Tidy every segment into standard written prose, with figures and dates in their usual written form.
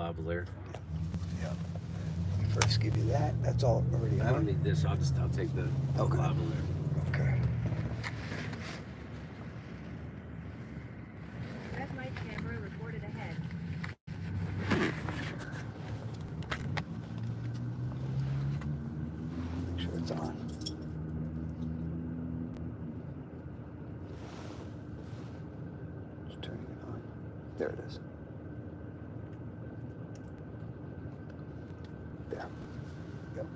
lavalier. Yeah. First give you that. That's all already on. I don't need this. I'll take the lavalier. Okay. Red light camera reported ahead. Make sure it's on. Just turning it on. There it is. There. Yep.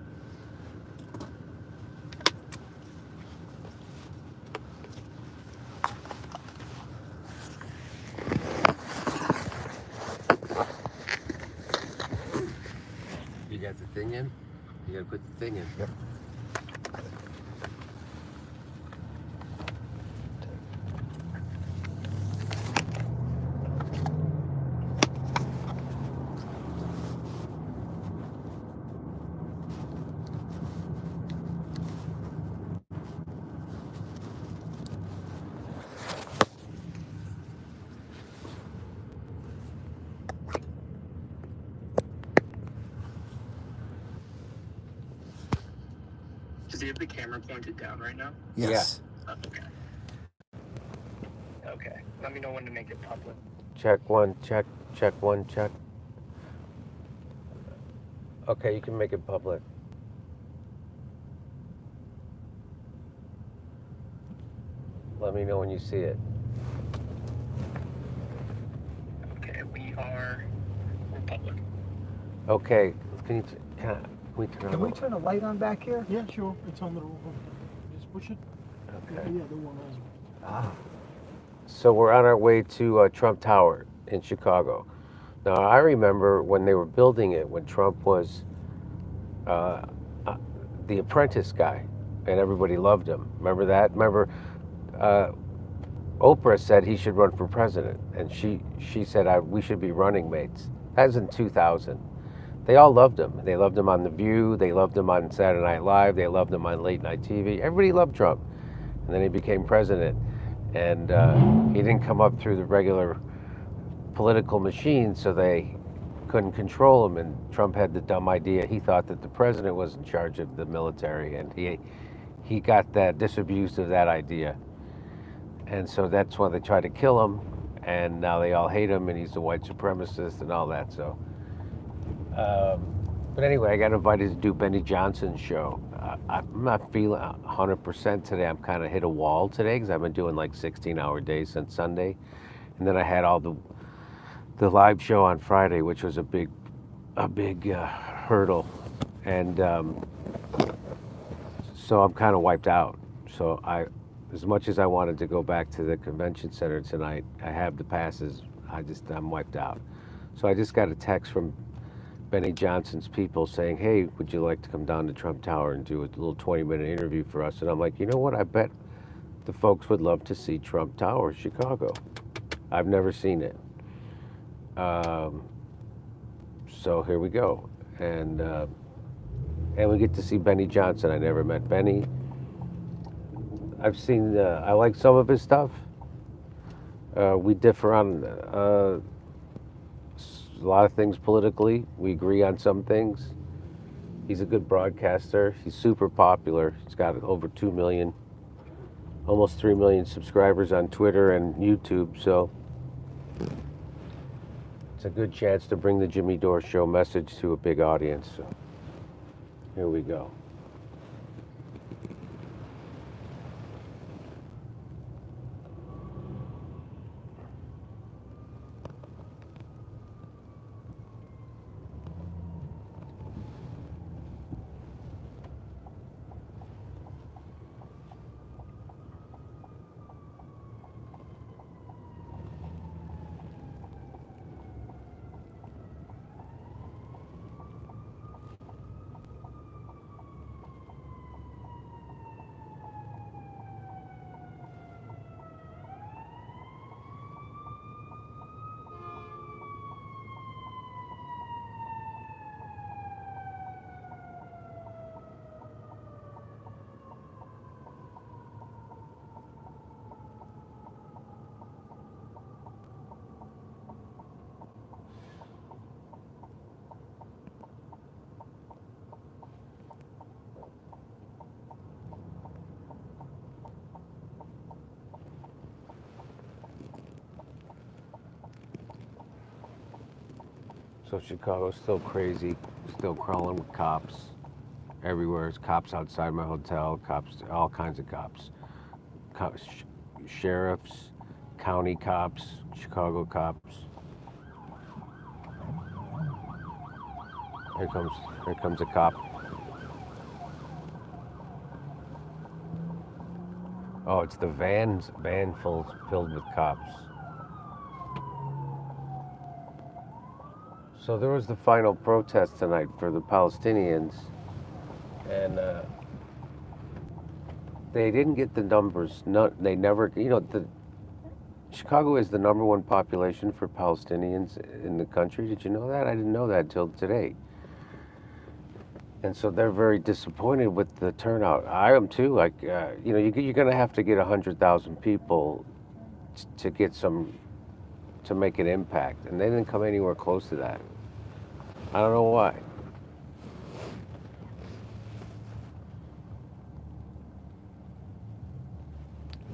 You got the thing in? You gotta put the thing in. Yep. Does he have the camera pointed down right now? Yes. Okay. Okay. Let me know when to make it public. Check one, check one, check. Okay, you can make it public. Let me know when you see it. Okay, we're public. Okay, can we turn Can on we turn a light on back here? Yeah, sure. It's on the road. Just push it. Okay. Yeah, the one also. Ah. So we're on our way to Trump Tower in Chicago. Now, I remember when they were building it, when Trump was the apprentice guy, and everybody loved him. Remember that? Remember, Oprah said he should run for president, and she said we should be running mates. That was in 2000. They all loved him. They loved him on The View. They loved him on Saturday Night Live. They loved him on late night TV. Everybody loved Trump. And then he became president. And he didn't come up through the regular political machine, so they couldn't control him. And Trump had the dumb idea. He thought that the president was in charge of the military, and he got disabused of that idea. And so that's why they tried to kill him. And now they all hate him, and he's a white supremacist and all that. So, but anyway, I got invited to do Benny Johnson's show. I'm not feeling 100% today. I'm kind of hit a wall today because I've been doing like 16-hour days since Sunday, and then I had all the live show on Friday, which was a big hurdle, and so I'm kind of wiped out. So as much as I wanted to go back to the convention center tonight, I have the passes. I'm wiped out. So I just got a text from Benny Johnson's people saying, hey, would you like to come down to Trump Tower and do a little 20-minute interview for us? And I'm like, you know what? I bet the folks would love to see Trump Tower, Chicago. I've never seen it. So here we go. And we get to see Benny Johnson. I never met Benny. I've seen, I like some of his stuff. We differ on a lot of things politically. We agree on some things. He's a good broadcaster. He's super popular. He's got over 2 million, almost 3 million subscribers on Twitter and YouTube. So it's a good chance to bring the Jimmy Dore Show message to a big audience. So here we go. So Chicago's still crazy, still crawling with cops everywhere. There's cops outside my hotel, cops, all kinds of cops. Sheriffs, county cops, Chicago cops. Here comes a cop. Oh, it's the van filled with cops. So there was the final protest tonight for the Palestinians, and they didn't get the numbers. They never, Chicago is the #1 population for Palestinians in the country. Did you know that? I didn't know that until today. And so they're very disappointed with the turnout. I am too. Like, you're going to have to get 100,000 people to make an impact, and they didn't come anywhere close to that. I don't know why.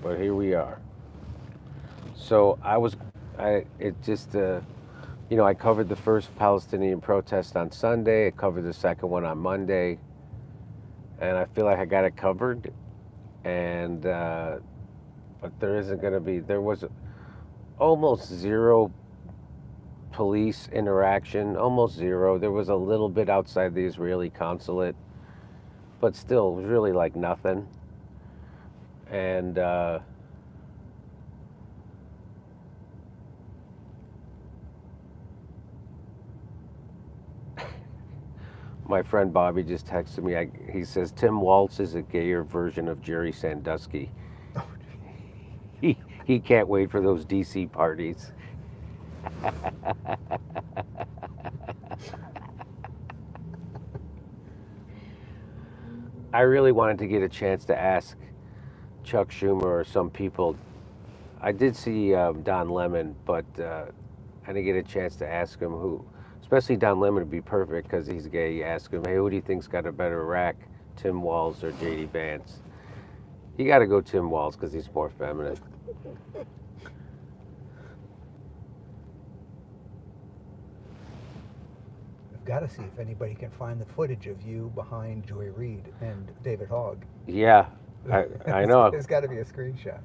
But here we are. So I covered the first Palestinian protest on Sunday. I covered the second one on Monday, and I feel like I got it covered. And but there was almost zero police interaction, almost zero. There was a little bit outside the Israeli consulate, but still, it was really like nothing. And my friend Bobby just texted me. He says Tim Waltz is a gayer version of Jerry Sandusky. He can't wait for those DC parties. I really wanted to get a chance to ask Chuck Schumer or some people. I did see Don Lemon, but I didn't get a chance to ask him who. Especially Don Lemon would be perfect because he's gay. You ask him, hey, who do you think's got a better rack, Tim Walz or J.D. Vance? You got to go Tim Walz because he's more feminine. I've got to see if anybody can find the footage of you behind Joy Reid and David Hogg. Yeah, I know. There's got to be a screenshot.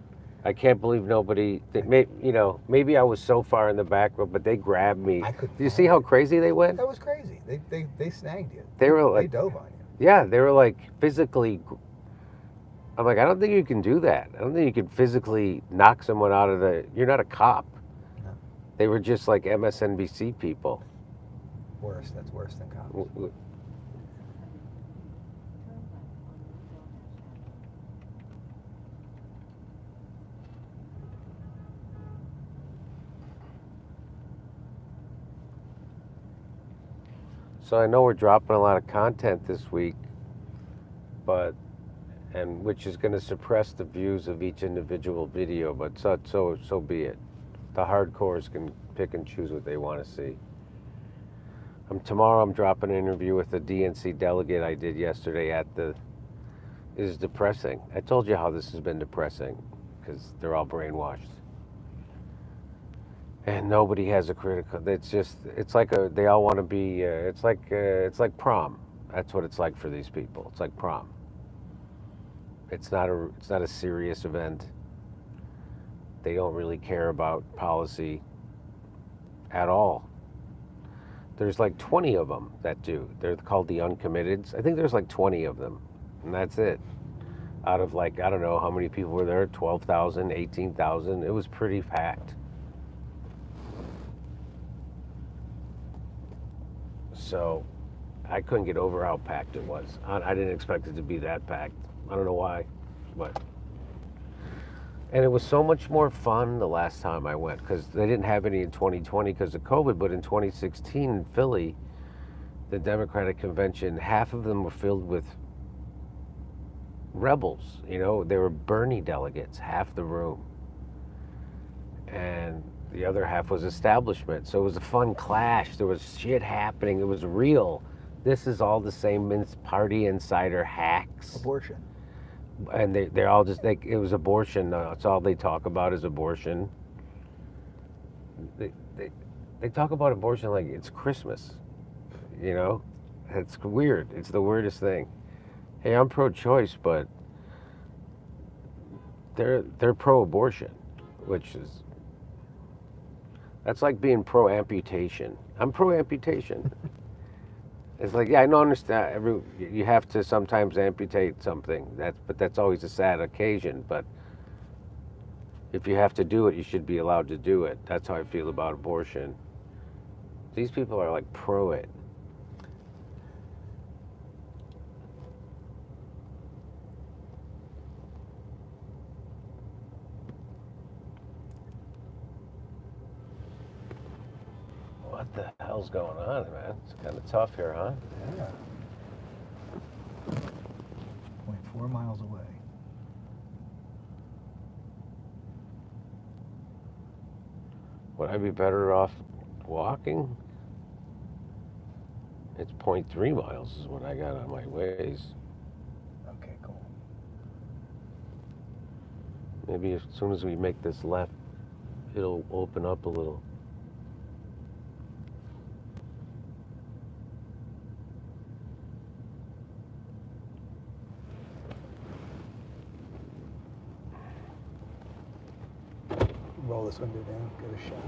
I can't believe nobody. Maybe I was so far in the back row, but they grabbed me. Did you see how crazy they went? That was crazy. They snagged you. They were like, they dove on you. Yeah, they were like physically. I'm like, I don't think you can do that. I don't think you can physically knock someone out of the. You're not a cop. No. They were just like MSNBC people. Worse. That's worse than cops. So I know we're dropping a lot of content this week, which is going to suppress the views of each individual video, but so be it. The hardcores can pick and choose what they want to see. Tomorrow I'm dropping an interview with a DNC delegate I did yesterday It is depressing. I told you how this has been depressing because they're all brainwashed. And nobody has a critical. It's like they all want to be. It's like prom. That's what it's like for these people. It's like prom. It's not a serious event. They don't really care about policy at all. There's like 20 of them that do. They're called the uncommitteds. I think there's like 20 of them, and that's it. Out of like, I don't know how many people were there, 12,000, 18,000. It was pretty packed. So I couldn't get over how packed it was. I didn't expect it to be that packed. I don't know why, but. And it was so much more fun the last time I went because they didn't have any in 2020 because of COVID, but in 2016 in Philly, the Democratic convention, half of them were filled with rebels. They were Bernie delegates, half the room. And the other half was establishment. So it was a fun clash. There was shit happening. It was real. This is all the same party insider hacks. Abortion. And they're all just like, it was abortion. That's all they talk about is abortion. they talk about abortion like it's Christmas. You know, it's weird. It's the weirdest thing. Hey, I'm pro-choice, but they're pro-abortion, which is that's like being pro-amputation. I'm pro-amputation. It's like, yeah, I don't understand. You have to sometimes amputate something. But that's always a sad occasion. But if you have to do it, you should be allowed to do it. That's how I feel about abortion. These people are like pro it. What the hell's going on, man? It's kind of tough here, huh? Yeah. 0.4 miles away. Would I be better off walking? It's 0.3 miles is what I got on my Waze. Okay, cool. Maybe as soon as we make this left, it'll open up a little. Roll this window down, get a shot.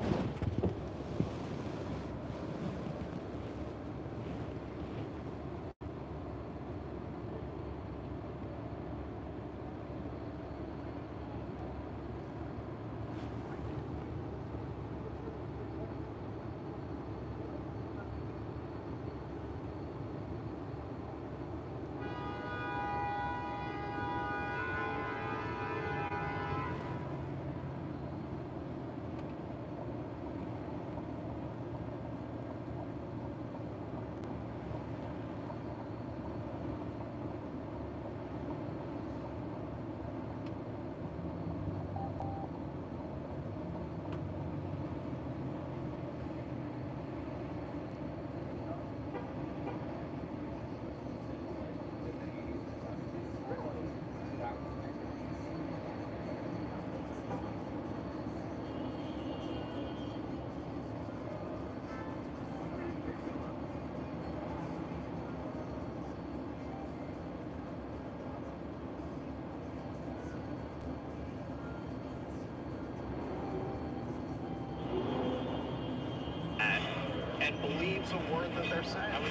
And believes a word that they're saying.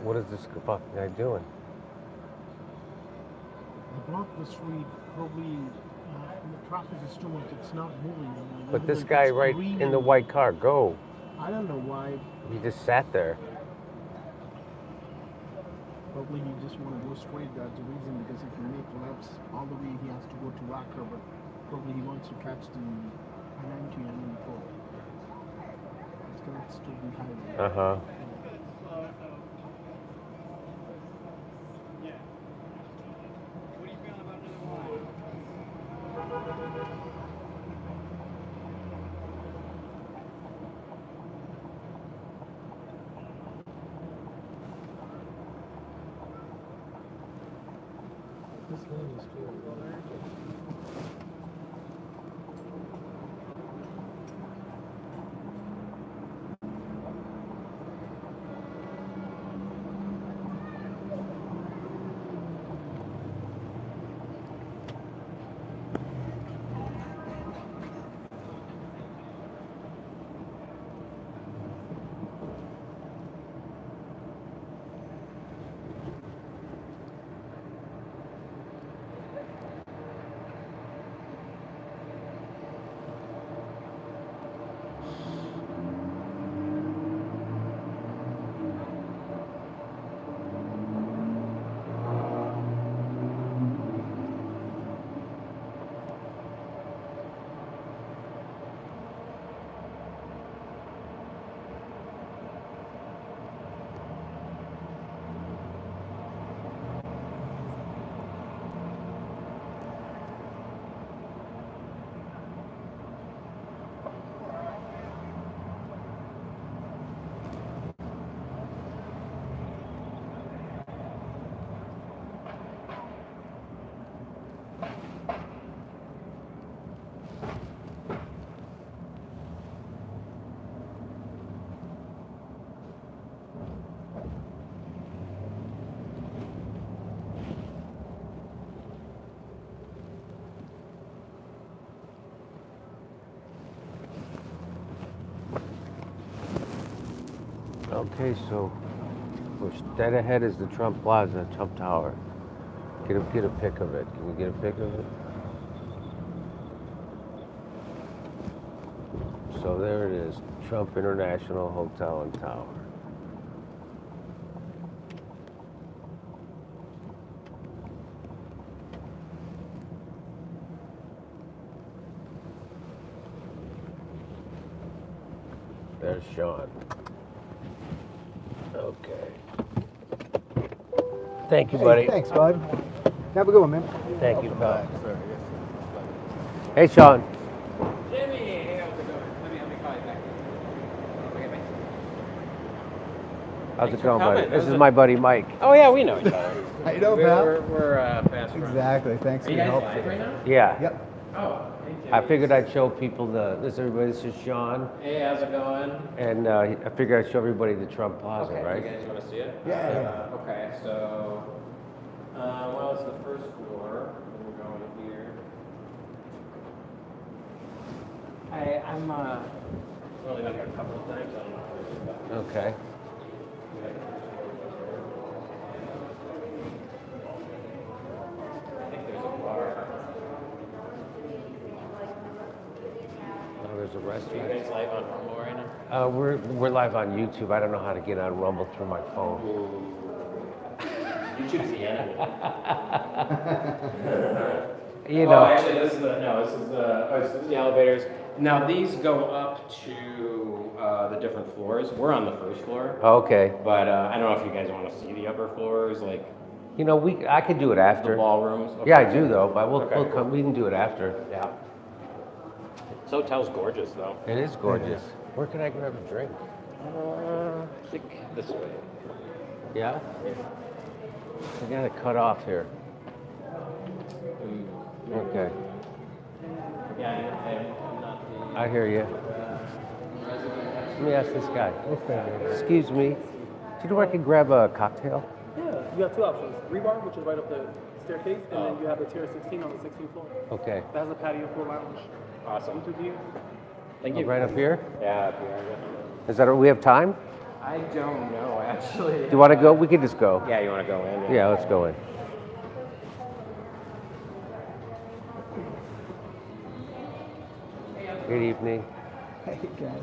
What is this fucking guy doing? They blocked the street, probably the traffic is too much, it's not moving. But this guy right in the white car, go. I don't know why. He just sat there. Probably he just want to go straight. That's the reason, because if he make lefts all the way, he has to go to Wacker, but probably he wants to catch the I-90 and then go. It's gonna still be high. Uh-huh. This lane is clear. Okay, so we're dead ahead is the Trump Plaza, Trump Tower. Get a pic of it. Can we get a pic of it? So there it is, Trump International Hotel and Tower. There's Sean. Okay. Thank you, buddy. Hey, thanks, bud. Have a good one, man. Thank you, pal. Hey, Sean. Jimmy, hey, how's it going? Let me call you back. Okay, bye. How's Thanks it for going, buddy? coming. This is my buddy Mike. Oh yeah, we know each other. How you doing, pal? We're fast friends. Exactly. Thanks Are for you your guys help. live right now? Yeah. Yep. Oh, hey Jimmy. I figured I'd show people this everybody. This is Sean, Hey, how's it going? and I figured I'd show everybody the Trump Plaza, Okay, right? you guys want to see it? Yeah. Okay, so, well, it's the first floor. We're going here. I'm only been here a couple of times. I don't know if there's Okay. I think there's a bar. Oh, there's a Are you restaurant. guys live on Rumble right now? We're live on YouTube. I don't know how to get on Rumble through my phone. YouTube's the enemy. You Oh, know. actually, this is the elevators. Now these go up to the different floors. We're on the first floor, Okay. but I don't know if you guys want to see the upper floors, like You know, I could do it the after. ballrooms. Okay. Yeah, I do though, but we'll Okay. come. We can do it after. Yeah. This hotel's gorgeous, though. It is gorgeous. Where can I grab a drink? I think this way. Yeah. I gotta cut off here. Okay. Yeah, I'm not the. I hear you. Let me ask this guy. Okay. Excuse me. Do you know where I can grab a cocktail? Yeah, you have two options. Rebar, which is right up the staircase, and then you have the tier 16 on the 16th floor. Okay. That has a patio full lounge. Awesome. Into view. Thank Oh, you. right up here? Yeah, up here. Is that? We have time? I don't know, actually. Do you want to go? We can just go. Yeah, you want to go in? Yeah, let's go in. Good evening. Hey, guys.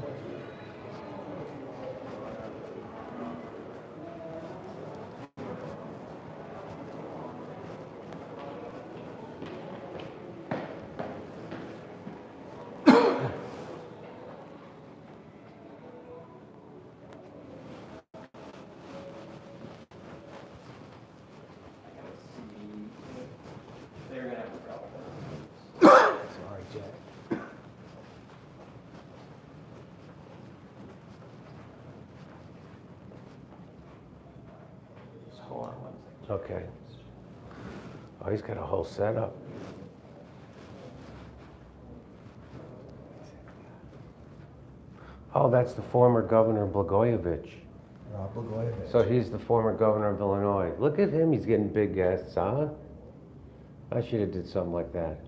Okay. Oh, he's got a whole setup. Oh, that's the former governor Blagojevich. Rob Blagojevich. So he's the former governor of Illinois. Look at him, he's getting big guests, huh? I should have did something like that.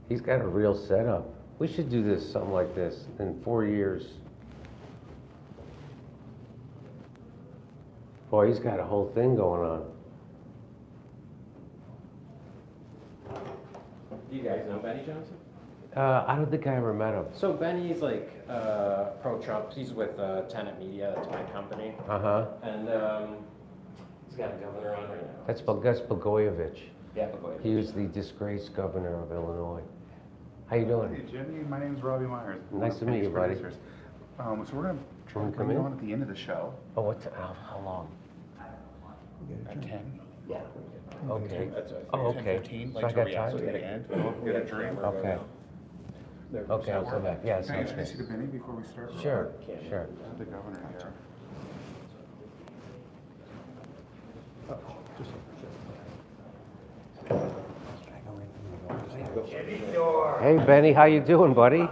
He's got a real setup. We should do this, something like this, in 4 years. Boy, he's got a whole thing going on. Do you guys know Benny Johnson? I don't think I ever met him. So Benny's like pro-Trump. He's with Tenet Media, that's my company. Uh-huh. And he's got a governor on right now. That's Blagojevich. Yeah, Blagojevich. He was the disgraced governor of Illinois. How you doing? Hey Jimmy, my name's Robbie Myers. Nice to meet you, buddy. Producers. So we're gonna try Wanna to come bring you in? on at the end of the show Oh, how long? at 10. Yeah. Okay. That's right. Oh, okay. 10:15, So I like to got react to time? the end. We'll get a drink. Okay. Okay, I'll come back. Yeah, Can I sounds introduce you good. to Benny before we start? Sure, sure. The governor here. Hey, Benny, how you doing, buddy?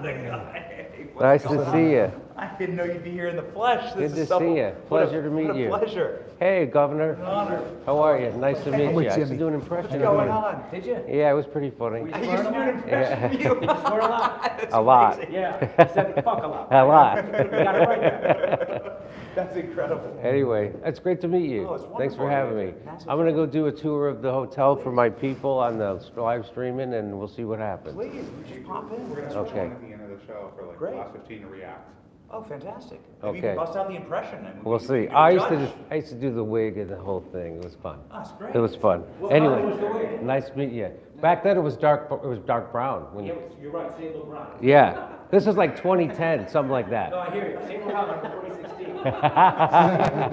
Nice to see you. I didn't know you'd be here in the flesh. Good to see you. Pleasure to meet you. What a pleasure. Hey, Governor. An honor. How are you? Nice to meet with you. I used to Jimmy. do an impression What's going of on? Did you? you. Yeah, it was pretty funny. I used to do an impression of you. Swear a lot. That's A lot. amazing. Yeah, he said fuck a lot. A lot. You got it right there. That's incredible. Anyway, it's great to meet you. Oh, it's Thanks for wonderful. having me. Massive I'm going to go do a tour of the hotel for my people on the live streaming, and we'll see what happens. Please, just pop in. We're gonna switch Okay. on at the end of the show for like Great. the last 15 to react. Oh, fantastic. Maybe you Okay. can bust out the impression. And We'll we see. can I judge. used to do the wig and the whole thing. It was fun. Oh, that's great. It was fun. Anyway, nice to meet you. Back then it was dark brown. When Yeah, you're right, Sable Brown. yeah. This was like 2010, something like that. No, I hear you. Sable Brown, like 2016.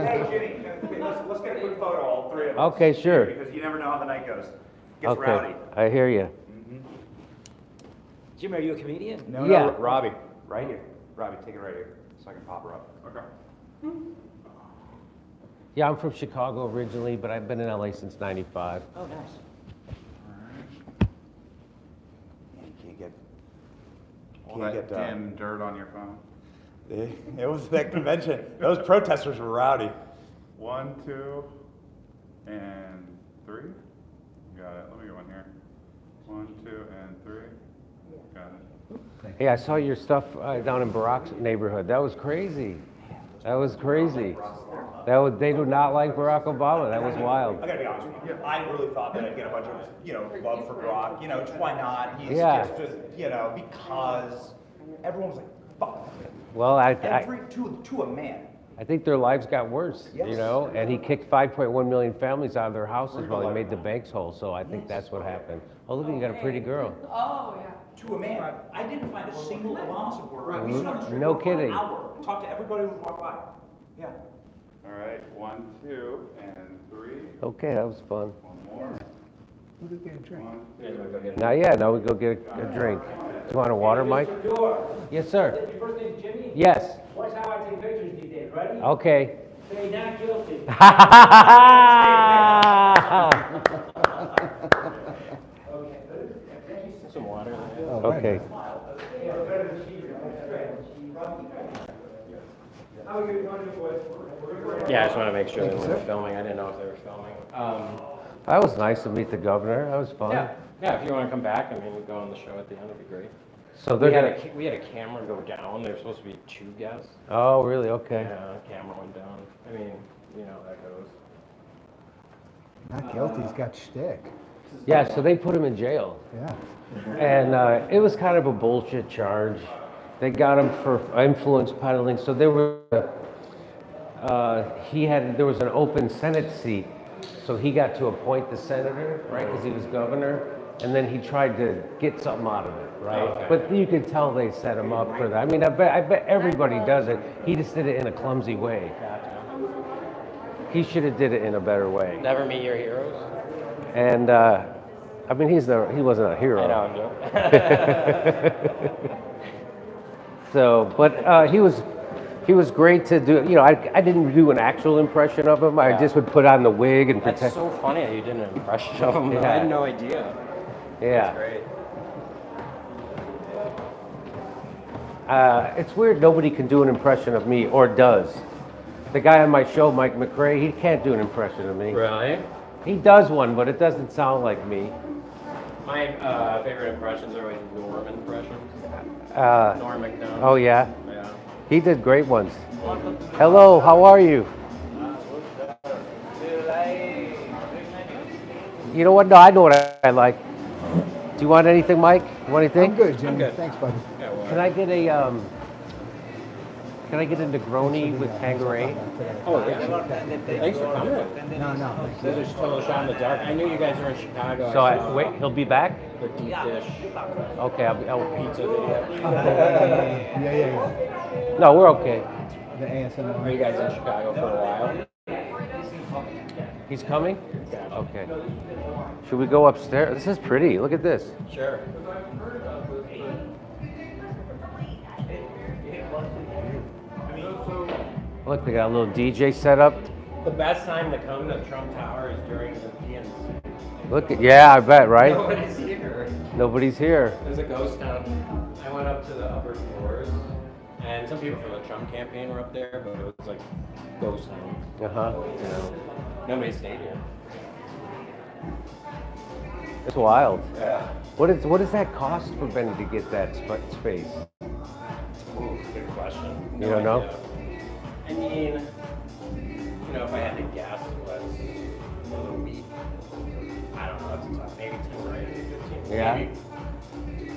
Hey, Jimmy, let's get a quick photo, all three of us. Okay, sure. Because you never know how the night goes. Gets Okay, rowdy. I hear you. Jimmy, are you a comedian? No, Yeah. no, Robbie. Right here. Robbie, take it right here so I can pop her up. Okay. Yeah, I'm from Chicago originally, but I've been in LA since '95. Oh, nice. Yeah, you can't get... All that damn dirt on your phone. It was that convention. Those protesters were rowdy. 1, 2, and 3. Got it. Let me go in here. 1, 2, and 3. Got it. Hey, I saw your stuff down in Barack's neighborhood. That was crazy. That was crazy. They do not like Barack Obama. That was wild. I gotta be honest with you. I really thought that I'd get a bunch of, love for Brock. Just why not? He's Yeah. just, because everyone was like, fuck. Well, I To a man. I think their lives got worse, Yes. and he kicked 5.1 million families out of their houses while he made the banks whole. So I think that's what happened. Oh, look, you got a pretty girl. Oh, yeah. To a man. I didn't find a single Obama supporter. We stood on the street No for kidding. an hour. Talked to everybody who walked by. Yeah. All right. 1, 2, and 3. Okay, that was fun. One more. We'll go get a drink. 1. Now we go get a drink. Do you want a water, Mike? Yes, sir. Your first name's Jimmy? Yes. Watch how I take pictures these days. Ready? Okay. Say not guilty. Some water. Okay. Yeah, I just want to make sure they were filming. I didn't know if they were filming. That was nice to meet the governor. That was fun. Yeah, if you want to come back, we'll go on the show at the end. It'd be great. So they're gonna. We had a camera go down. There were supposed to be 2 guests. Oh, really? Okay. Yeah, camera went down. How that goes. Not guilty, he's got shtick. Yeah. So they put him in jail, Yeah. and it was kind of a bullshit charge. They got him for influence peddling. So there were. There was an open Senate seat, so he got to appoint the senator, right? Because he was governor, and then he tried to get something out of it, right? Okay. But you could tell they set him up for that. I mean, I bet everybody does it. He just did it in a clumsy way. He should have did it in a better way. Never meet your heroes. And he wasn't a hero. I know, I'm joking. So, but he was great to do. You know, I didn't do an actual impression of him. I Yeah. just would put on the wig and That's pretend. so funny that you did an impression of him. Yeah. I had no idea. Yeah. That's great. It's weird nobody can do an impression of me, or does. The guy on my show, Mike McRae, he can't do an impression of me. Really? He does one, but it doesn't sound like me. My favorite impressions are always Norm impressions. Norm McDonald. Oh yeah? Yeah. He did great ones. Hello, how are you? You know what? No, I know what I like. Do you want anything, Mike? You want anything? I'm good, Jimmy. I'm good. Thanks, buddy. Yeah, well, Can I get a Negroni with Tanqueray? Oh, yeah. Thanks for coming. No. This is total shot in the dark. I knew you guys were in Chicago. So I saw wait, he'll be back? the deep dish Okay, I'll pizza video. Yeah. No, we're okay. The ASMR. Are you guys in Chicago for a while? He's coming? Okay. Should we go upstairs? This is pretty. Look at this. Sure. Look, they got a little DJ set up. The best time to come to Trump Tower is during the PNC. Look at, yeah, I bet, right? Nobody's here. Nobody's here. There's a ghost town. I went up to the upper floors, and some people from the Trump campaign were up there, but it was like ghost town. Uh-huh. You know, nobody stayed here. It's wild. Yeah. What does that cost for Benny to get that space? Ooh, good question. You don't know? idea. I mean, you know, if I had to guess, what's for the week? I don't know. That's tough. Maybe 10 grand, 15. Yeah. Maybe.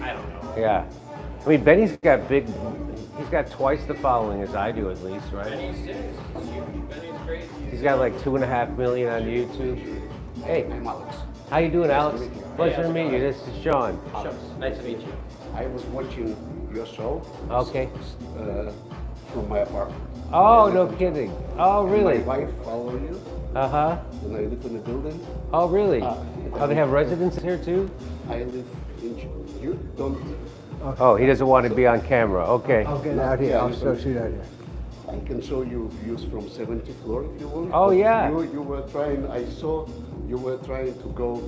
I don't know. Yeah. I mean, Benny's got twice the following as I do, at least, right? Benny's huge. Benny's crazy. He's got like 2.5 million on YouTube. Hey, I'm Alex. how you doing, Alex? meet you. Pleasure to meet you. This is Sean. Nice to meet you. I was watching your show Okay. from my apartment. Oh, no kidding. Oh, really? My wife follows you, Uh-huh. and I live in a building. Oh, really? Oh, they have residences here too? I live in. You don't. Oh, he doesn't want to be on camera. Okay. I'll get out here. I'll shoot out here. I can show you views from 70th floor if you want. Oh, But yeah. You were trying. I saw you were trying to go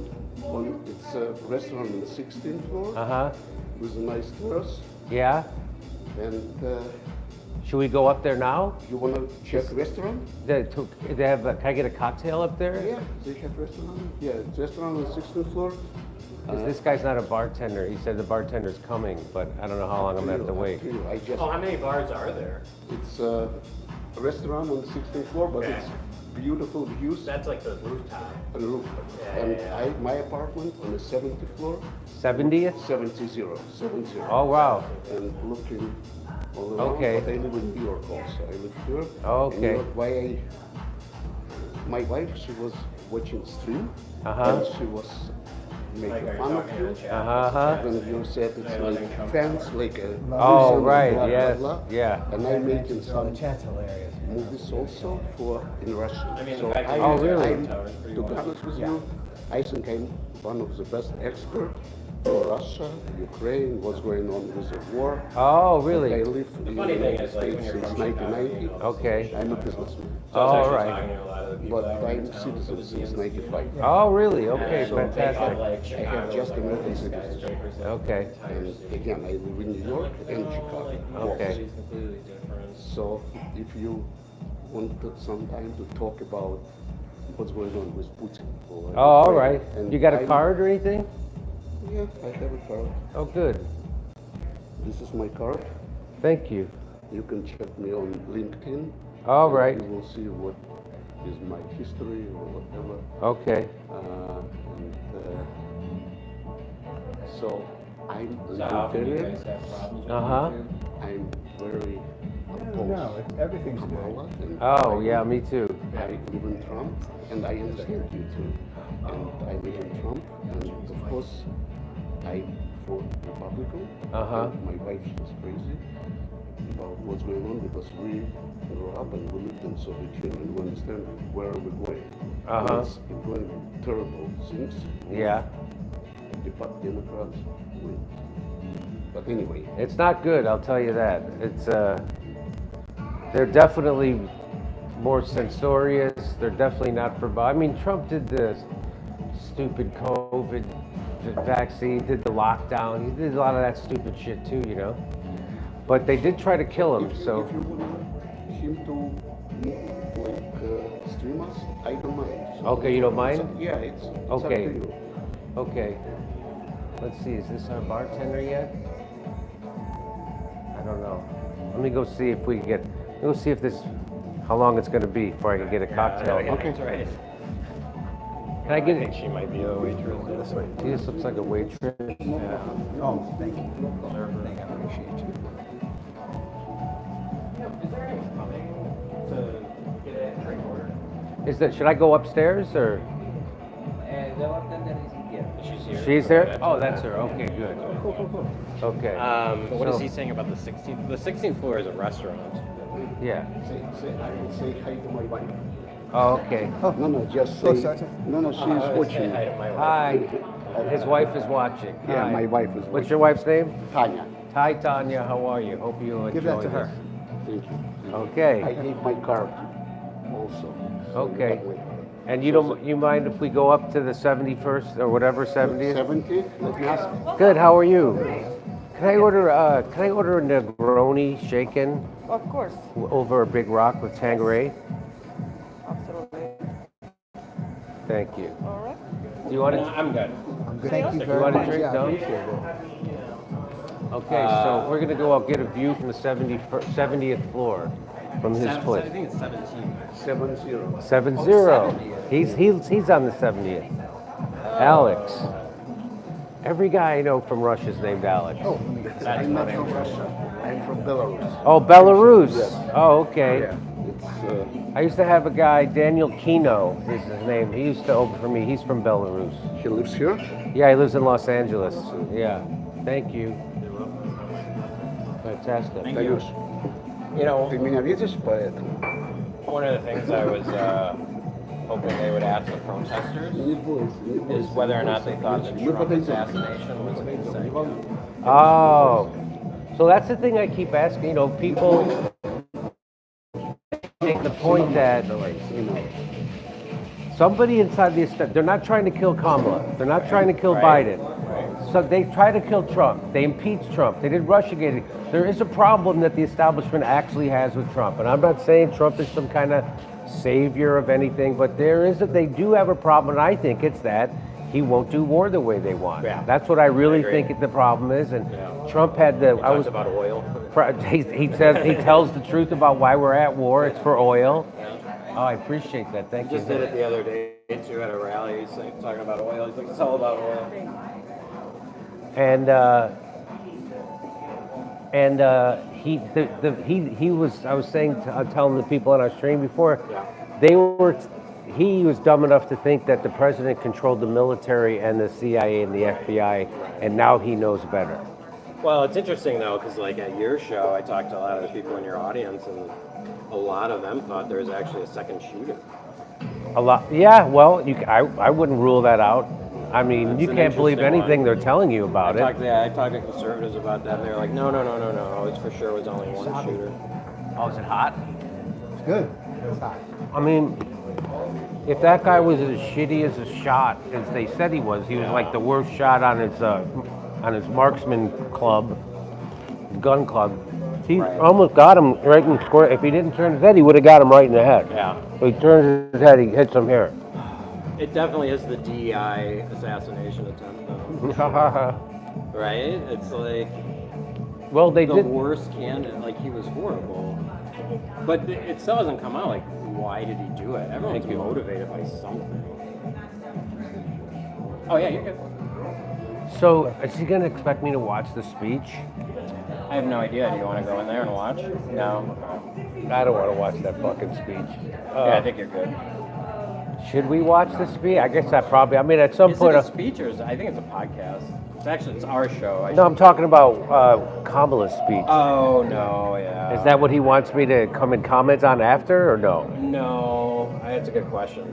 on. It's a restaurant on the 16th floor Uh-huh. with a nice terrace. Yeah? And Should we go up there now? you want to check restaurant? They have, can I get a cocktail up there? Yeah, they have restaurant. Yeah, it's restaurant on the 16th floor. 'Cause this guy's not a bartender. He said the bartender's coming, but I don't know how long I'm gonna have to wait. I just. Oh, how many bars are there? It's a restaurant on the 16th floor, but Okay. it's beautiful views That's like the rooftop. on the roof. Yeah, And yeah. my apartment on the 70th floor, 70th? 70. Oh, wow. And looking all around. Okay. But I live in New York also. I live here. Okay. And you know why my wife, she was watching stream, Uh-huh. and she was making Like, are you fun of talking you. in the chat? Uh-huh. When you said it's I love like you, Trump. fans, like a Oh, reason, right, blah, blah, yes, blah. yeah. And I'm making Oh, some the chat's hilarious. movies also for in Russian. I mean, so the fact that Oh, you really? guys are towers pretty to be well. honest with you, I think I'm one of the best experts for Russia, Ukraine, what's going on with the war. Oh, I really? live in the funny thing United is, like, when States you're since from Chicago, 1990. you know, Okay. I'm a businessman, So I was Oh, actually right. talking to a lot of the people but that were in I'm town for citizen the since PNC. 95. Oh, really? Okay, And they have, fantastic. like, I have Chicago's, just like, American one of these citizenship. skyscrapers that Okay. entire And city. again, I live in New York and Chicago. Okay. City's completely different. So if you want some time to talk about what's going on with Putin. or Oh, all Ukraine, right. and You got a I'm- card or anything? Yeah, I have a card. Oh, good. This is my card. Thank you. You can check me on LinkedIn. All and right. You will see what is my history or whatever. Okay. So I'm So how often do you libertarian. guys have problems with Uh-huh. YouTube? I'm very opposed No, everything's to good. Kamala. And Oh, I- yeah, me too. I live in Trump, and I understand you too. And I live in Trump, and of course, I vote Republican. Uh-huh. And my wife, she's crazy about what's going on because we grew up and we lived in Soviet Union. We understand where we're going. Uh-huh. It's going terrible things. Yeah. Democrats win. But anyway, It's not good, I'll tell you that. It's they're definitely more censorious. They're definitely not for. I mean, Trump did the stupid COVID vaccine, did the lockdown. He did a lot of that stupid shit too, you know. But they did try to kill him. So if you want him to stream us, I don't mind. So okay, you don't mind? Yeah, it's Okay. up to you. Okay. Let's see. Is this our bartender yet? I don't know. Let me go see if we can get. We'll see if this. How long it's going to be before I can get a cocktail. Okay. That's right. Can I get I think she might be a waitress. This way. This looks like a waitress. Yeah. Oh, thank you. Thank you. I appreciate you. Is there anyone coming to get a drink order? Is that? Should I go upstairs or? She's here. She's there. Oh, that's her. Okay, good. Cool. Okay. What So- is he saying about the 16th? The 16th floor is a restaurant. Yeah. Say hi to my wife. Oh, okay. No, just Oh, say. sorry. No, she's I would say watching. hi to my wife. Hi. His wife is watching. Yeah, Hi. my wife is What's your wife's name? Tanya. Hi, Tanya. How are you? Hope you enjoy Give that to this. her. Thank you. I Okay. gave my card also. So Okay. that way. And you don't? You mind if we go up to the 71st or whatever 70th? 70? Let me ask. Good. How are you? Can I order a Negroni shaken Of course, over a big rock with Tanqueray? absolutely. Thank you. All right. Do you want No, to? I'm good. I'm good. Thank Thank you you. very You want a much. drink, Yeah, I no? appreciate it. Okay, so we're gonna go out get a view from the 70th floor from his I place. think it's 17. 70. 70. He's on the 70th. Alex. Every guy I know from Russia is named Alex. Oh, I'm not from Russia. I'm from Belarus. Oh, Belarus. Yes. Oh, okay. Yeah, it's I used to have a guy, Daniel Kino is his name. He used to open for me. He's from Belarus. he lives here. Yeah, he lives in Los Angeles. Yeah. Thank you. Fantastic. Thank you. You know, Ты меня видишь, поэтому. one of the things I was hoping they would ask the protesters Не бойся, не бойся. is whether or not they thought the Мы Trump подойдем. assassination was a mistake. Oh. So that's the thing I keep asking. You know, people make the point that You know, somebody inside the establishment, they're not trying to kill Kamala. They're not trying to kill Right. Biden. So they try to kill Trump. They impeached Trump. They did Russiagate. There is a problem that the establishment actually has with Trump. And I'm not saying Trump is some kind of savior of anything, but they do have a problem, and I think it's that he won't do war the way they want. Yeah. That's what I really agree. think the problem is. And Yeah. Trump had the. Talks about oil. He says he tells the truth about why we're at war. It's for oil. Oh, I appreciate that. Thank He you. just did it the other day too at a rally. He's like, talking about oil. He's like, it's all about oil. And he was. I was saying, telling the people on our stream before, he was dumb enough to think that the president controlled the military and the CIA and the FBI, and now he knows better. Well, it's interesting though, because like at your show, I talked to a lot of the people in your audience, and a lot of them thought there was actually a second shooting. A lot, yeah. Well, I wouldn't rule that out. I mean, That's you an can't believe interesting anything one. they're telling you about it. I talked to conservatives about that, and they were like, no, it's for sure was only one shooter. Oh, is it hot? It's good. It's hot. I mean, if that guy was as shitty as a shot as they said he was like the worst shot on his marksman club, gun club. He almost got him right in the square. If he didn't turn his head, he would have got him right in the head. Yeah. So he turns his head, he hits him here. It definitely is the DEI assassination attempt, though. Right? It's like Well, they the did. worst candidate. Like he was horrible, but it still hasn't come out. Like, why did he do it? Everyone's motivated by something. Oh yeah, you're good. So, is he going to expect me to watch the speech? I have no idea. Do you want to go in there and watch? No. I don't want to watch that fucking speech. Yeah, I think you're good. Should we watch the speech? I guess I probably. I mean, at some Is point. it a speech or I think it's a podcast. It's our show. No, I'm talking about Kamala's speech. Oh no, yeah. Is that what he wants me to come and comment on after, or no? No, that's a good question.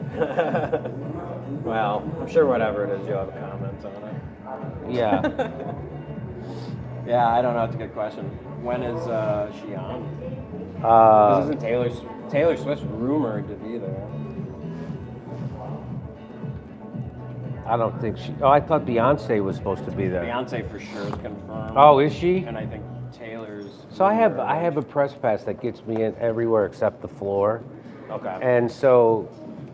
Well, I'm sure whatever it is, you'll have comments on it. Yeah. Yeah, I don't know. It's a good question. When is she on? This isn't Taylor Swift's rumored to be there. I don't think she. Oh, I thought Beyonce was supposed to be there. Beyonce for sure is confirmed. Oh, is she? And I think Taylor's. So I have a press pass that gets me in everywhere except the floor. Okay. And so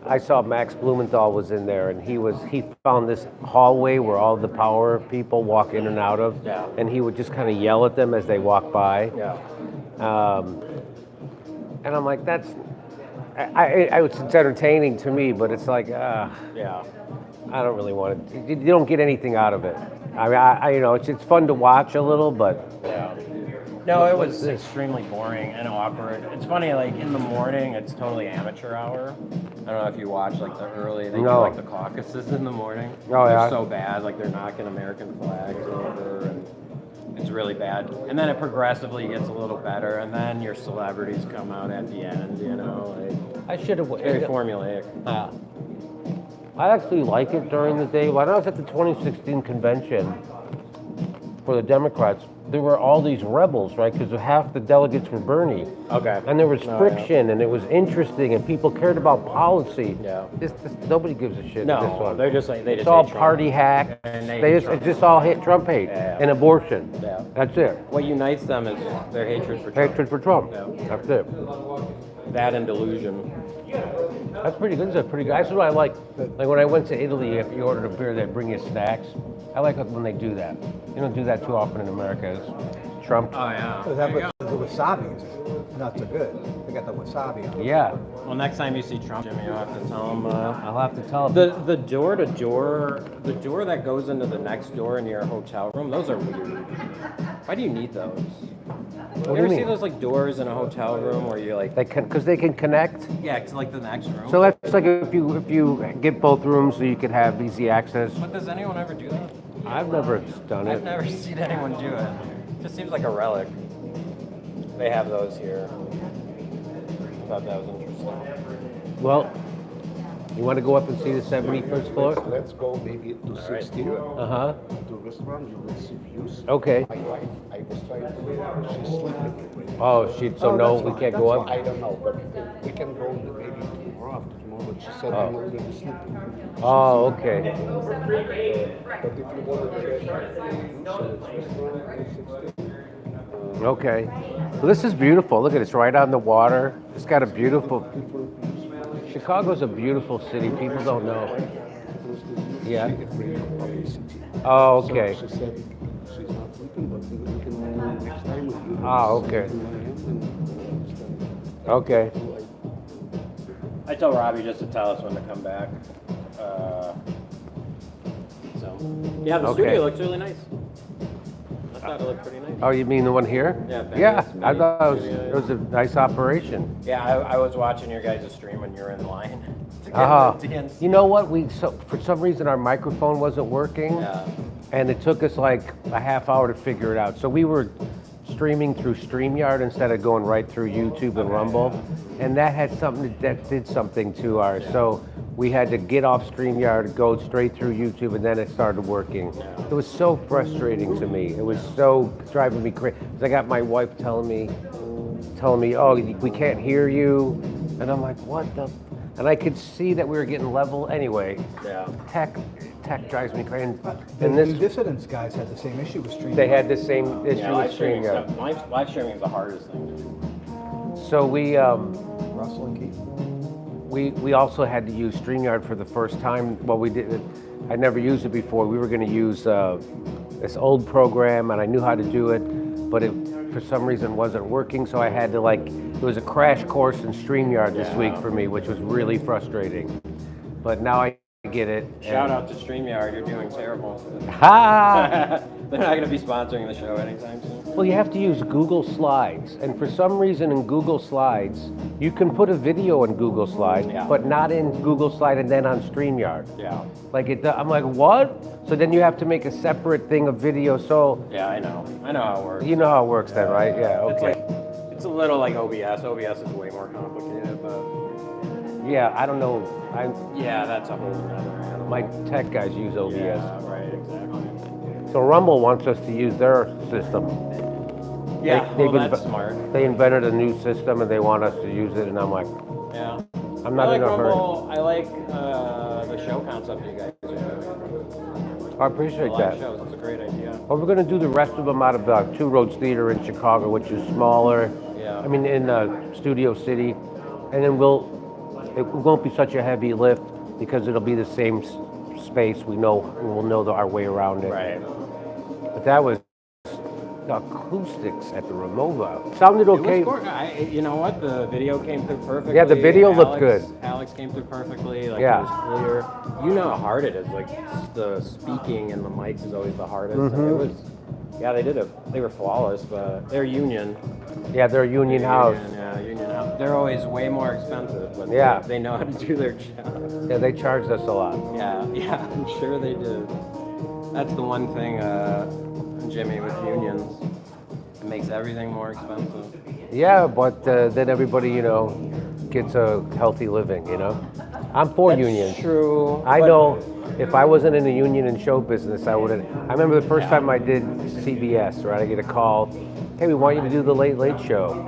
I saw Max Blumenthal was in there, and he found this hallway where all the power people walk in and out of. Yeah. And he would just kind of yell at them as they walk by. Yeah. And I'm like, it's entertaining to me, but it's like, Yeah. I don't really want it. You don't get anything out of it. I mean, it's fun to watch a little, but Yeah. No, it was extremely boring and awkward. It's funny, like in the morning, it's totally amateur hour. I don't know if you watch like the early, they do like the caucuses in the morning. Oh, yeah. They're so bad, like they're knocking American flags over, and it's really bad. And then it progressively gets a little better, and then your celebrities come out at the end. You know, I should have. very formulaic. I actually like it during the day. When I was at the 2016 convention for the Democrats, there were all these rebels, right? Because half the delegates were Bernie. Okay. And there was friction, and it was interesting, and people cared about policy. Yeah. This nobody gives a shit. No, this one. they're just like they It's just all hate Trump. party hack. And they They hate just, Trump. it just all hit Trump hate Yeah. and abortion. Yeah. That's it. What unites them is their hatred for Trump. Hatred for Trump. Yeah. That's it. That and delusion. That's pretty good. That's pretty good. That's what I like. Like when I went to Italy, if you ordered a beer, they bring you snacks. I like it when they do that. You don't do that too often in America. It's Trump. Oh yeah. So that was the wasabi is not so good. They got the wasabi on it. Yeah. Well, next time you see Trump, Jimmy, you'll have to tell him. I'll have to tell him. The door to door, the door that goes into the next door in your hotel room, those are weird. Why do you need those? What You do ever you see mean? those like doors in a hotel room where you're like, Because they can connect. yeah, to like the next room. So that's like if you get both rooms so you could have easy access. But does anyone ever do that? I've never done I've it. never seen anyone do it. Just seems like a relic. They have those here. I thought that was interesting. Well, you want to go up and see the 71st floor? Let's go maybe to 16. Uh-huh. To restaurant, you will see views. Okay. My wife, I was trying to, she's sleeping. Oh, we can't go up? I don't know, but we can go maybe tomorrow after tomorrow, but she said I'm already sleeping. Oh, okay. But if you want to check views, so it's restaurant 16. Okay. Well, this is beautiful. Look at it. It's right on the water. It's got a beautiful... Chicago's a beautiful city. People don't know. Yeah. Oh, okay. So she said she's not sleeping, but we can go next time with you. Ah, okay. Okay. I tell Robbie just to tell us when to come back. Yeah, the Okay. studio looks really nice. I thought it looked pretty nice. Oh, you mean the one here? Yeah. Yeah, I Vegas, thought studio, it was a nice operation. Yeah, I was watching your guys' stream when you were in line. to get You know what? For some reason our microphone wasn't working, Yeah. and it took us like a half hour to figure it out. So we were streaming through StreamYard instead of going right through YouTube and Rumble, and that did something to ours. So we had to get off StreamYard, go straight through YouTube, and then it started working. It was so frustrating to me. It was so driving me crazy. I got my wife telling me, "Oh, we can't hear you," and I'm like, "What the?" And I could see that we were getting level anyway. Yeah. Tech drives me crazy. The And New this, Dissidents guys had the same issue with streaming. they had the same issue live with streaming StreamYard. live streaming is the hardest thing to do. So we Russell and Keith. we also had to use StreamYard for the first time. Well, we did. I never used it before. We were going to use this old program, and I knew how to do it, but it for some reason wasn't working. So I had to it was a crash course in StreamYard this week for me, which was really frustrating. But now I get it. Shout out to StreamYard, you're doing terrible. Ha! They're not going to be sponsoring the show anytime soon. Well, you have to use Google Slides, and for some reason in Google Slides, you can put a video in Google Slide, but not in Google Slide and then on StreamYard. Yeah. I'm like, what? So then you have to make a separate thing of video. So Yeah, I know how it works. you know how it works then, right? Yeah. Okay. It's a little like OBS. OBS is way more complicated, but Yeah, I don't know. yeah, that's a whole nother animal. My tech guys use OBS. Yeah, right, exactly. So Rumble wants us to use their system. Yeah, They've that's smart. They invented a new system and they want us to use it, and I'm like, Yeah. I'm not I in like a Rumble. I like the show concept you guys are doing. hurry. I appreciate Live that. shows, it's a great idea. Well, we're going to do the rest of them out of the Two Roads Theater in Chicago, which is smaller. Yeah. I mean, in Studio City, and then it won't be such a heavy lift because it'll be the same space. We'll know our way around it. Right. But that was the acoustics at the Remova. Sounded okay. It was you know what? The video came through perfectly. Yeah, the video looked good. Alex came through perfectly. Like, Yeah. it was clear. You know how hard it is. Like, the speaking and the mics is always the hardest. Mhm. It was. Yeah, they did it. They were flawless, but they're union. Yeah, they're a union house. Yeah, union house. They're always way more expensive, but Yeah. they know how to do their job. Yeah, they charged us a lot. Yeah, I'm sure they did. That's the one thing, Jimmy, with unions. It makes everything more expensive. Yeah, but then everybody, gets a healthy living, I'm for That's unions. true. I but- know if I wasn't in the union and show business, I wouldn't. I remember the first time I did CBS, right? I get a call, hey, we want you to do the Late Late Show.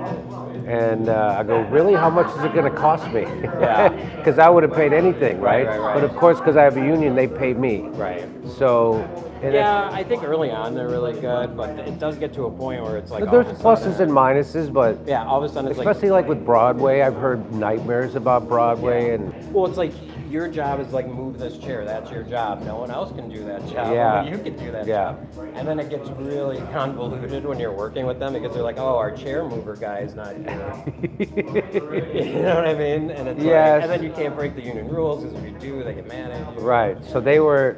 And I go, really? How much is it going to cost me? Yeah. Because I would have paid anything, right? Right. But of course, because I have a union, they pay me. Right. So. and Yeah, I think early on they're really good, but it does get to a point where it's like all there's of a pluses sudden- and minuses, but Yeah, all of a sudden it's especially like with Broadway, I've heard nightmares about Broadway, and well, it's like your job is like move this chair. That's your job. No one else can do that job. Yeah. Only you can do that Yeah. job. And then it gets really convoluted when you're working with them because they're like, oh, our chair mover guy is not here. You know what I mean? And it's Yes. like, and then you can't break the union rules because if you do, they get mad at you. right. So they were,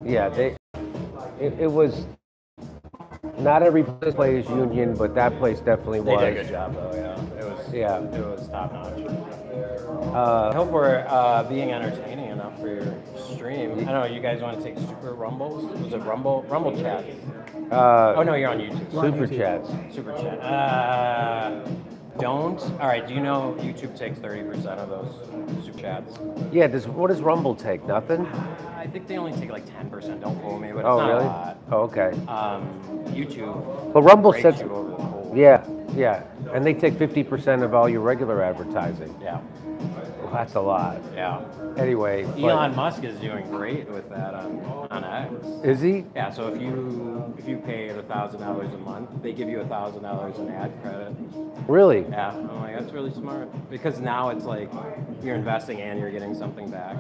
it was not every place union, but that place definitely They was. did a good job though. Yeah, it was top notch. I hope we're being entertaining enough for your stream. I don't know, you guys want to take Super Rumbles? Was it Rumble? Rumble Chats? Oh no, you're on YouTube. Super chats. Super Chat. Don't. All right, do you know YouTube takes 30% of those Super Chats? Yeah, what does Rumble take? Nothing? I think they only take like 10%. Don't quote me, but it's Oh, not really? a lot. Oh, okay. YouTube. But Rumble rates sets, you over the whole. yeah, and they take 50% of all your regular advertising. Yeah. Well, that's a lot. Yeah. Anyway. Elon Musk is doing great with that on X. Is he? Yeah, so if you pay $1,000 a month, they give you $1,000 in ad credit. Really? Yeah, I'm like, that's really smart. Because now it's like you're investing and you're getting something back,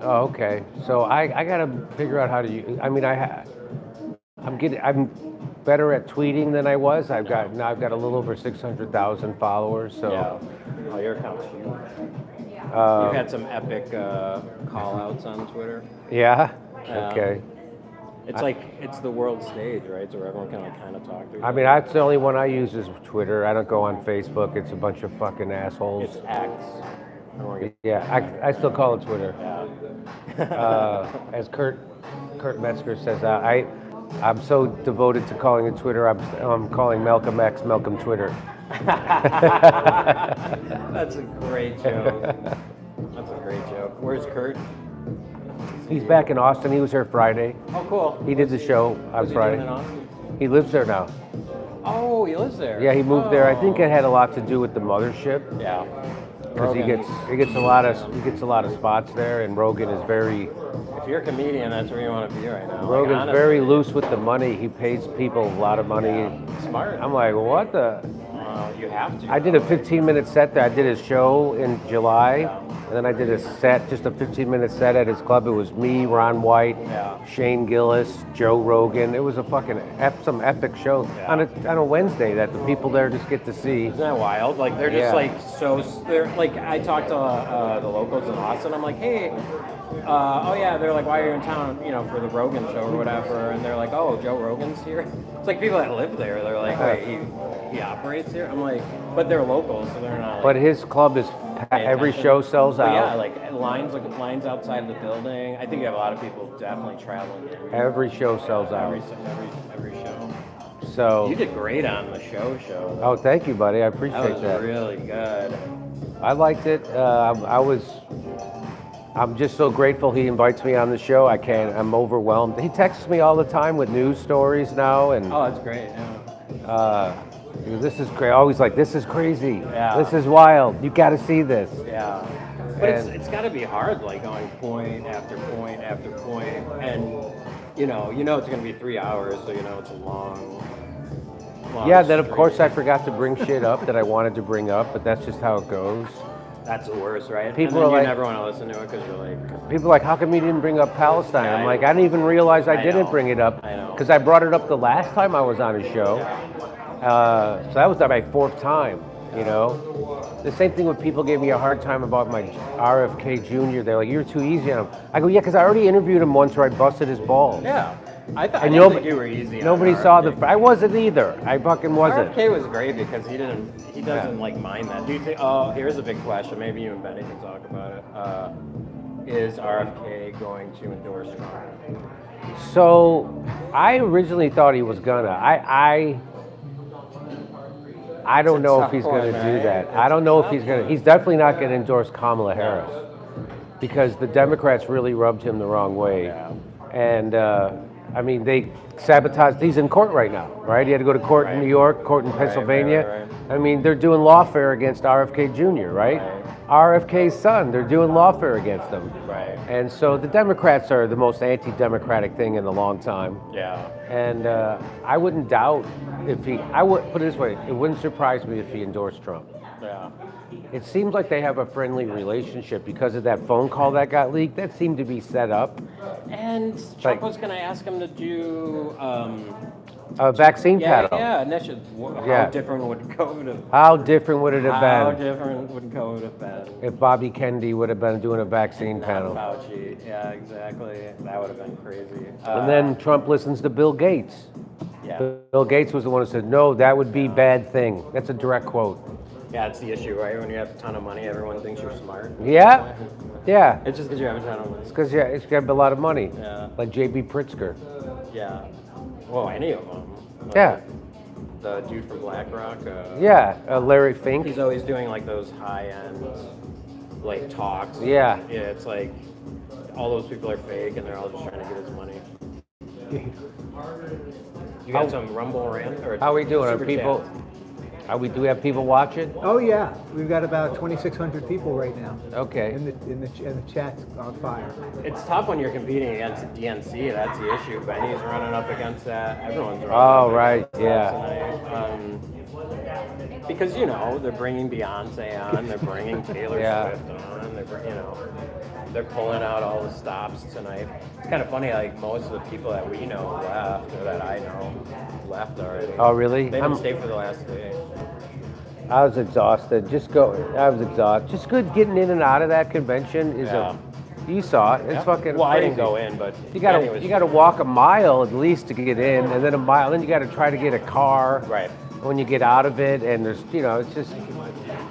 Oh, okay. So I gotta figure out how to use. I mean, I'm better at tweeting than I was. I've got a little over 600,000 followers. So. Yeah. Oh, your account's huge. You've had some epic call-outs on Twitter. Yeah. Yeah. Okay. It's it's the world stage, right? So everyone can kind of talk to each I mean, other. that's the only one I use is Twitter. I don't go on Facebook. It's a bunch of fucking assholes. It's X. I don't want to get. Yeah, I still call it Twitter. Yeah. As Kurt Metzger says, I'm so devoted to calling it Twitter. I'm calling Malcolm X Malcolm Twitter. That's a great joke. That's a great joke. Where's Kurt? He's back in Austin. He was here Friday. Oh, cool. He did the show on What's he Friday. doing in Austin? He lives there now. Oh, he lives there. Yeah, he moved there. I think it had a lot to do with the mothership. Yeah. Because he gets a lot of spots there, and Rogan is very. If you're a comedian, that's where you want to be right now. Rogan's honestly. very loose with the money. He pays people a lot of money. Yeah. Smart. I'm like, what the? You have to. I did a 15-minute set there. I did his show in July, and then I did a set, just a 15-minute set at his club. It was me, Ron White, Shane Gillis, Joe Rogan. It was a fucking some epic show on a Wednesday that the people there just get to see. Isn't that wild? Like they're just they're like I talked to the locals in Austin. I'm like, hey, oh yeah, they're like, why are you in town? For the Rogan show or whatever. And they're like, oh, Joe Rogan's here. It's like people that live there. They're like, wait, he operates here. I'm like, but they're locals, so they're not. But his club is every show sells out. Yeah, like lines outside of the building. I think you have a lot of people definitely traveling in. Every show sells out. Every show. So you did great on the show. Oh, thank you, buddy. I appreciate That was that. really good. I liked it. I was I'm just so grateful he invites me on the show. I'm overwhelmed. He texts me all the time with news stories now, and Oh, that's great. Yeah. he goes, this is crazy. Always like, this is crazy. Yeah. This is wild. You got to see this. Yeah. But And- it's got to be hard, like going point after point after point, and you know it's going to be 3 hours, so you know it's a long. Yeah. Then of stream. course I forgot to bring shit up that I wanted to bring up, but that's just how it goes. That's the worst, right? People and then are you like- never want to listen to it because you're like, People are like, how come you didn't bring up Palestine? Yeah, I'm I like, know. I didn't even realize I didn't know. bring it up I know. because I brought it up the last time I was on a show. So that was my 4th time. You know, the same thing when people gave me a hard time about my RFK Jr. They're like, you're too easy on him. I go, yeah, because I already interviewed him once where I busted his balls. yeah. I And didn't think you were easy. Nobody on saw RFK. I wasn't either. I fucking wasn't. RFK was great because he doesn't like mind that. Do you think? Oh, here's a big question. Maybe you and Benny can talk about it. Is RFK going to endorse Trump? So I originally thought he was gonna. I don't It's a know if tough he's one, gonna do right? that. It's I don't know if tough, he's gonna. man. He's definitely not gonna endorse Kamala Harris because the Democrats really rubbed him the wrong way. Yeah. And I mean, they sabotaged. He's in court right now, right? He had to go to court in Right. New York, court in Pennsylvania. right. I mean, they're doing lawfare against RFK Jr., right? RFK's son, they're doing lawfare against him. Right. And so the Democrats are the most anti-democratic thing in a long time. Yeah. And I wouldn't doubt if I would put it this way, it wouldn't surprise me if he endorsed Trump. Yeah. It seems like they have a friendly relationship because of that phone call that got leaked. That seemed to be set up. And Trump was going to ask him to do. A vaccine Yeah, panel. yeah. And that's just Yeah. how different would COVID have? How different would it have How been different would COVID have been? if Bobby Kennedy would have been doing a vaccine Not panel? Fauci. Yeah, exactly. That would have been crazy. And then Trump listens to Bill Gates. Yeah. Bill Gates was the one who said, no, that would be bad thing. That's a direct quote. Yeah, it's the issue, right? When you have a ton of money, everyone thinks you're smart. Yeah, yeah. It's just because you have a ton of money. It's because it's got a lot of money. Yeah. Like J.B. Pritzker. Yeah. Well, any of them. Yeah. The dude from BlackRock. Yeah, Larry Fink. He's always doing like those high-end, like talks. Yeah. Yeah, it's like all those people are fake, and they're all just trying to get his money. You got some Rumble rant or How are we doing? Are Super people? Chat? Do we have people watching? Oh yeah, we've got about 2,600 people right now. Okay. And the chat's on fire. It's tough when you're competing against DNC. That's the issue. Benny's running up against that. Everyone's running Oh, up right, against that yeah. tonight. Because they're bringing Beyonce on, they're bringing Taylor Yeah. Swift on, they're pulling out all the stops tonight. It's kind of funny, like most of the people that we know left, or that I know, left already. Oh, really? They didn't stay for the last day. I was exhausted. I was exhausted. Just good getting in and out of that convention is Yeah. You saw it. It's Yeah. fucking Well, I didn't crazy. go in, but You Benny was- gotta walk a mile at least to get in, and then a mile. Then you gotta try to get a car. Right. When you get out of it, and there's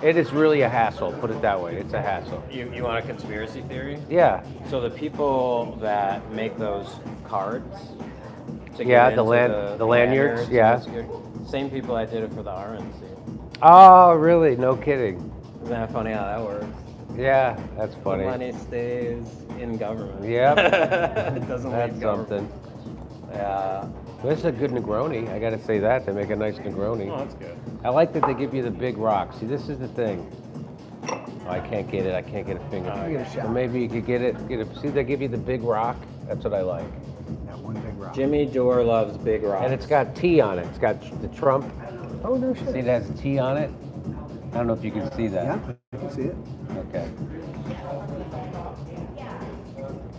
it is really a hassle. Put it that way. It's a hassle. You want a conspiracy theory? Yeah. So the people that make those cards to get Yeah, into the lanyards, and yeah. the security- same people that did it for the RNC. Oh, really? No kidding. Isn't that funny how that works? Yeah, that's The funny. money stays in government. Yep. It doesn't That's leave government. something. Yeah. This is a good Negroni. I gotta say that. They make a nice Negroni. Oh, that's good. I like that they give you the big rock. See, this is the thing. Oh, I can't get it. I can't get a finger. Give it a shot. So maybe you could get it. See, they give you the big rock. That's what I like. That one big rock. Jimmy Dore loves big rocks. And it's got T on it. It's got the Trump. Oh no shit. See, it has a T on it. I don't know if you can see that. Yeah, I can see it. Okay.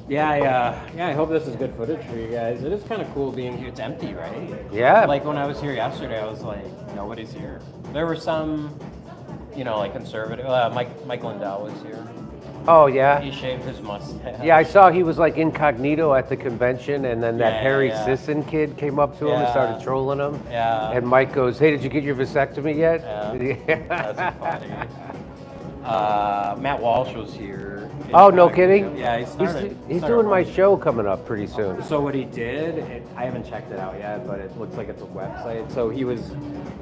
Yeah, I hope this is good footage for you guys. It is kind of cool being here. It's empty, right? Yeah. Like when I was here yesterday, I was like, nobody's here. There were some, like conservative. Mike Lindell was here. Oh yeah. He shaved his mustache. Yeah, I saw he was like incognito at the convention, and then that Yeah, Harry yeah. Sisson kid came up to him and Yeah. started trolling him. Yeah. And Mike goes, "Hey, did you get your vasectomy yet?" Yeah. That's funny. Matt Walsh was here. Oh, no kidding? Yeah, he started. He's started doing my running. show coming up pretty soon. So what he did, I haven't checked it out yet, but it looks like it's a website. So he was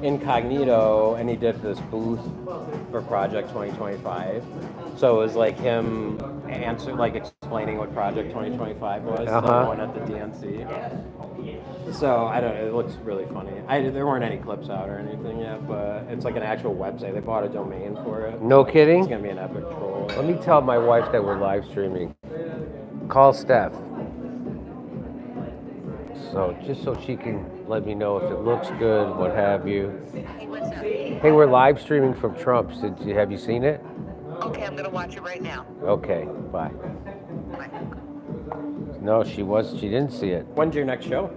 incognito, and he did this booth for Project 2025. So it was like him explaining what Project 2025 was, Uh-huh. one at the DNC. So I don't know. It looks really funny. There weren't any clips out or anything yet, but it's like an actual website. They bought a domain for it. No kidding? It's gonna be an epic troll. Let me tell my wife that we're live streaming. Call Steph. So just so she can let me know if it looks good, what have you. Hey, what's up? Hey, we're live streaming from Trump's. Have you seen it? Okay, I'm gonna watch it right now. Okay, bye. Bye. No, she didn't see it. When's your next show?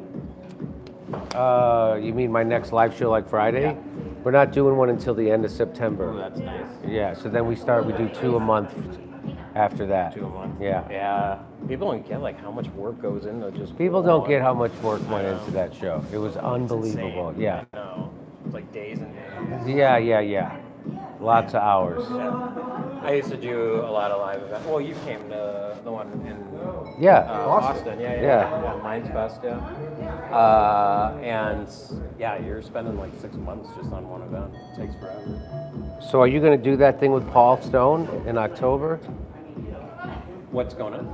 You mean my next live show like Friday? Yeah. We're not doing one until the end of September. Oh, that's nice. Yeah, so then we do 2 a month after that. 2 a month. Yeah. Yeah. People don't get like how much work goes into just. People don't get how much work went into that show. It was It's unbelievable. insane. Yeah. I know. It's like days and days. Yeah. Lots of hours. I used to do a lot of live events. Well, you came to the one in Austin. Yeah. Minds Fest, yeah. And yeah, you're spending like 6 months just on one event. It takes forever. So are you going to do that thing with Paul Stone in October? What's going on?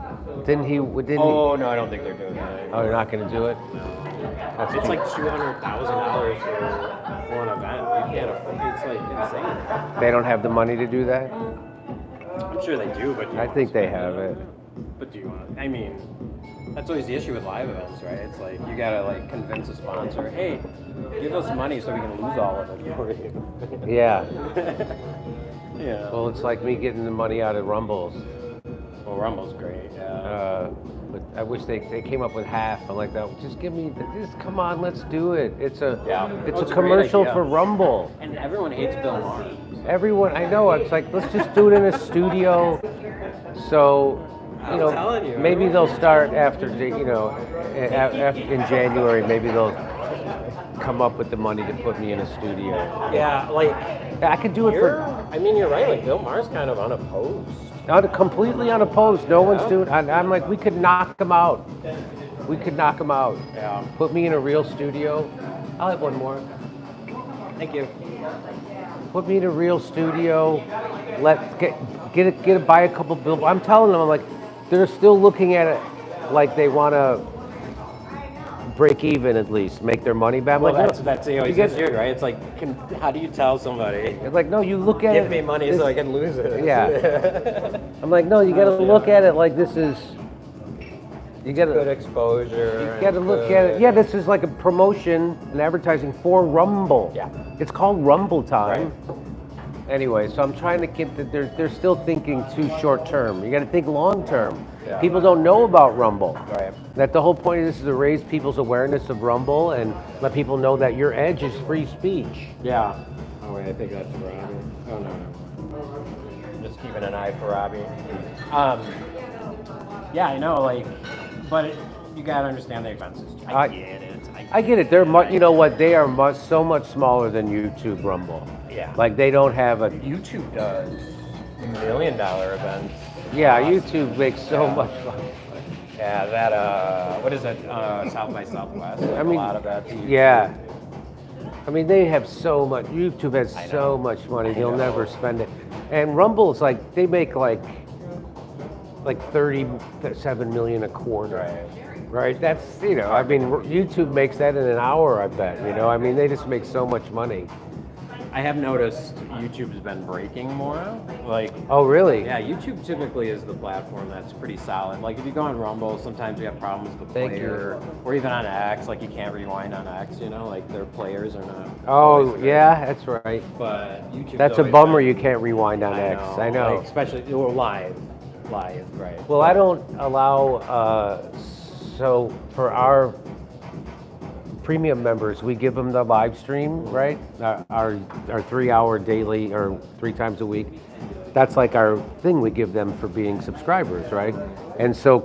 Didn't he? Oh, no, I don't think they're doing that. Oh, you're not going to do it? It's like $200,000 for one event. You can't afford. It's like insane. They don't have the money to do that? I'm sure they do, but I think they have it. But do you want? I mean, that's always the issue with live events, right? It's like you gotta like convince a sponsor, hey, give us money so we can lose all of it for you. Yeah. Yeah. Well, it's like me getting the money out of Rumbles. Well, Rumble's great. Yeah. But I wish they came up with half. I'm like, that. Just give me. Just come on, let's do it. It's a commercial for Rumble. And everyone hates Bill Maher. Everyone, I know. It's like, let's just do it in a studio. So, telling you, maybe they'll start after, in January. Maybe they'll come up with the money to put me in a studio. Yeah, like I could do it for. I mean, you're right. Like Bill Maher's kind of unopposed. Completely unopposed. No one's doing. I'm like, we could knock them out. Yeah. Put me in a real studio. I'll have one more. Thank you. Put me in a real studio. Let's buy a couple billboards. I'm telling them, I'm like, they're still looking at it like they want to break even at least, make their money back. Well, like, that's always issue, right? It's like, how do you tell somebody? It's like, no, you look at Give me money so I can lose it. Yeah. I'm like, no, you got to look at it like this is. You got good exposure. You got to look at it. Yeah, this is like a promotion and advertising for Rumble. Yeah. It's called Rumble Time. Right. Anyway, so I'm trying to keep that they're still thinking too short term. You got to think long term. Yeah. People don't know about Rumble. Right. That the whole point of this is to raise people's awareness of Rumble and let people know that your edge is free speech. Yeah. Oh wait, I think that's Robbie. Oh no. Just keeping an eye for Robbie. Yeah, I know. Like, but you gotta understand the expenses. I get it. I get it. They're you know what? They are so much smaller than YouTube Rumble. Yeah. Like they don't have a. YouTube does $1 million events. Yeah, YouTube makes so much money. Yeah, that what is it? South by Southwest. I mean, a lot of that. Yeah. I mean, they have so much. YouTube has so much money. They'll never spend it. And Rumble's like they make like $37 million a quarter. Right? That's I mean, YouTube makes that in an hour. I bet. I mean, they just make so much money. I have noticed YouTube's been breaking more. Like, oh really? Yeah, YouTube typically is the platform that's pretty solid. Like if you go on Rumble, sometimes you have problems with the player, or even on X, like you can't rewind on X. Like their players are not. Oh yeah, that's right. But YouTube. That's a bummer. You can't rewind on X. I know. Like, especially live, right? Well, I don't allow. So for our premium members, we give them the live stream, right? Our 3-hour daily or 3 times a week. That's like our thing we give them for being subscribers, right? And so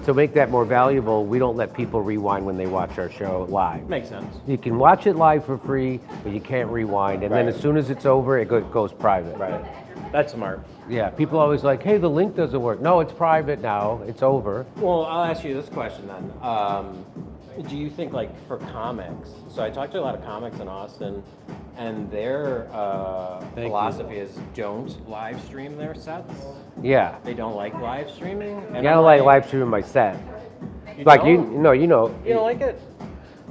to make that more valuable, we don't let people rewind when they watch our show live. Makes sense. You can watch it live for free, but you can't rewind. And then as soon as it's over, it goes private. Right. That's smart. Yeah, people always like, hey, the link doesn't work. No, it's private now. It's over. Well, I'll ask you this question then. Do you think, like, for comics, so I talked to a lot of comics in Austin, and their Thank philosophy is don't live stream their sets. Yeah. They don't like live streaming. And I don't I'm like live streaming my set. You Like don't? you know. You don't like it?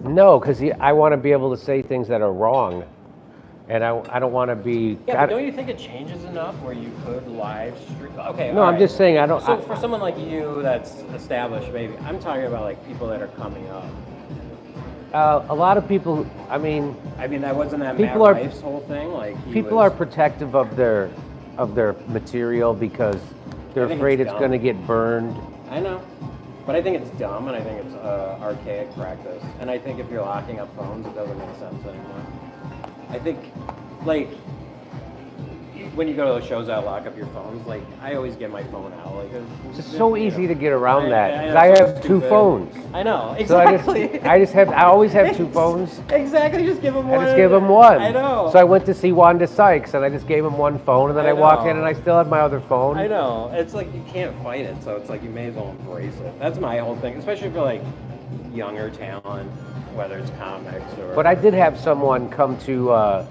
No, because I want to be able to say things that are wrong, and I don't want to be. Yeah, but don't you think it changes enough where you could live stream? Okay. No, all I'm right. just saying I don't. So for someone like you that's established, maybe I'm talking about like people that are coming up. A lot of people. I mean, that wasn't that people Matt are Rife's whole thing. Like people are protective of their material because they're I think afraid it's it's dumb. going to get burned. I know, but I think it's dumb and I think it's archaic practice. And I think if you're locking up phones, it doesn't make sense anymore. I think, like, when you go to those shows that lock up your phones, like, I always get my phone out. Like, It's just so easy to get around that. 'Cause know, I it's so have two stupid. phones. I know, So exactly. I always have two phones. Exactly, just give them one. I just gave him one. I know. So I went to see Wanda Sykes, and I just gave him one phone, and then I I walked know. in, and I still had my other phone. I know. It's like you can't fight it, so it's like you may as well embrace it. That's my whole thing, especially for like younger talent, whether it's comics or. But I did have someone come to.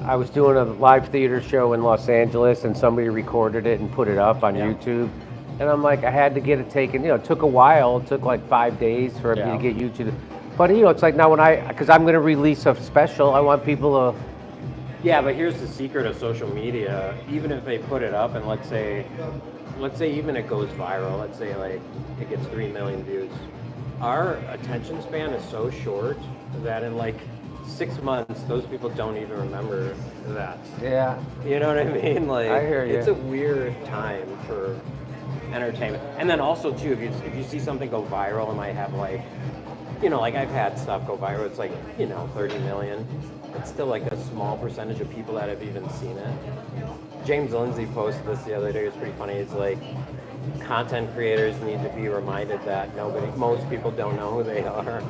I was doing a live theater show in Los Angeles, and somebody recorded it and put it up on YouTube. And I'm like, I had to get it taken. You know, it took a while. It took like 5 days for me to get YouTube. But you know, it's like now because I'm going to release a special, I want people to. Yeah, but here's the secret of social media. Even if they put it up, and let's say even it goes viral. Let's say like it gets 3 million views. Our attention span is so short that in like 6 months, those people don't even remember that. Yeah. You know what I mean? Like, I hear you. It's a weird time for entertainment. And then also too, if you see something go viral, it might have like, you know, like I've had stuff go viral. It's like 30 million. It's still like a small percentage of people that have even seen it. James Lindsay posted this the other day. It's pretty funny. It's like content creators need to be reminded that most people don't know who they are.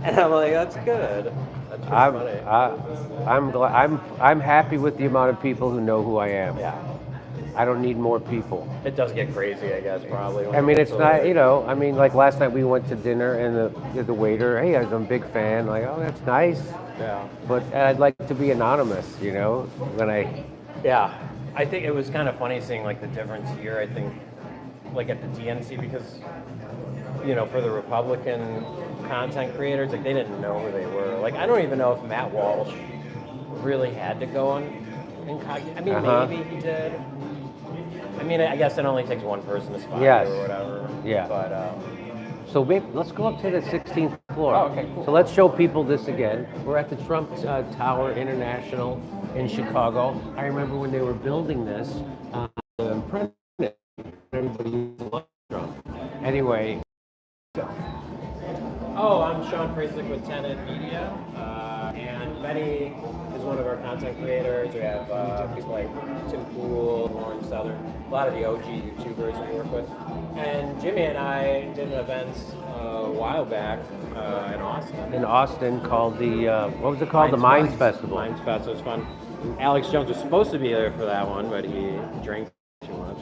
And I'm like, that's good. That's pretty funny. I'm happy with the amount of people who know who I am. Yeah. I don't need more people. It does get crazy, I guess, probably. I mean, it's not, like last night we went to dinner and the waiter, hey, I'm a big fan. Like, oh, that's nice. Yeah. But I'd like to be anonymous, when I. Yeah. I think it was kind of funny seeing like the difference here, I think, like at the DNC, because, for the Republican content creators, like they didn't know who they were. Like, I don't even know if Matt Walsh really had to go on incognito. I mean, maybe he did. I mean, I guess it only takes one person to spot you or whatever. Yeah. But so let's go up to the 16th floor. Oh, okay, cool. So let's show people this again. We're at the Trump Tower International in Chicago. I remember when they were building this, everybody used to love Trump. Anyway. Oh, I'm Sean Friesick with Tenet Media, and Benny is one of our content creators. We have people like Tim Pool, Lauren Southern, a lot of the OG YouTubers we work with. And Jimmy and I did an event a while back in Austin. In Austin, called what was it called? The Minds Festival. Minds Fest, it was fun. Alex Jones was supposed to be there for that one, but he drank too much.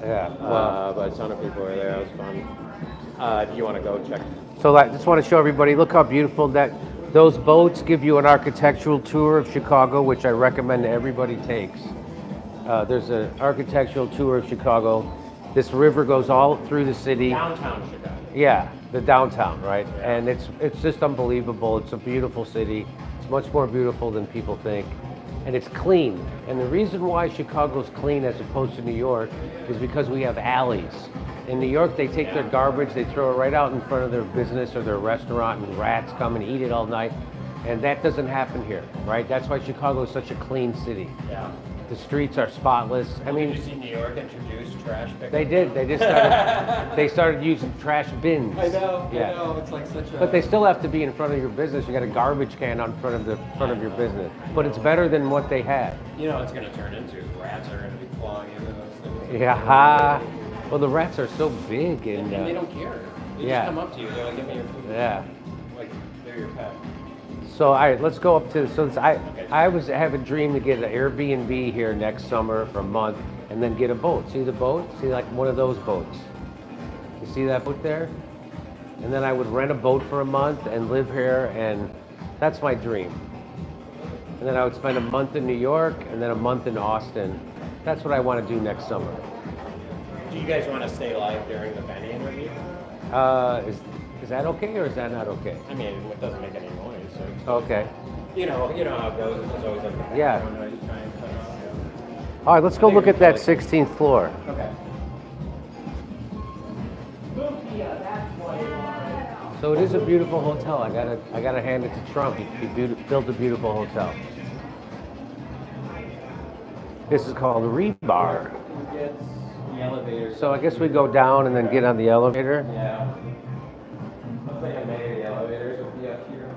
Yeah. But a ton of people were there. It was fun. If you want to go check. So I just want to show everybody, look how beautiful those boats give you an architectural tour of Chicago, which I recommend everybody takes. There's an architectural tour of Chicago. This river goes all through the city. Downtown Chicago. Yeah, the downtown, right? And it's just unbelievable. It's a beautiful city. It's much more beautiful than people think. And it's clean. And the reason why Chicago's clean as opposed to New York is because we have alleys. In New York, they take their garbage, they throw it right out in front of their business or their restaurant, and rats come and eat it all night. And that doesn't happen here, right? That's why Chicago is such a clean city. Yeah. The streets are spotless. I mean, did you see New York introduce trash pickup? they did. They started using trash bins. I know. Yeah. I know. It's like such a. But they still have to be in front of your business. You got a garbage can on front of your business. But it's better than what they had. You know, it's going to turn into rats are going to be clawing into those things. Yeah. Well, the rats are so big and they don't care. They just come up to you. They're like, "Give me your food." Yeah. Like they're your pet. So, all right, let's go up to. I have a dream to get an Airbnb here next summer for a month, and then get a boat. See the boat? See, like one of those boats. You see that boat there? And then I would rent a boat for a month and live here, and that's my dream. and then I would spend a month in New York, and then a month in Austin. That's what I want to do next summer. Do you guys want to stay live during the Benny interview? Is that okay, or is that not okay? I mean, it doesn't make any noise. So Okay. you know how it goes. It's always like Yeah. noise trying to, All right, let's go look at that 16th floor. Okay. So it is a beautiful hotel. I gotta hand it to Trump. He built a beautiful hotel. This is called a Rebar. The elevator. So I guess we go down and then get on the elevator. Yeah. Looks like maybe the elevators will be up here.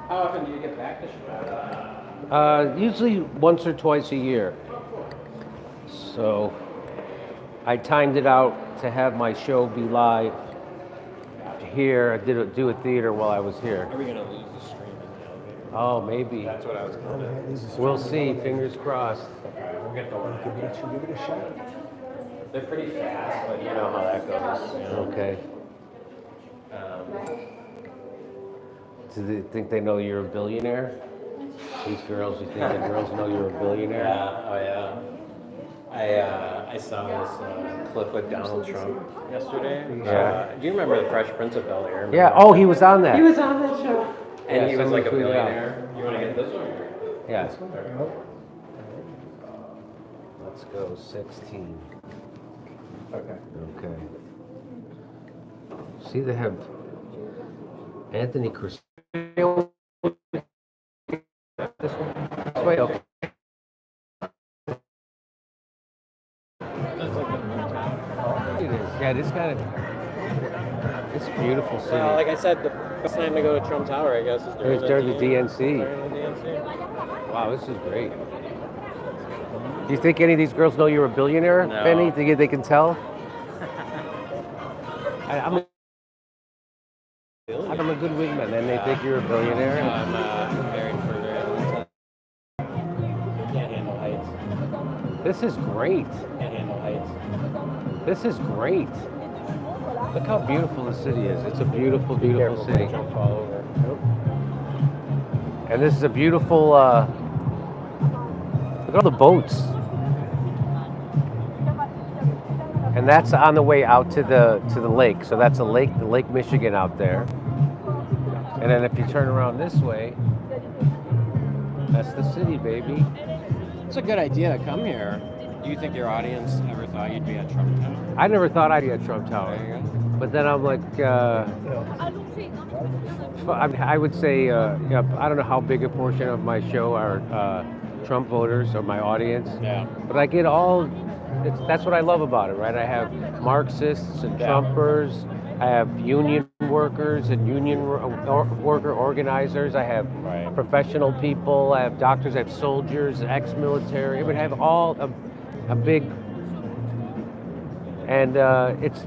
How often do you get back to Chicago? Usually once or twice a year. So I timed it out to have my show be live here. I did do a theater while I was here. Are we gonna lose the stream in the elevator? Oh, maybe. That's what I was going to. We'll see. Fingers crossed. Okay, we'll get the one. Should give it a shot. They're pretty fast, but you know how that goes. You know? Okay. Do they think they know you're a billionaire? These girls, you think the girls know you're a billionaire? Yeah, oh yeah. I saw this clip with Donald Trump yesterday. Yeah. Do you remember the Fresh Prince of Bel-Air? Yeah. Oh, he was on that. He was on that show. And Yeah, he was someone like a tweeted out. billionaire. You want to get this one? Yeah. This one? Let's go 16. Okay. Okay. See, they have Anthony Cristiano. This way, okay. It is. Yeah, this kind of. It's a beautiful city. Well, like I said, the best time to go to Trump Tower, I guess, is During the DNC. During the DNC. Wow, this is great. Do you think any of these girls know you're a billionaire, No. Benny? Think they can tell? I'm a good wingman, and they think you're a billionaire. I'm married for a very long time. Can't handle heights. This is great. Can't handle heights. This is great. Look how beautiful the city is. It's a beautiful, beautiful city. Don't fall over. And this is a beautiful, look at all the boats. And that's on the way out to the lake. So that's the Lake Michigan out there. And then if you turn around this way, that's the city, baby. It's a good idea to come here. Do you think your audience ever thought you'd be at Trump Tower? I never thought I'd be at Trump Tower. There you go. But then I'm like, I would say, yeah, I don't know how big a portion of my show are Trump voters or my audience. Yeah. But I get all, that's what I love about it, right? I have Marxists and Trumpers. I have union workers and union worker organizers. I have professional people. I have doctors. I have soldiers, ex-military. I would have all a big. And it's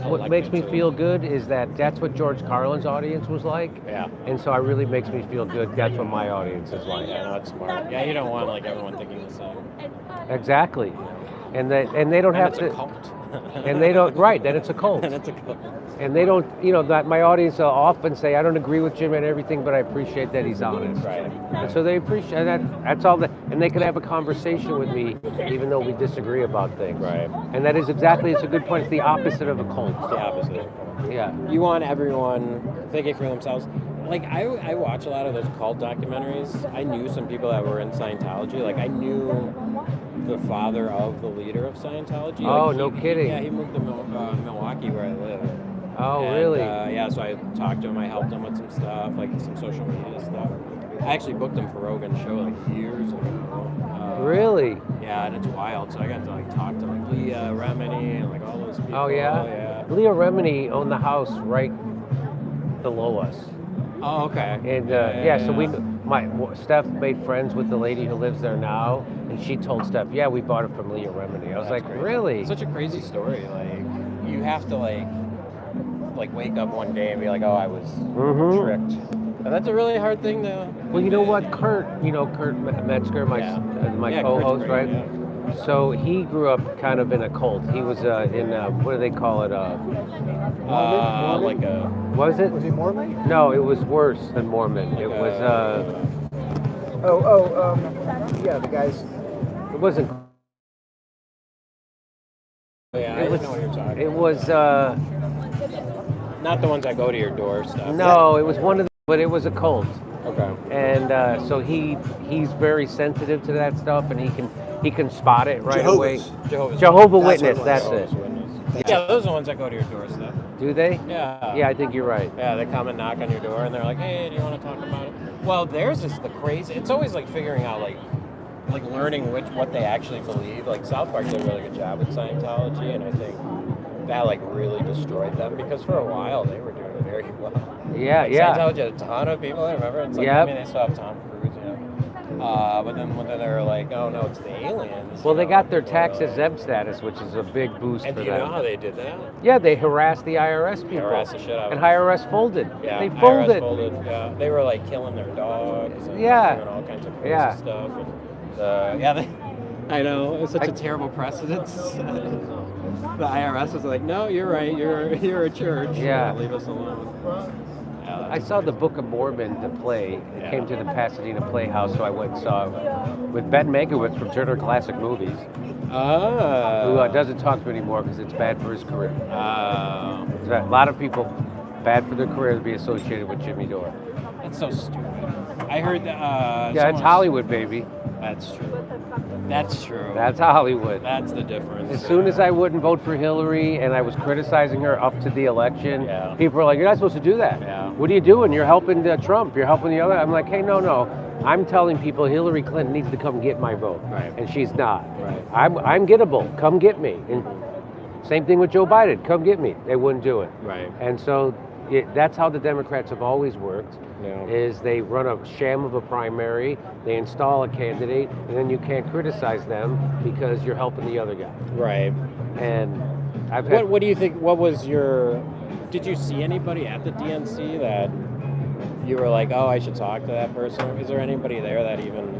what makes me feel good is that's what George Carlin's audience was like. Yeah. And so it really makes me feel good. That's what my audience is like. Yeah, no, it's smart. Yeah, you don't want like everyone thinking the same. Exactly. And they don't have it's to. a cult. And they don't. Right. Then it's a cult. And it's a cult. And they don't. That my audience will often say, I don't agree with Jim and everything, but I appreciate that he's honest. Right. And so they appreciate that. That's all that. And they can have a conversation with me, even though we disagree about things. Right. And that is exactly. It's a good point. It's the opposite of a cult. It's the opposite. Yeah. You want everyone thinking for themselves. Like, I watch a lot of those cult documentaries. I knew some people that were in Scientology. Like, I knew the father of the leader of Scientology. Oh, like, no kidding. Yeah, he moved to Milwaukee where I live. Oh, And, really? Yeah, so I talked to him. I helped him with some stuff, like some social media stuff. I actually booked him for Rogan's show like years ago. Really? Yeah, and it's wild. So I got to like talk to like Leah Remini and like all those people. Oh, yeah? Yeah. Leah Remini owned the house right below us. Oh, okay. And so Steph made friends with the lady who lives there now, and she told Steph, yeah, we bought it from Leah Remini. I was like, crazy. really? It's such a crazy story. Like, you have to like wake up one day and be like, oh, I was tricked. And that's a really hard thing to. Well, you know what, Kurt Metzger, my Yeah, co-host, Kurt's right? great, So he grew up kind of in a cult. He was in what do they call it? Like a. Was it? Was he Mormon? No, it was worse than Mormon. It was. Yeah, the guys. It wasn't. Yeah, I It was. know what you're talking. It was. Not the ones that go to your door stuff. No, it was one of the. But it was a cult. Okay. And so he's very sensitive to that stuff, and he can spot it right away. Jehovah's Witness. That's it. Yeah, those are the ones that go to your doorstep. Do they? Yeah. Yeah, I think you're right. Yeah, they come and knock on your door, and they're like, "Hey, do you want to talk about it?" Well, theirs is the crazy. It's always like figuring out like learning what they actually believe. Like South Park did a really good job with Scientology, and I think that like really destroyed them because for a while they were doing very well. Yeah, like, yeah. Scientology had a ton of people. I remember. It's like, Yep. I mean, they still have Tom Cruise, you know. But then when they were like, "Oh no, it's the aliens." Well, you they know, got their tax exempt status, which is a big boost And for do you know them. how they did that? Yeah, they harassed the IRS people. Harassed the shit out of And them. IRS folded. Yeah, They IRS folded. folded. Yeah, they were like killing their dogs and Yeah. doing all kinds of crazy Yeah. stuff. And, I know it's such a terrible precedent. The IRS was like, "No, you're right. You're a church. Yeah. Leave us alone." Yeah, I saw the Book of Mormon, the play. It came to the Pasadena Playhouse, so I went and saw it with Ben Mankiewicz from Turner Classic Movies, who doesn't talk to me anymore because it's bad for his career. A lot of people, bad for their career to be associated with Jimmy Dore. That's so stupid. I heard that. Yeah, it's Hollywood, baby. That's true. That's true. That's Hollywood. That's the difference. As soon as I wouldn't vote for Hillary and I was criticizing her up to the election, people were like, "You're not supposed to do that. Yeah. What are you doing? You're helping Trump. You're helping the other." I'm like, "Hey, no. I'm telling people Hillary Clinton needs to come get my vote, Right. and she's not. Right. I'm gettable. Come get me." And same thing with Joe Biden. Come get me. They wouldn't do it. Right. And so that's how the Democrats have always worked. Yeah. Is they run a sham of a primary, they install a candidate, and then you can't criticize them because you're helping the other guy. Right. And I've had, What do you think? What was your? Did you see anybody at the DNC that you were like, "Oh, I should talk to that person"? Is there anybody there that even?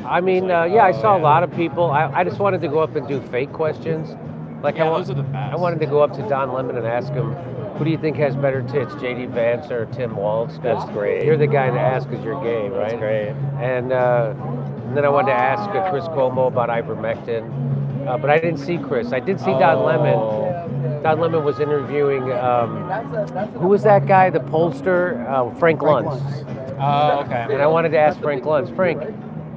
I mean, like, I saw a lot of people. I just wanted to go up and do fake questions. Like those are the best. I wanted to go up to Don Lemon and ask him, "Who do you think has better tits, J.D. Vance or Tim Walz?" That's great. You're the guy to ask because you're gay, right? That's great. And then I wanted to ask Chris Cuomo about ivermectin, but I didn't see Chris. I did see Don Lemon. Don Lemon was interviewing, who was that guy, the pollster? Frank Luntz. Oh, okay. And I wanted to ask Frank Luntz, Frank,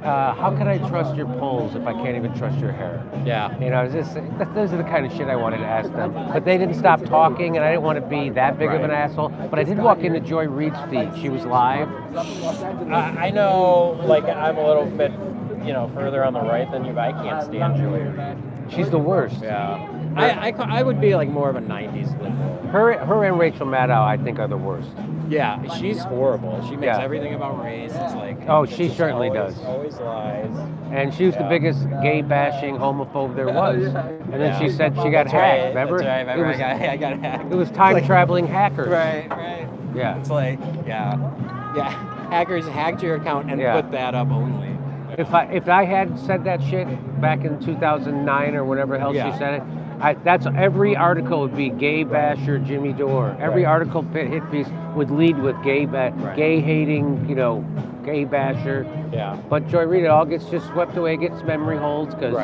how can I trust your polls if I can't even trust your hair? Yeah. You know, those are the kind of shit I wanted to ask them. But they didn't stop talking, and I didn't want to be that big of an asshole. But I did walk into Joy Reid's feed. She was live. I know, like, I'm a little bit, further on the right than you, but I can't stand Joy Reid. She's the worst. Yeah. I would be like more of a 90s liberal. Her and Rachel Maddow, I think, are the worst. Yeah, she's horrible. She makes Yeah. everything about race. It's like She certainly does. Always lies. And she was the biggest gay bashing homophobe there was. And then she said she got That's hacked. right, Remember? That's right. It Remember, was, I got hacked. it was time traveling hackers. Right. Yeah. It's like, yeah. Hackers hacked your account and Yeah. put that up only. If I had said that shit back in 2009 or whatever the hell Yeah. she said it, that's every article would be gay basher Jimmy Dore. Every article hit piece would lead with gay hating, gay basher. Yeah. But Joy Reid, it all gets just swept away, gets memory holds because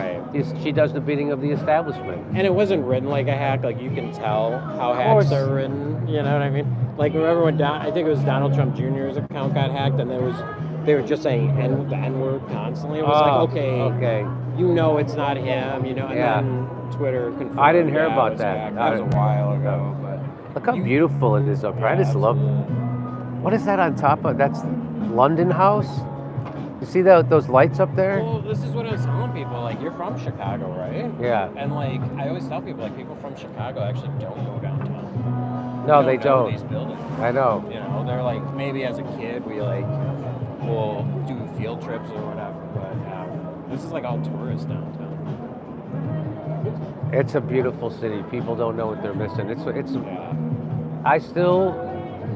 she does the bidding of the establishment. And it wasn't written like a hack. Like, you can tell how hacks are written. You know what I mean? Like, remember when I think it was Donald Trump Jr.'s account got hacked, and they were just saying the N-word constantly. It was like, okay, it's not him. And then Twitter confirmed. I didn't hear it about was that. hacked. That was a while ago. But Look how beautiful it is up here. I just love. What is that on top of? That's London House. You see those lights up there? Well, this is what I was telling people. Like, you're from Chicago, right? Yeah. And like, I always tell people, like, people from Chicago actually don't go downtown. No, they know don't. These buildings. I know. They're like, maybe as a kid we'll do field trips or whatever. But this is like all tourist downtown. It's a beautiful city. People don't know what they're missing. I still,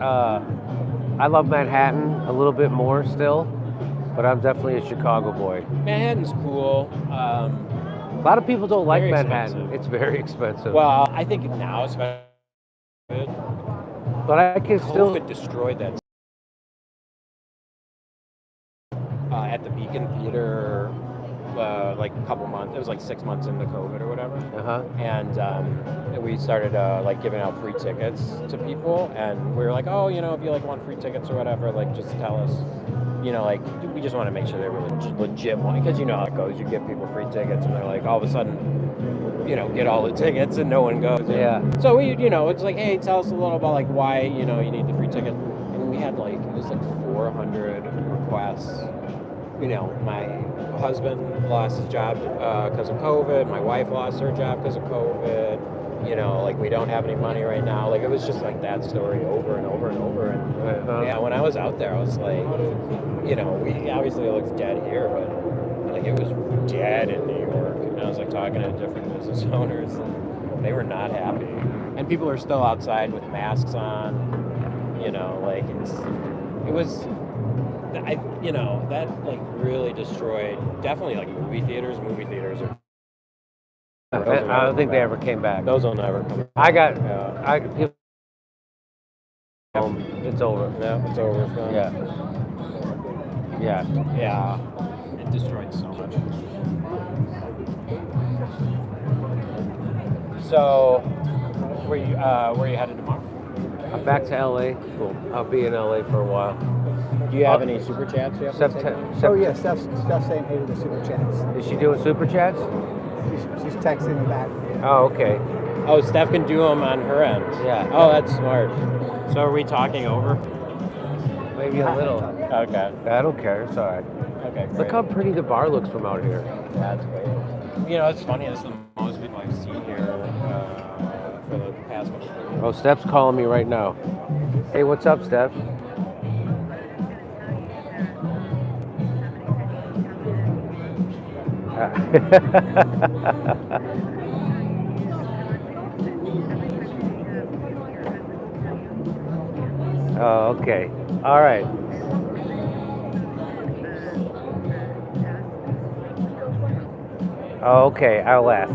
I love Manhattan a little bit more still. But I'm definitely a Chicago boy. Manhattan's cool. A lot of people don't like Very Manhattan. expensive. It's very expensive. Well, I think now, especially, but I can still. COVID destroyed that. At the Beacon Theater, like a couple months. It was like 6 months into COVID or whatever. And we started like giving out free tickets to people, and we were like, oh, you know, if you like want free tickets or whatever, like just tell us. You know, like we just want to make sure they were legit one, because you know how it goes. You give people free tickets, and they're like, all of a sudden, you know, get all the tickets, and no one goes. Yeah. So we, you know, it's like, hey, tell us a little about like why, you know, you need the free ticket. And we had like, it was like 400 requests. You know, my husband lost his job because of COVID. My wife lost her job because of COVID. You know, like we don't have any money right now. Like it was just like that story over and over and over. And yeah, when I was out there, I was like, you know, we obviously it looks dead here, but like it was dead in New York. And I was like talking to different business owners, and they were not happy. And people are still outside with masks on. You know, like it was. You know, that like really destroyed definitely like movie theaters. Movie theaters are. I don't think they ever came back. Those will never come back. I got. It's over. Yeah, it's over. It's gone. Yeah. Yeah. It destroyed so much. So, where you headed tomorrow? I'm back to LA. Cool. I'll be in LA for a while. Do you have any super chats you have to take? Oh yeah, Steph's saying hey to the super chats. Is she doing super chats? She's texting me back. Oh, okay. Oh, Steph can do them on her end. Yeah. Oh, that's smart. So are we talking over? Maybe a little. Okay. I don't care. It's all right. Okay, great. Look how pretty the bar looks from out here. That's great. You know, it's funny. It's the most people I've seen here for the past couple of years. Oh, Steph's calling me right now. Hey, what's up, Steph? Oh, okay. All right. Oh, okay. I'll ask.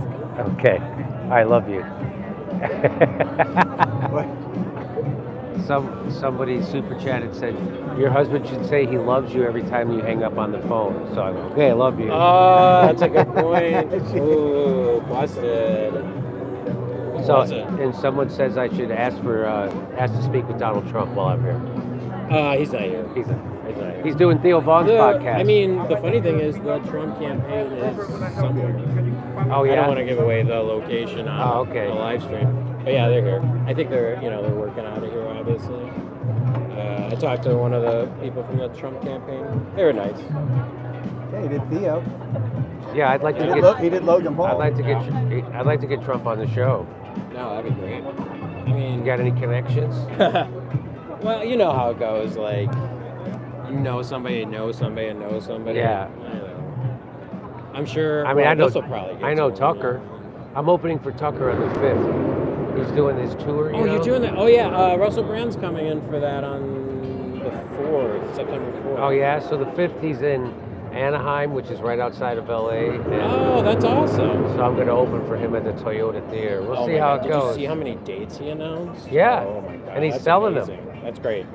Okay. I love you. Somebody super chatted said your husband should say he loves you every time you hang up on the phone. So I go, okay, I love you. Oh, that's a good point. Ooh, busted. So, and someone says I should ask to speak with Donald Trump while I'm here. He's not here. He's not here. He's doing Theo Vaughn's podcast. I mean, the funny thing is the Trump campaign is somewhere. Oh yeah. I don't want to give away the location on the live stream. But yeah, they're here. I think they're working out of here, obviously. I talked to one of the people from the Trump campaign. They were nice. Yeah, he did Theo. Yeah, I'd like to get. He did Logan Paul. I'd like to get Trump on the show. No, that'd be great. I mean, you got any connections? Well, you know how it goes. Like, you know somebody knows somebody and knows somebody. Yeah. I'm sure. I mean, I know. This'll probably get I know to him, Tucker. I'm opening for Tucker on the 5th. He's doing his tour. You're doing that? Oh yeah. Russell Brand's coming in for that on the 4th, September 4th. Oh yeah. So the 5th he's in Anaheim, which is right outside of LA. Oh, that's awesome. So I'm going to open for him at the Toyota Theater. We'll see how it goes. Did you see how many dates he announced? Yeah. Oh my God. And he's selling them. That's great.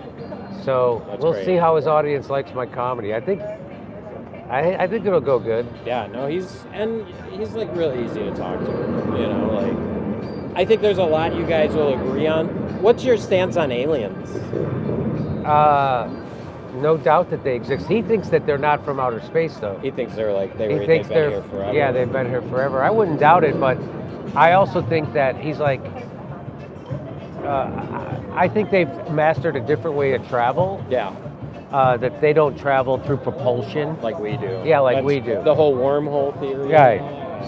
So we'll see how his audience likes my comedy. I think it'll go good. Yeah, no, he's like really easy to talk to. You know, like I think there's a lot you guys will agree on. What's your stance on aliens? No doubt that they exist. He thinks that they're not from outer space, though. He thinks they're like they've been here forever. Yeah, they've been here forever. I wouldn't doubt it, but I also think that he's like. I think they've mastered a different way to travel. Yeah. That they don't travel through propulsion like we do. Yeah, like we do. The whole wormhole theory. Right.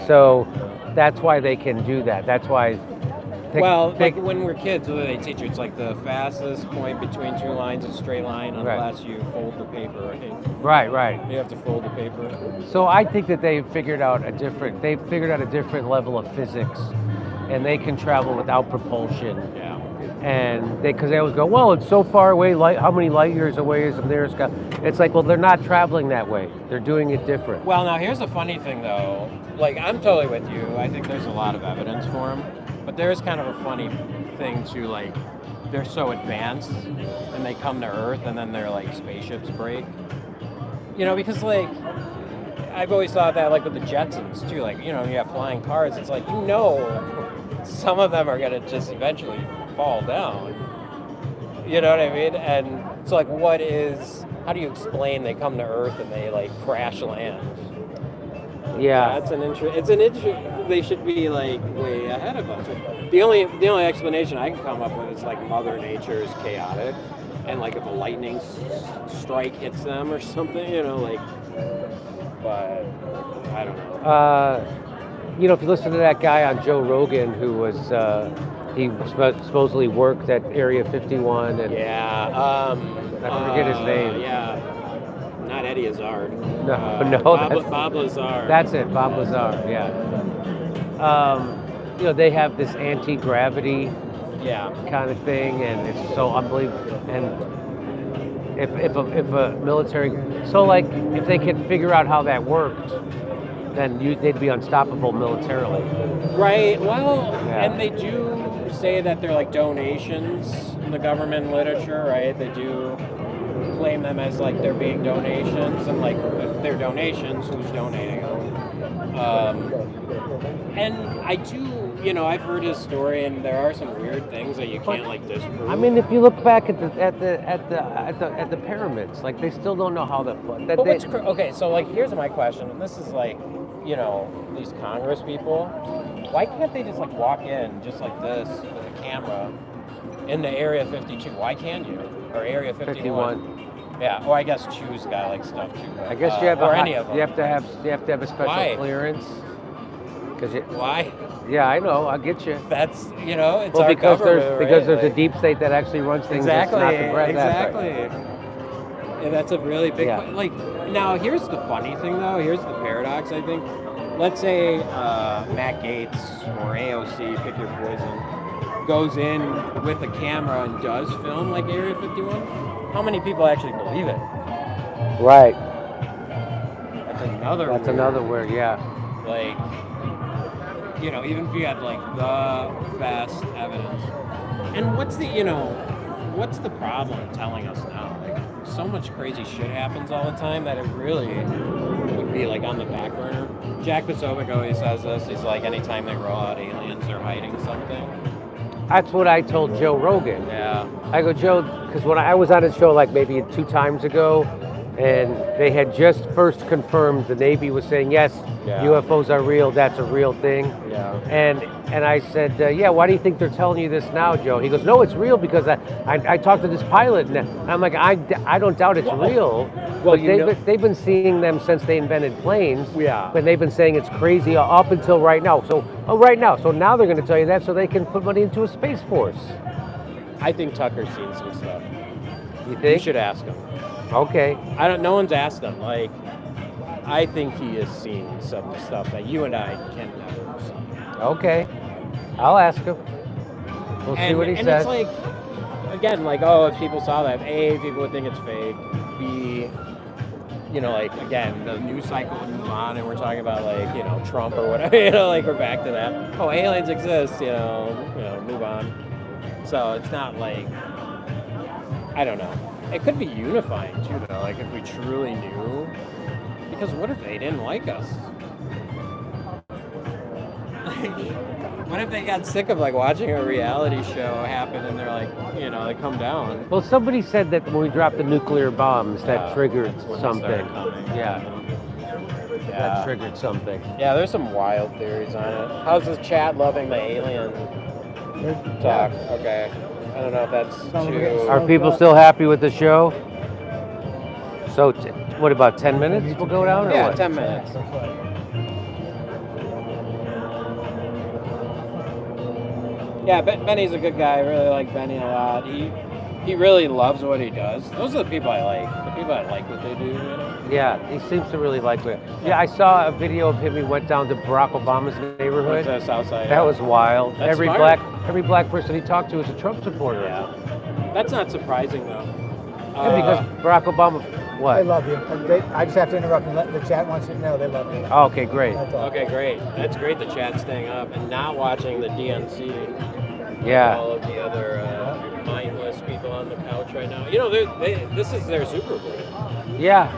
So that's why they can do that. That's why. Like when we're kids, what do they teach you? It's like the fastest point between two lines is a straight line unless you fold the paper. Right. You have to fold the paper. So I think that they've figured out a different level of physics, and they can travel without propulsion. Yeah. And because they always go, well, it's so far away. How many light years away is the nearest guy? It's like, well, they're not traveling that way. They're doing it different. Well, now here's the funny thing, though. Like, I'm totally with you. I think there's a lot of evidence for them. But there's kind of a funny thing to, like, they're so advanced and they come to Earth and then their, like, spaceships break. You know, because, like, I've always thought that, like, with the Jetsons, too. Like, you know, you have flying cars. It's like, you know, some of them are going to just eventually fall down. You know what I mean? And so, like, how do you explain they come to Earth and they, like, crash land? Yeah. That's they should be, like, way ahead of us. The only explanation I can come up with is, like, Mother Nature is chaotic. And, like, if a lightning strike hits them or something, you know, like, but I don't know. You know, if you listen to that guy on Joe Rogan who was, he supposedly worked at Area 51 and I forget his name. Yeah, not Eddie Izzard. No, Bob Lazar. That's it, Bob Lazar. Yeah. You know, they have this anti-gravity kind of thing, and it's so unbelievable. And if a military, so like if they could figure out how that worked, then they'd be unstoppable militarily. Right. Well, and they do say that they're like donations in the government literature, right? They do claim them as like they're being donations, and like if they're donations, who's donating them? And I do, you know, I've heard his story, and there are some weird things that you can't like disprove. I mean, if you look back at the pyramids, like they still don't know how to put that. Okay, so like here's my question, and this is like, you know, these Congress people, why can't they just like walk in just like this with a camera into Area 52? Why can't you? Or Area 51? Yeah, or I guess Chew's got like stuff too. I guess you have any of them. You have to have a special clearance. Why? Yeah, I know. I get you. That's, you know, it's well, our because government, there's right? a deep state that actually runs things. Exactly. That's not the bread. Exactly. And that's a really big like. Now, here's the funny thing, though. Here's the paradox. I think. Let's say Matt Gaetz or AOC, pick your poison, goes in with a camera and does film like Area 51. How many people actually believe it? Right. That's another. Another word. Yeah. Like, you know, even if you had like the best evidence, and what's the problem in telling us now? Like, so much crazy shit happens all the time that it really would be like on the back burner. Jack Posobiec always says this. He's like, anytime they roll out aliens, they're hiding something. That's what I told Joe Rogan. Yeah. I go, Joe, because when I was on his show like maybe 2 times ago, and they had just first confirmed the Navy was saying, yes, UFOs are real, that's a real thing. Yeah. And I said, yeah, why do you think they're telling you this now, Joe? He goes, no, it's real because I talked to this pilot, and I'm like, I don't doubt it's real. Well, but they've been seeing them since they invented planes. Yeah. But they've been saying it's crazy up until right now. So now they're going to tell you that so they can put money into a Space Force. I think Tucker's seen some stuff. You think? You should ask him. Okay. No one's asked him. Like, I think he has seen some stuff that you and I can never see. Okay. I'll ask him. We'll see what he says. And it's like, again, like, oh, if people saw that, A, people would think it's fake. B, you know, like, again, the news cycle would move on, and we're talking about, like, you know, Trump or whatever, you know, like, we're back to that. Oh, aliens exist, you know, move on. So it's not like, I don't know. It could be unifying, too, though, like, if we truly knew. Because what if they didn't like us? What if they got sick of, like, watching a reality show happen and they're like, you know, they come down? Well, somebody said that when we dropped the nuclear bombs, that triggered something. Yeah. That triggered something. Yeah, there's some wild theories on it. How's the chat loving the alien talk? Okay. I don't know if that's too... Are people still happy with the show? So, what, about 10 minutes we'll go down? Or Yeah, what? 10 minutes. Yeah, Benny's a good guy. I really like Benny a lot. He he really loves what he does. Those are the people I like. The people that like what they do. You know? Yeah, he seems to really like it. Yeah, I saw a video of him. He went down to Barack Obama's neighborhood. What's that, Southside? That was wild. That's every smart. black person he talked to was a Trump supporter. Yeah, that's not surprising though. Yeah, because Barack Obama. What? They love you. I just have to interrupt and let the chat wants you to know they love you. Oh, okay, great. That's all. Okay, great. That's great. The chat's staying up and not watching the DNC. Yeah. All of the other mindless people on the couch right now. You know, this is their Super Bowl. Yeah.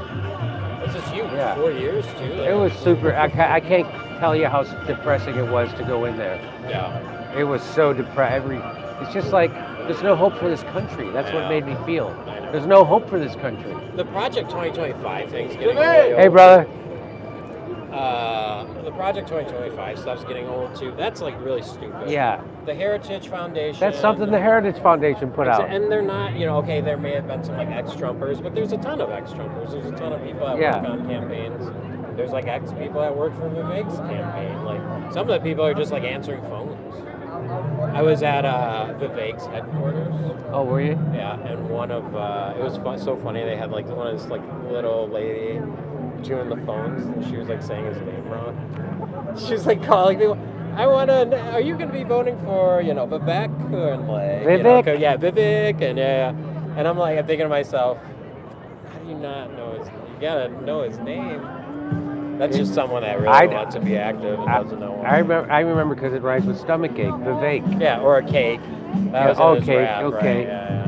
This is huge. Yeah. 4 years too. It was super. I can't tell you how depressing it was to go in there. Yeah. It was so depressing. It's just like there's no hope for this country. That's what made me feel. There's no hope for this country. The Project 2025 thing's getting Hey, brother. The Project 2025 stuff's getting old too. That's like really stupid. Yeah. The Heritage Foundation. That's something the Heritage Foundation put out. And they're not, you know, okay, there may have been some like ex-Trumpers, but there's a ton of ex-Trumpers. There's a ton of people that work on campaigns. There's like ex-people that work for Vivek's campaign. Like some of the people are just like answering phones. I was at Vivek's headquarters. Oh, were you? Yeah, and one of it was so funny. They had like one of this like little lady chewing the phones, and she was like saying his name wrong. She was like calling people. I want to. Are you going to be voting for Vivek and like Vivek? Yeah, Vivek and and I'm like I'm thinking to myself, how do you not know his? You gotta know his name. That's just someone that really wants to be active and doesn't know. I remember because it rhymes with stomach ache. Vivek. Yeah, or a cake. That was in his cake. rap, Okay. Right? Yeah.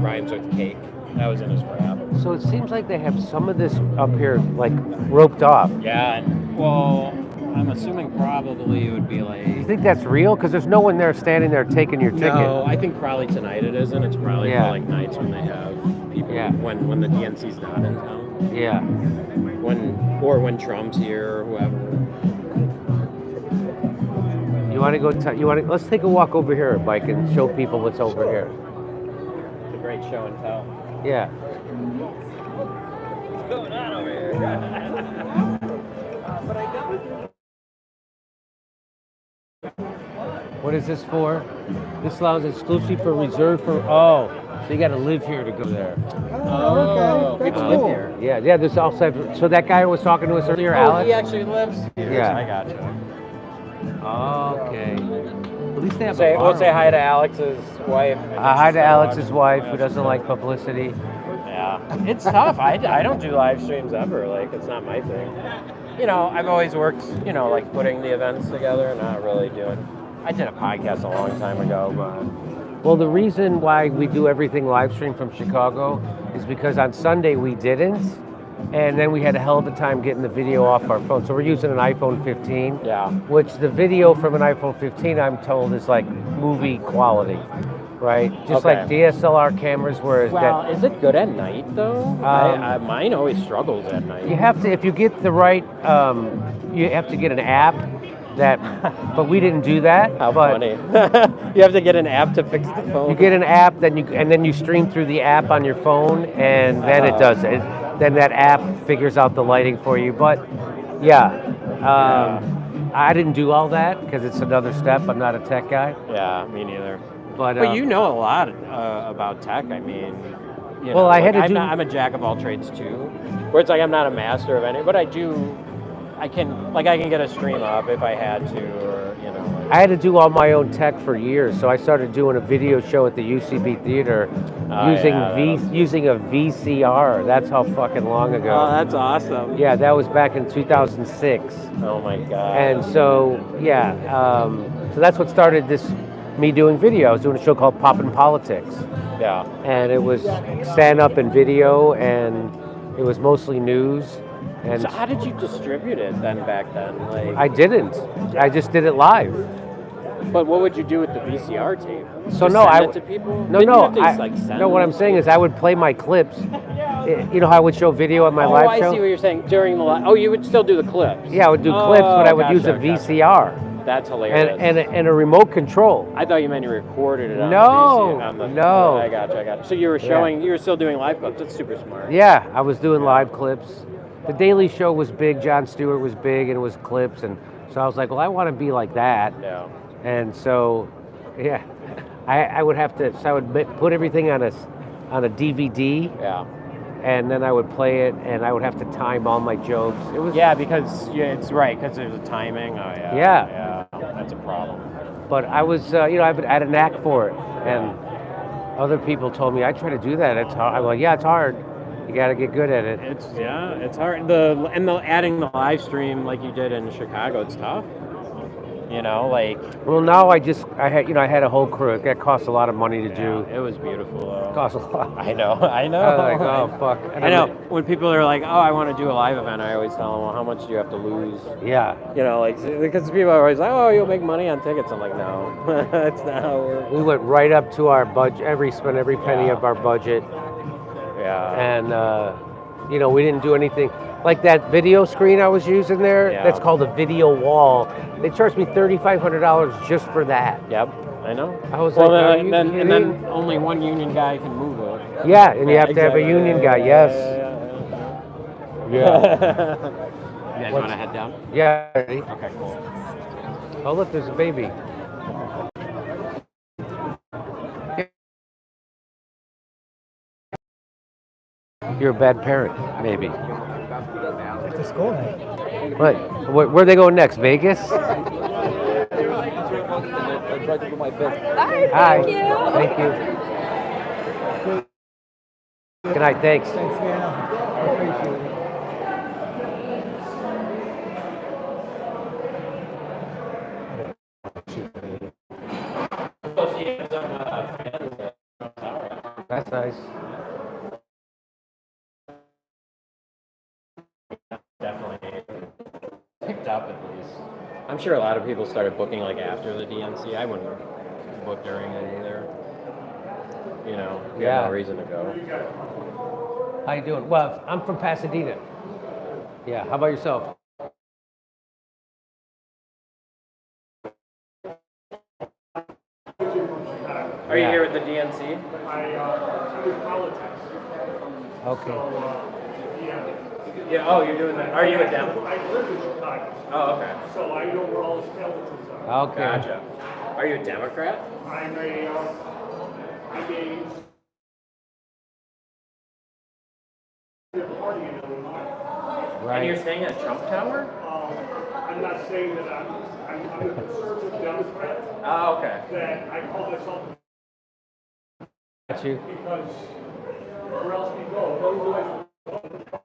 Rhymes with cake. That was in his rap. So it seems like they have some of this up here like roped off. Yeah. Well, I'm assuming probably it would be like. You think that's real? Because there's no one there standing there taking your ticket. No, I think probably tonight it isn't. It's probably for like nights when they have people. Yeah. When the DNC's not in town. Yeah. When Trump's here or whoever. You want to go? Let's take a walk over here, Mike, and show people what's over here. It's a great show and tell. Yeah. What's going on over here? What is this for? This allows exclusively for reserved for. Oh, so you got to live here to go there. Oh, okay. That's live cool. here. Yeah. There's also. So that guy who was talking to us earlier, Alex. He actually lives here. Yeah. I got you. Okay. At least they have We'll say hi to Alex's wife. Hi to Alex's wife, who doesn't like publicity. Yeah, it's tough. I don't do live streams ever. Like, it's not my thing. You know, I've always worked, like putting the events together and not really doing. I did a podcast a long time ago, but. Well, the reason why we do everything live stream from Chicago is because on Sunday we didn't. And then we had a hell of a time getting the video off our phone. So we're using an iPhone 15, which the video from an iPhone 15, I'm told, is like movie quality, right? Just like DSLR cameras were. Well, is it good at night though? Mine always struggles at night. You have to, if you get the right, you have to get an app that, but we didn't do that. How funny. You have to get an app to fix the phone. You get an app, and then you stream through the app on your phone, and then it does it. Then that app figures out the lighting for you. But I didn't do all that because it's another step. I'm not a tech guy. Yeah, me neither. But you know a lot about tech. I mean, well, I had to do. I'm a jack of all trades too. Where it's like I'm not a master of any, but I do. I can get a stream up if I had to, or I had to do all my own tech for years, so I started doing a video show at the UCB Theater using a VCR. That's how fucking long ago. Oh, that's awesome. Yeah, that was back in 2006. Oh my god. And so so that's what started me doing video. I was doing a show called Poppin' Politics. Yeah. And it was stand up and video, and it was mostly news. And so how did you distribute it then back then? Like I didn't. I just did it live. But what would you do with the VCR tape? So Just send it to people? What I'm saying is I would play my clips. You know how I would show video on my live show? I see what you're saying. During the live. You would still do the clips. Yeah, I would do clips, but I would use a VCR. That's hilarious. And a remote control. I thought you meant you recorded it on No. I got you. So you were showing, you were still doing live clips. That's super smart. Yeah, I was doing live clips. The Daily Show was big. Jon Stewart was big, and it was clips. And so I was like, well, I want to be like that. Yeah. And so, yeah. I would have to. So I would put everything on a DVD. Yeah. And then I would play it, and I would have to time all my jokes. It was because it's right because there's a timing. Oh yeah. Yeah. Yeah. That's a problem. But I was, I had a knack for it, and other people told me I try to do that. It's hard. I'm like, yeah, it's hard. You got to get good at it. It's hard. Adding the live stream like you did in Chicago, it's tough. Well, now I had a whole crew. That cost a lot of money to do. It was beautiful though. Cost a lot. I know. I was like, oh fuck. And I know. When people are like, oh, I want to do a live event, I always tell them, well, how much do you have to lose? Yeah. Because people are always like, oh, you'll make money on tickets. I'm like, no, that's not how it works. We went right up to our budget. Spent every penny of our budget. Yeah. And we didn't do anything. Like that video screen I was using there, that's called a video wall. They charged me $3,500 just for that. Yep, I know. I was and then only one union guy can move it. Yeah, and you have to have a union guy. Yes. Yeah. You guys want to head down? Yeah. Okay, cool. Oh look, there's a baby. You're a bad parent, maybe. It's a school night. What? Where they going next? Vegas? Hi. Thank you. Good night. Thanks. Thanks, man. I appreciate it. That's nice. Definitely picked up at least. I'm sure a lot of people started booking like after the DNC. I wouldn't book during it either. We had no reason to go. How you doing? Well, I'm from Pasadena. Yeah. How about yourself? Are you here with the DNC? I do politics. Okay. Yeah. Oh, you're doing that. Are you a Dem? I live in Chicago. Oh, okay. So I know where all the skeletons are. Okay. Gotcha. Are you a Democrat? I'm a party in Illinois. Right. And you're staying at Trump Tower? I'm not saying that I'm a conservative Democrat. Oh, okay. That I call myself Got you. because where else we go? Illinois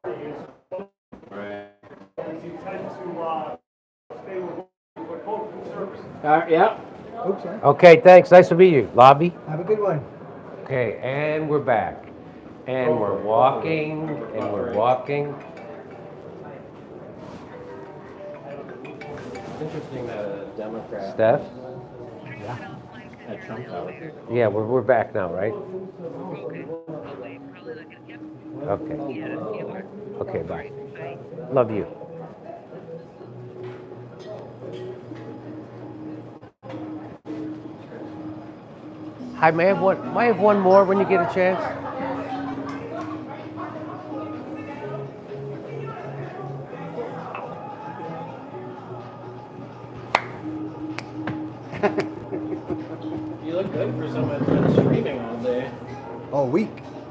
party is Right. you tend to stay with vote conservative. Yeah. Oops, sorry. Okay. Thanks. Nice to meet you. Lobby. Have a good one. Okay. And we're back. And we're walking. And we're walking. Interesting that a Democrat Steph. at Trump Tower. Yeah. We're back now, right? Okay. Okay. Bye. Love you. Hi, may I have one more when you get a chance? You look good for someone that's been streaming all day. All week.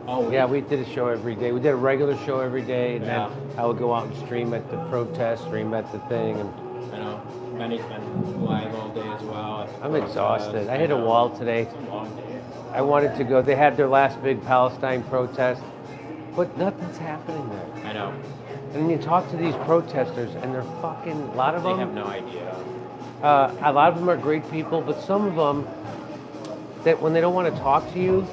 Oh, Yeah, we did a show every day. We did a regular show every day, and Yeah. then I would go out and stream at the protest, stream at the thing, and I know. Benny's been live all day as well. I'm exhausted. I hit a wall today. It's a long day. I wanted to go. They had their last big Palestine protest, but nothing's happening there. I know. And then you talk to these protesters, and they're fucking, a lot of They them, have no idea. a lot of them are great people, but some of them, that when they don't want to talk to you,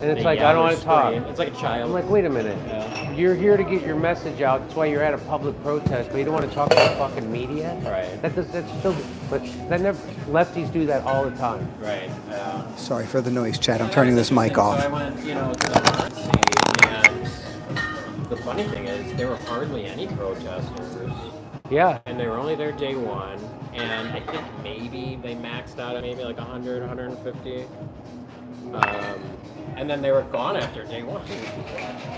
and it's They like, yell I don't or want to talk. scream. It's like a child. I'm like, wait a minute. Yeah. You're here to get your message out. That's why you're at a public protest, but you don't want to talk to the fucking media? Right. That's still, but that never, lefties do that all the time. Right. Sorry for the noise, Chad. I'm turning this mic off. So I went, to the RNC, and the funny thing is, there were hardly any protesters. Yeah. And they were only there day one, and I think maybe they maxed out at maybe like 100, 150. And then they were gone after day one.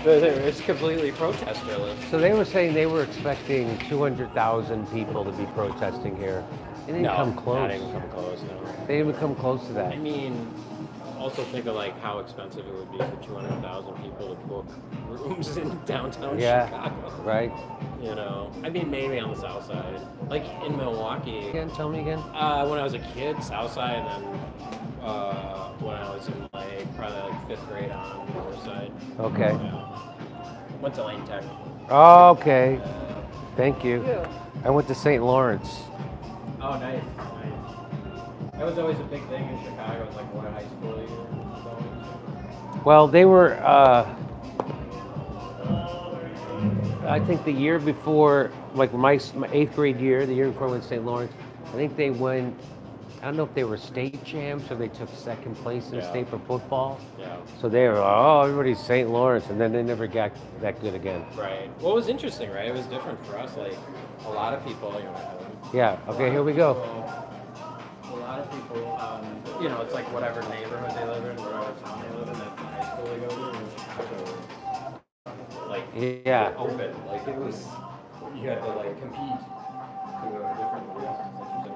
It's completely protester-less. So they were saying they were expecting 200,000 people to be protesting here. They didn't come close. Not even come close, no. They didn't even come close to that. I mean, also think of like how expensive it would be for 200,000 people to book rooms in downtown Chicago. Right. You know, I mean, maybe on the south side. Like in Milwaukee. Again, tell me again. When I was a kid, south side, and then when I was in like probably like 5th grade on the north side. Okay. Yeah. Went to Lane Tech. Okay. Thank you. I went to St. Lawrence. Oh, nice. That was always a big thing in Chicago. It was like, what high school you were? Well, they were, I think the year before, like my 8th grade year, the year before I went to St. Lawrence, I think they went, I don't know if they were state champs or they took 2nd place in state for football. Yeah. So they were, oh, everybody's St. Lawrence, and then they never got that good again. Right. Well, it was interesting, right? It was different for us. Like, a lot of people, you know. Yeah, okay, here we go. A lot of people, you know, it's like whatever neighborhood they live in, whatever town they live in, that's the high school they go to. In Chicago, like, yeah, open. Like, it was, you had to, like, compete to go to different ones. It's interesting.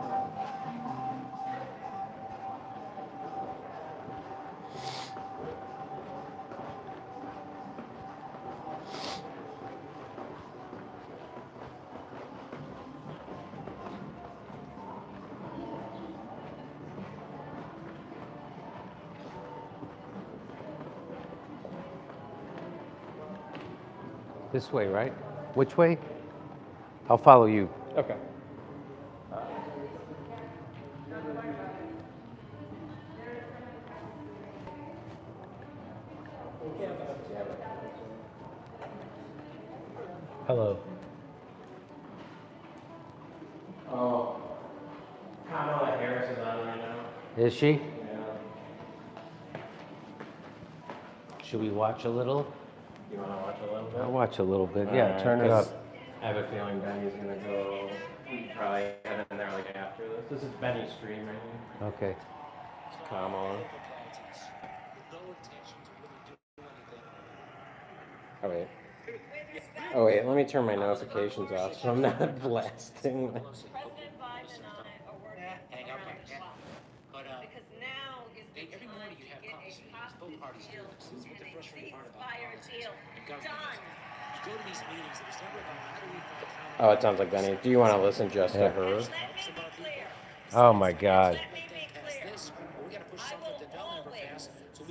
This way, right? Which way? I'll follow you. Okay. Hello. Oh, Kamala Harris is on right now. Is she? Yeah. Should we watch a little? You want to watch a little bit? I'll watch a little bit. Yeah, turn it up. I have a feeling Benny's gonna go. Probably head in there like after this. This is Benny's stream right here. Okay. It's Kamala. Oh wait. Oh wait. Let me turn my notifications off so I'm not blasting. President Biden and I are working very hard. Because now is the time to get a hostage deal and a ceasefire deal done. Oh, it sounds like Benny. Do you want to listen just to her? Let me be clear. Oh my God. Let me be clear. I will always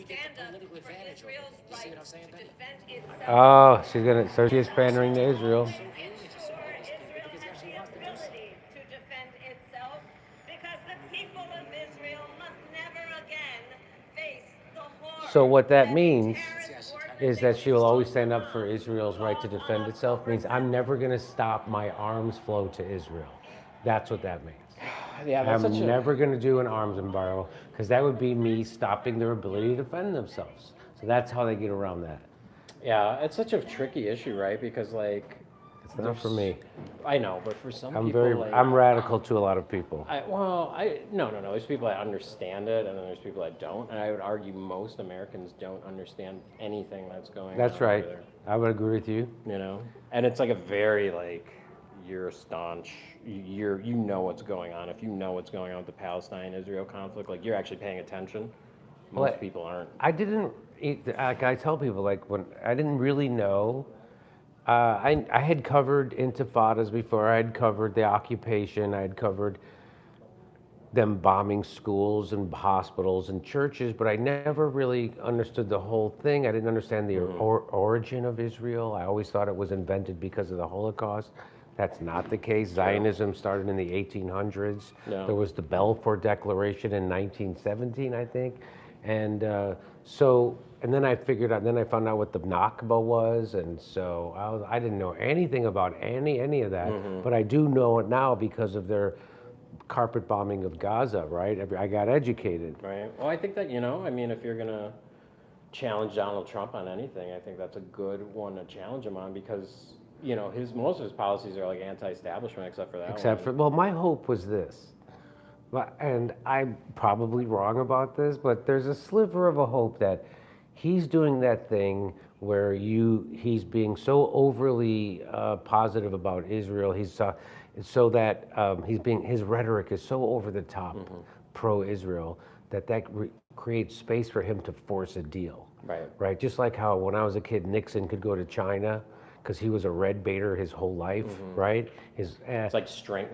stand up for Israel's right to defend itself. Oh, so she's pandering to Israel. Ensure Israel has the ability to defend itself because the people of Israel must never again face the horror. So what that means is that she will always stand up for Israel's right to defend itself. Means I'm never going to stop my arms flow to Israel. That's what that means. Yeah, that's I'm never going to do an arms embargo because that would be me stopping their ability to defend themselves. So that's how they get around that. Yeah, it's such a tricky issue, right? Because like, it's not for me. I know, but for some I'm people, I'm radical to a lot of people. No. There's people that understand it, and then there's people that don't. And I would argue most Americans don't understand anything that's going on. That's right. Either. I would agree with you. You know, and it's like a very like, you're a staunch. You know what's going on. If you know what's going on with the Palestine-Israel conflict, like you're actually paying attention. Most people aren't. I didn't. Like I tell people, like when I didn't really know. I had covered intifadas before. I had covered the occupation. I had covered them bombing schools and hospitals and churches, but I never really understood the whole thing. I didn't understand the origin of Israel. I always thought it was invented because of the Holocaust. That's not the case. Zionism started in the 1800s. Yeah. There was the Balfour Declaration in 1917, I think. And and then I figured out, then I found out what the Nakba was, and so I didn't know anything about any of that, but I do know it now because of their carpet bombing of Gaza, right? I got educated. Right. Well, I think that, if you're gonna challenge Donald Trump on anything, I think that's a good one to challenge him on because, most of his policies are like anti-establishment except for that one. My hope was this, and I'm probably wrong about this, but there's a sliver of a hope that he's doing that thing where he's being so overly positive about Israel. He's so that his rhetoric is so over the top pro-Israel that creates space for him to force a deal. Right. Just like how when I was a kid, Nixon could go to China because he was a red baiter his whole life, right? It's like strength,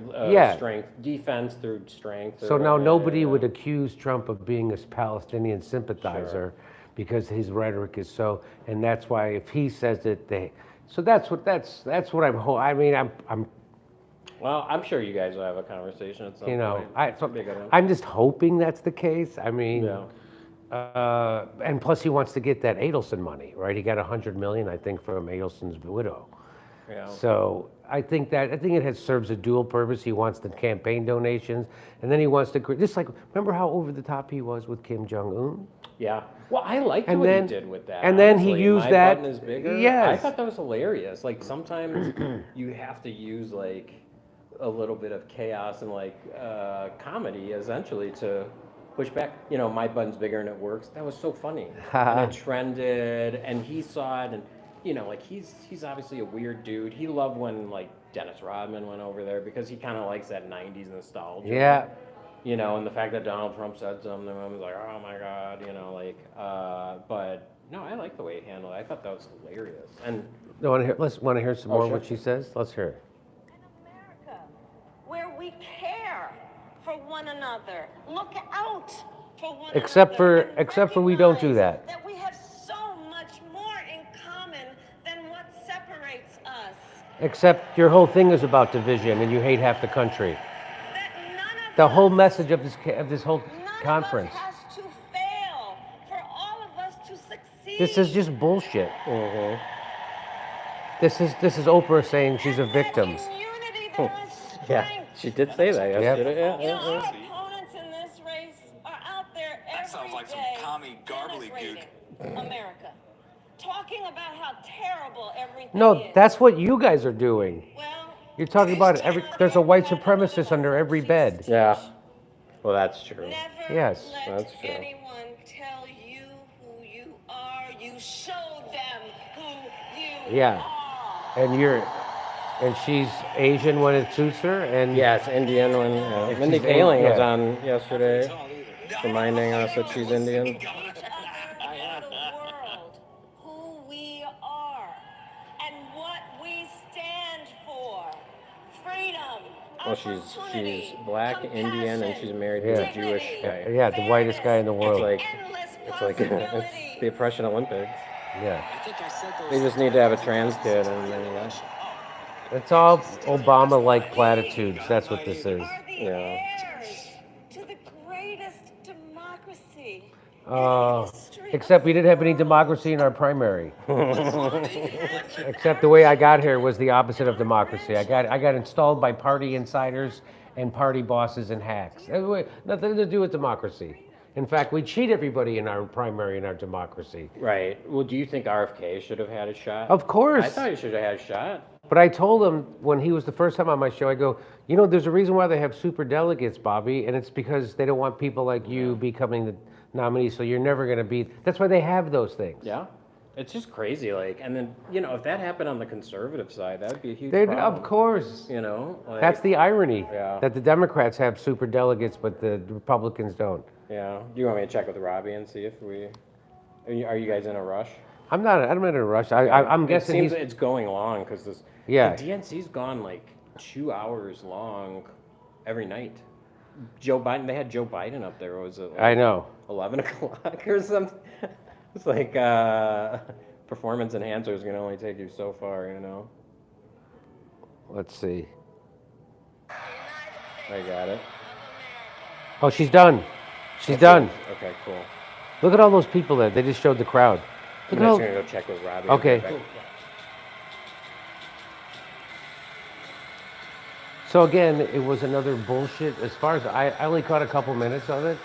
strength, defense through strength. So now nobody would accuse Trump of being a Palestinian sympathizer because his rhetoric is so, and that's why if he says it, so that's what I'm. Well, I'm sure you guys will have a conversation at some point. I'm just hoping that's the case. I mean, and plus he wants to get that Adelson money, right? He got $100 million, I think, from Adelson's widow. Yeah. So I think it serves a dual purpose. He wants the campaign donations, and then he wants to just like, remember how over the top he was with Kim Jong-un? Yeah. Well, I liked what he did with that. And then he used My that. button is bigger. Yes. I thought that was hilarious. Like sometimes you have to use like a little bit of chaos and like comedy essentially to push back. You know, my button's bigger and it works. That was so funny. And it trended, and he saw it, and you know, like he's obviously a weird dude. He loved when like Dennis Rodman went over there because he kind of likes that '90s nostalgia. Yeah. You know, and the fact that Donald Trump said something, I was like, oh my God, you know, like, but no, I like the way he handled it. I thought that was hilarious. And Want to hear some more of what she says? Let's hear it. Where we care for one another, look out for one Except another, for we don't do that. That we have so much more in common than what separates us. Except your whole thing is about division, and you hate half the country. The whole message of this whole conference. None of us has to fail for all of us to succeed. This is just bullshit. This is Oprah saying she's a victim. Yeah, she did say that yesterday. Our opponents in this race are out there every day denigrating America, talking about how terrible everything is. That's what you guys are doing. You're talking about there's a white supremacist under every bed. Yeah. Well, that's true. Yes. That's true. Anyone tell you who you are. You show them who you are. And she's Asian when it suits her, and yes, Indian when Mindy Kaling was on yesterday, reminding us that she's Indian. Who we are and what we stand for. Freedom. Well, she's black, Indian, and she's married to a Jewish guy. Yeah, the whitest guy in the world. It's like it's the oppression Olympics. Yeah. They just need to have a trans kid, and then it's all Obama-like platitudes. That's what this is. Yeah. To the greatest democracy. Except we didn't have any democracy in our primary. Except the way I got here was the opposite of democracy. I got installed by party insiders and party bosses and hacks. Nothing to do with democracy. In fact, we cheat everybody in our primary in our democracy. Right. Well, do you think RFK should have had a shot? Of course. I thought he should have had a shot. But I told him when he was the first time on my show, I go, you know, there's a reason why they have super delegates, Bobby, and it's because they don't want people like you becoming the nominee, so you're never going to be. That's why they have those things. Yeah. It's just crazy, like, and then, you know, if that happened on the conservative side, that would be a huge problem. Of course. You know? Like, that's the irony, yeah. That the Democrats have super delegates, but the Republicans don't. Yeah. Do you want me to check with Robbie and see if are you guys in a rush? I'm in a rush. I'm guessing it seems it's going long, because the DNC's gone like 2 hours long every night. Joe Biden, they had Joe Biden up there. Was it? Like I know. 11 o'clock or something. It's like performance enhancers can only take you so far, you know. Let's see. I got it. Oh, she's done. She's done. Okay, cool. Look at all those people there. They just showed the crowd. I'm just gonna go check with Robbie. Okay. So again, it was another bullshit. As far as I only caught a couple minutes of it,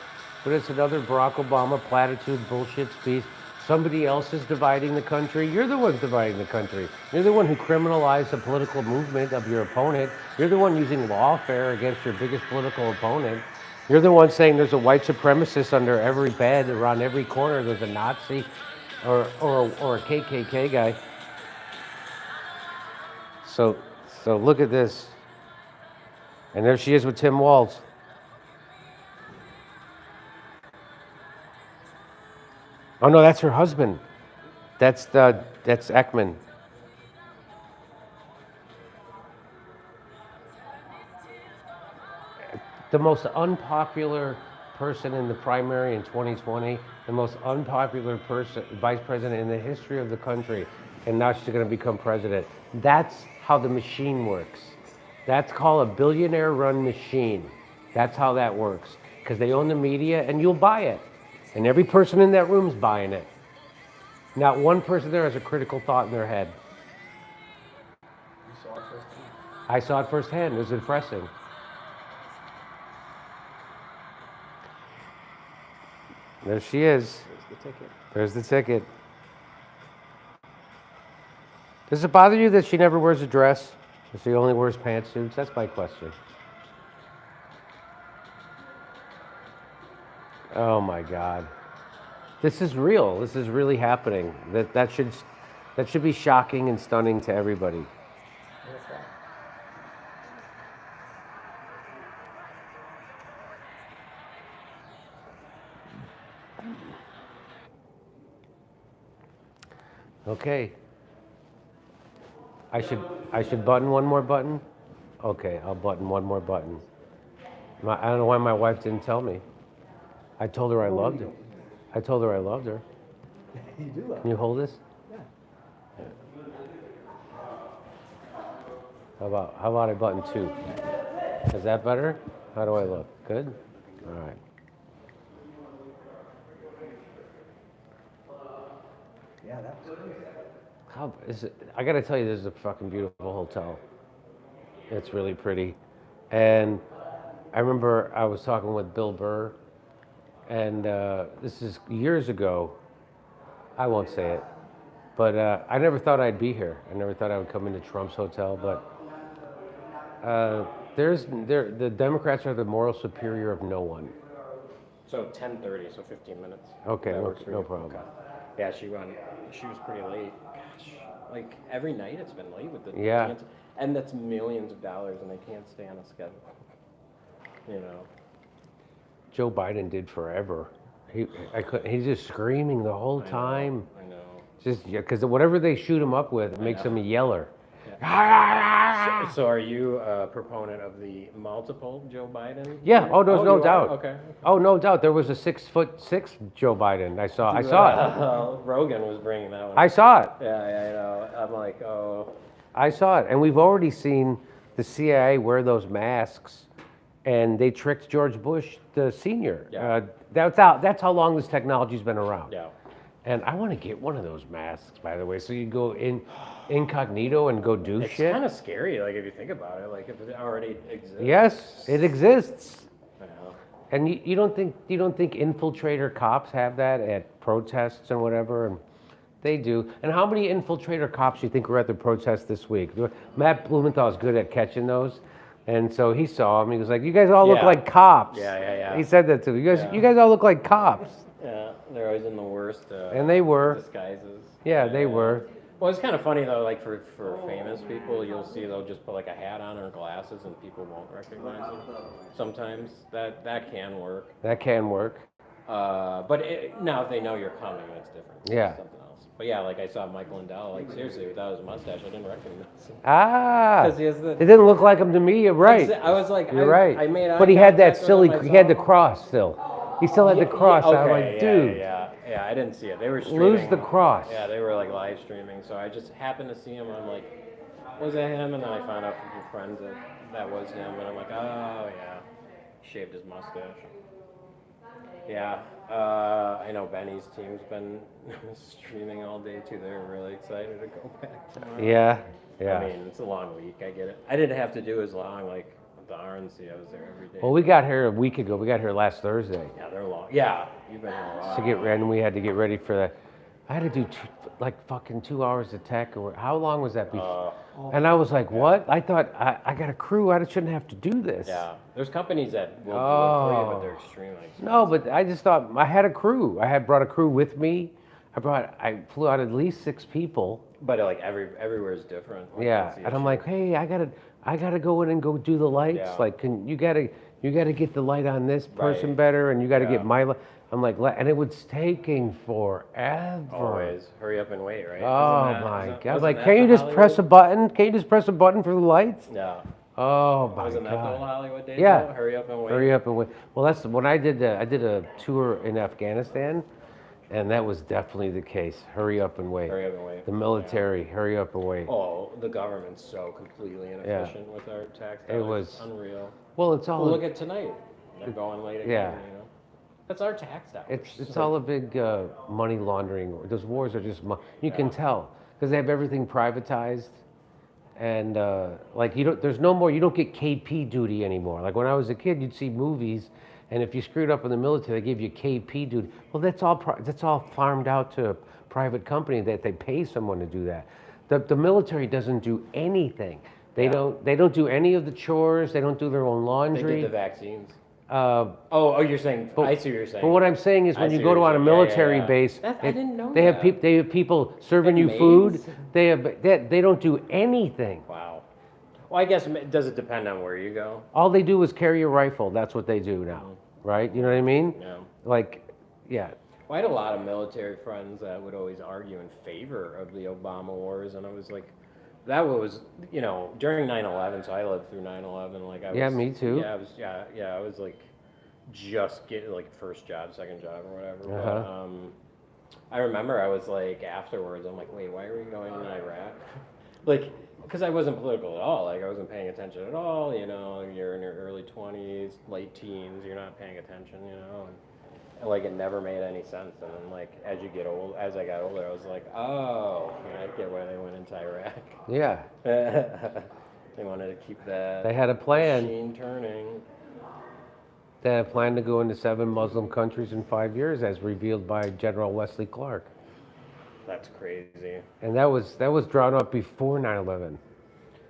but it's another Barack Obama platitude bullshit speech. Somebody else is dividing the country. You're the ones dividing the country. You're the one who criminalized the political movement of your opponent. You're the one using lawfare against your biggest political opponent. You're the one saying there's a white supremacist under every bed, around every corner. There's a Nazi. or a KKK guy. So look at this. And there she is with Tim Walz. Oh no, that's her husband. That's Ekman. The most unpopular person in the primary in 2020, the most unpopular vice president in the history of the country, and now she's going to become president. That's how the machine works. That's called a billionaire-run machine. That's how that works. Because they own the media, and you'll buy it. And every person in that room's buying it. Not one person there has a critical thought in their head. You saw it firsthand. I saw it firsthand. It was depressing. There she is. There's the ticket. There's the ticket. Does it bother you that she never wears a dress? That she only wears pantsuits? That's my question. Oh my God. This is real. This is really happening. That should be shocking and stunning to everybody. Okay. I should button one more button? Okay, I'll button one more button. I don't know why my wife didn't tell me. I told her I loved her. I told her I loved her. You do love Can you hold this? Yeah. How about I button 2? Is that better? How do I look? Good? All right. Yeah, that was good. How is it? I gotta tell you, this is a fucking beautiful hotel. It's really pretty. And I remember I was talking with Bill Burr, and this is years ago. I won't say it, but I never thought I'd be here. I never thought I would come into Trump's hotel, but the Democrats are the moral superior of no one. So 10:30, so 15 minutes. Okay, That works for no you? problem. Okay. Yeah, she was pretty late. Gosh, like every night it's been late with the Yeah. and that's millions of dollars, and they can't stay on a schedule. You know. Joe Biden did forever. He's just screaming the whole time. I know. Just because whatever they shoot him up with, it makes him a yeller. So are you a proponent of the multiple Joe Biden? Yeah. Oh, there's no you are? doubt. Okay. Oh, no doubt. There was a 6'6" Joe Biden. I saw it. Rogan was bringing that one. I saw it. Yeah, I know. I'm like, oh. I saw it, and we've already seen the CIA wear those masks, and they tricked George Bush, the senior. Yeah. That's how long this technology's been around. Yeah. And I want to get one of those masks, by the way, so you go incognito and go do It's shit. kind of scary, like if you think about it, like if it already exists. Yes, it exists. I know. And you don't think infiltrator cops have that at protests and whatever? And they do. And how many infiltrator cops do you think were at the protest this week? Matt Blumenthal is good at catching those. And so he saw him. He was like, "You guys all look like cops." Yeah. He said that to me. You guys all look like cops. Yeah, they're always in the worst And they were. disguises. Yeah, they were. Well, it's kind of funny though, like for famous people, you'll see they'll just put like a hat on or glasses and people won't recognize them. Sometimes that can work. That can work. But now if they know you're coming, that's different. Yeah. That's something else. But yeah, like I saw Michael Lindell, like seriously, without his mustache, I didn't recognize him. Ah, 'Cause he has the- it didn't look like him to me. You're right. I was like, You're right. I made but he had that contact with silly. him, I He had the saw him. cross still. He still had the cross. Okay, I'm like, dude. Yeah, I didn't see it. They were streaming. Lose the cross. Yeah, they were like live streaming. So I just happened to see him. And I'm like, was that him? And then I found out from some friends that was him. And I'm like, oh yeah, shaved his mustache. Yeah, I know Benny's team's been streaming all day too. They're really excited to go back tomorrow. Yeah. I mean, it's a long week. I get it. I didn't have to do as long. Like the RNC, I was there every day. Well, we got here a week ago. We got here last Thursday. Yeah, they're long. Yeah, you've been here a while. To get ready, and we had to get ready for that. I had to do fucking 2 hours of tech. Or how long was that before? And I was like, what? I thought I got a crew. I shouldn't have to do this. Yeah, there's companies that will do it for you, but they're extremely expensive. No, but I just thought I had a crew. I had brought a crew with me. I flew out at least 6 people. But like everywhere is different. Like, Yeah, that's the and I'm issue. like, hey, I gotta go in and go do the lights. Yeah. Like, you gotta get the light on this person Right. better, and you gotta Yeah. get my light. I'm like, and it was taking forever. Always hurry up and wait, right? Oh my God! wasn't Like, that can't you the just press a Hollywood- button? Can't you just press a button for the lights? Yeah. Oh my Wasn't that the God! old Hollywood days? Yeah. though? Hurry up and wait. Hurry up and wait. Well, that's when I did a tour in Afghanistan, and that was definitely the case. Hurry up and wait. Hurry up and wait. The military, hurry up and wait. Oh, the government's so completely inefficient with our tax dollars. It was unreal. Well, it's all. Well, look at tonight. They're going late again. Yeah. You know, that's our tax dollars. It's all a big money laundering. Those wars are just you can tell because they have everything privatized, and like you don't. There's no more. You don't get KP duty anymore. Like when I was a kid, you'd see movies, and if you screwed up in the military, they gave you KP duty. Well, that's all farmed out to a private company that they pay someone to do that. The military doesn't do anything. They don't do any of the chores. They don't do their own They laundry. did the vaccines. Oh, you're saying. I see what you're saying. But what I'm saying is, I when see you go what to you're on a saying. military Yeah. base, I didn't know they that. have people serving Like you food. maids? They don't do anything. Wow. Well, I guess does it depend on where you go? All they do is carry a rifle. That's what they do now, right? You know what I mean? Yeah. Like, yeah. Well, I had a lot of military friends that would always argue in favor of the Obama wars, and I was like, that was, during 9/11. So I lived through 9/11. Like I was. Yeah, me too. Yeah, I was like, just getting like first job, second job, or whatever. Uh-huh. But I remember I was like afterwards, I'm like, wait, why are we going in Iraq? Like, because I wasn't political at all. Like I wasn't paying attention at all. You're in your early 20s, late teens. You're not paying attention. And like it never made any sense. And then like as I got older, I was like, oh, I get why they went into Iraq. Yeah. They wanted to keep that. They had a plan. Machine turning. They had a plan to go into 7 Muslim countries in 5 years, as revealed by General Wesley Clark. That's crazy. And that was drawn up before 9/11.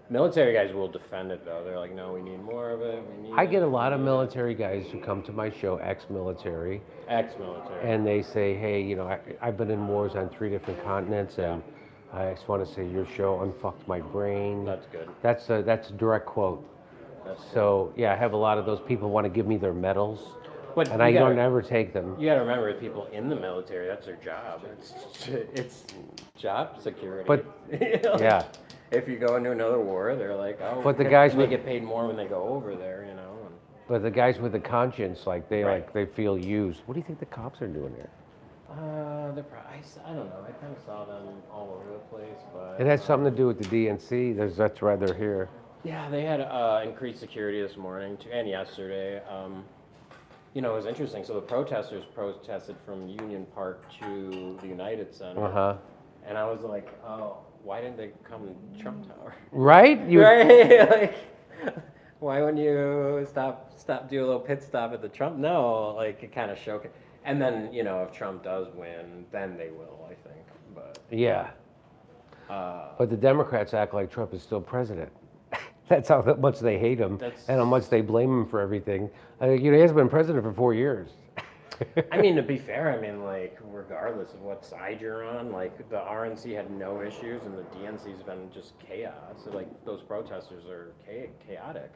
Military guys will defend it though. They're like, no, we need more of it. I get a lot of military guys who come to my show, ex-military. Ex-military. And they say, hey, I've been in wars on 3 different continents, and I just want to say your show unfucked my brain. That's good. That's a direct quote. So yeah, I have a lot of those people want to give me their medals, and I don't ever take them. You got to remember, people in the military, that's their job. It's job security. But yeah. If you go into another war, they're like, oh, But the guys they get paid more when they go over there, But the guys with the conscience, they feel used. What do you think the cops are doing here? I don't know. I kind of saw them all over the place, but It has something to do with the DNC. That's why they're here. yeah, they had increased security this morning and yesterday. It was interesting. So the protesters protested from Union Park to the United Center, and I was like, oh, why didn't they come to Trump Tower? Right? Right? Like, why wouldn't you do a little pit stop at the Trump? No, like it kind of showed. And then if Trump does win, then they will, I think. But yeah. But the Democrats act like Trump is still president. That's how much they hate him and how much they blame him for everything. He hasn't been president for 4 years. I mean, to be fair, like regardless of what side you're on, like the RNC had no issues and the DNC's been just chaos. So, like those protesters are chaotic.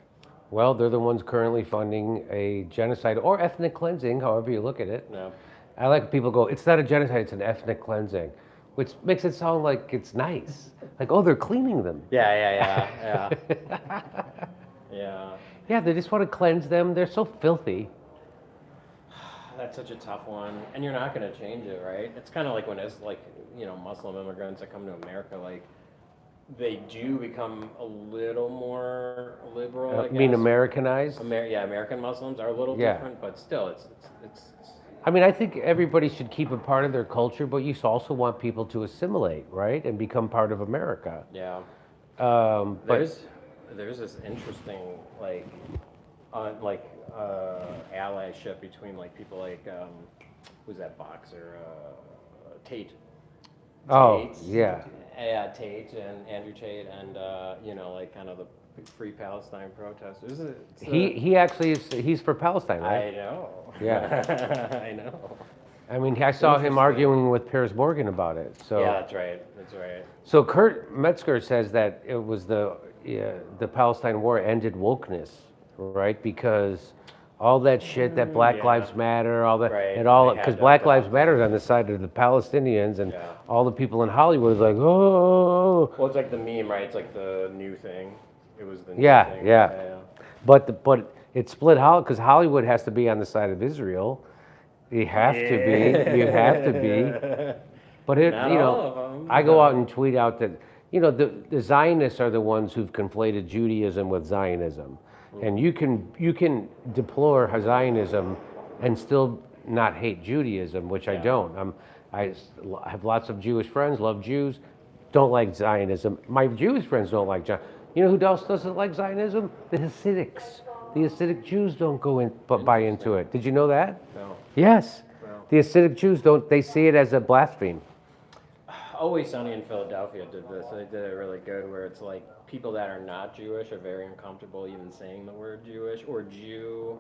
Well, they're the ones currently funding a genocide or ethnic cleansing, however you look at it. No. I like when people go, it's not a genocide, it's an ethnic cleansing, which makes it sound like it's nice. Like, oh, they're cleaning them. Yeah. Yeah, they just want to cleanse them. They're so filthy. That's such a tough one, and you're not going to change it, right? It's kind of like when it's like Muslim immigrants that come to America, like they do become a little more liberal. I mean guess. Americanized? American Muslims are a little different, but still, it's. I mean, I think everybody should keep a part of their culture, but you also want people to assimilate, right, and become part of America. Yeah. But There's this interesting allyship between like people like who's that boxer Tate. Oh, yeah. Yeah, Tate and Andrew Tate and like kind of the Free Palestine protesters. He actually is. He's for Palestine, right? I know. Yeah. I know. I mean, I saw him arguing with Piers Morgan about it. So yeah, that's right. That's right. So Kurt Metzger says that it was the Palestine war ended wokeness, right? Because all that shit that Black Lives Matter, all that, and all, because Black Lives Matter is on the side of the Palestinians, and all the people in Hollywood is like, oh. Well, it's like the meme, right? It's like the new thing. It was the new thing. Yeah. But it split because Hollywood has to be on the side of Israel. You have to be. You have to be. But I go out and tweet out that the Zionists are the ones who've conflated Judaism with Zionism, and you can deplore Zionism and still not hate Judaism, which I don't. I have lots of Jewish friends, love Jews, don't like Zionism. My Jewish friends don't like Zionism. You know who else doesn't like Zionism? The Hasidics. The Hasidic Jews don't buy into it. Did you know that? No. Yes. No. The Hasidic Jews don't. They see it as a blaspheme. Always Sunny in Philadelphia did this. They did it really good, where it's like people that are not Jewish are very uncomfortable even saying the word Jewish or Jew.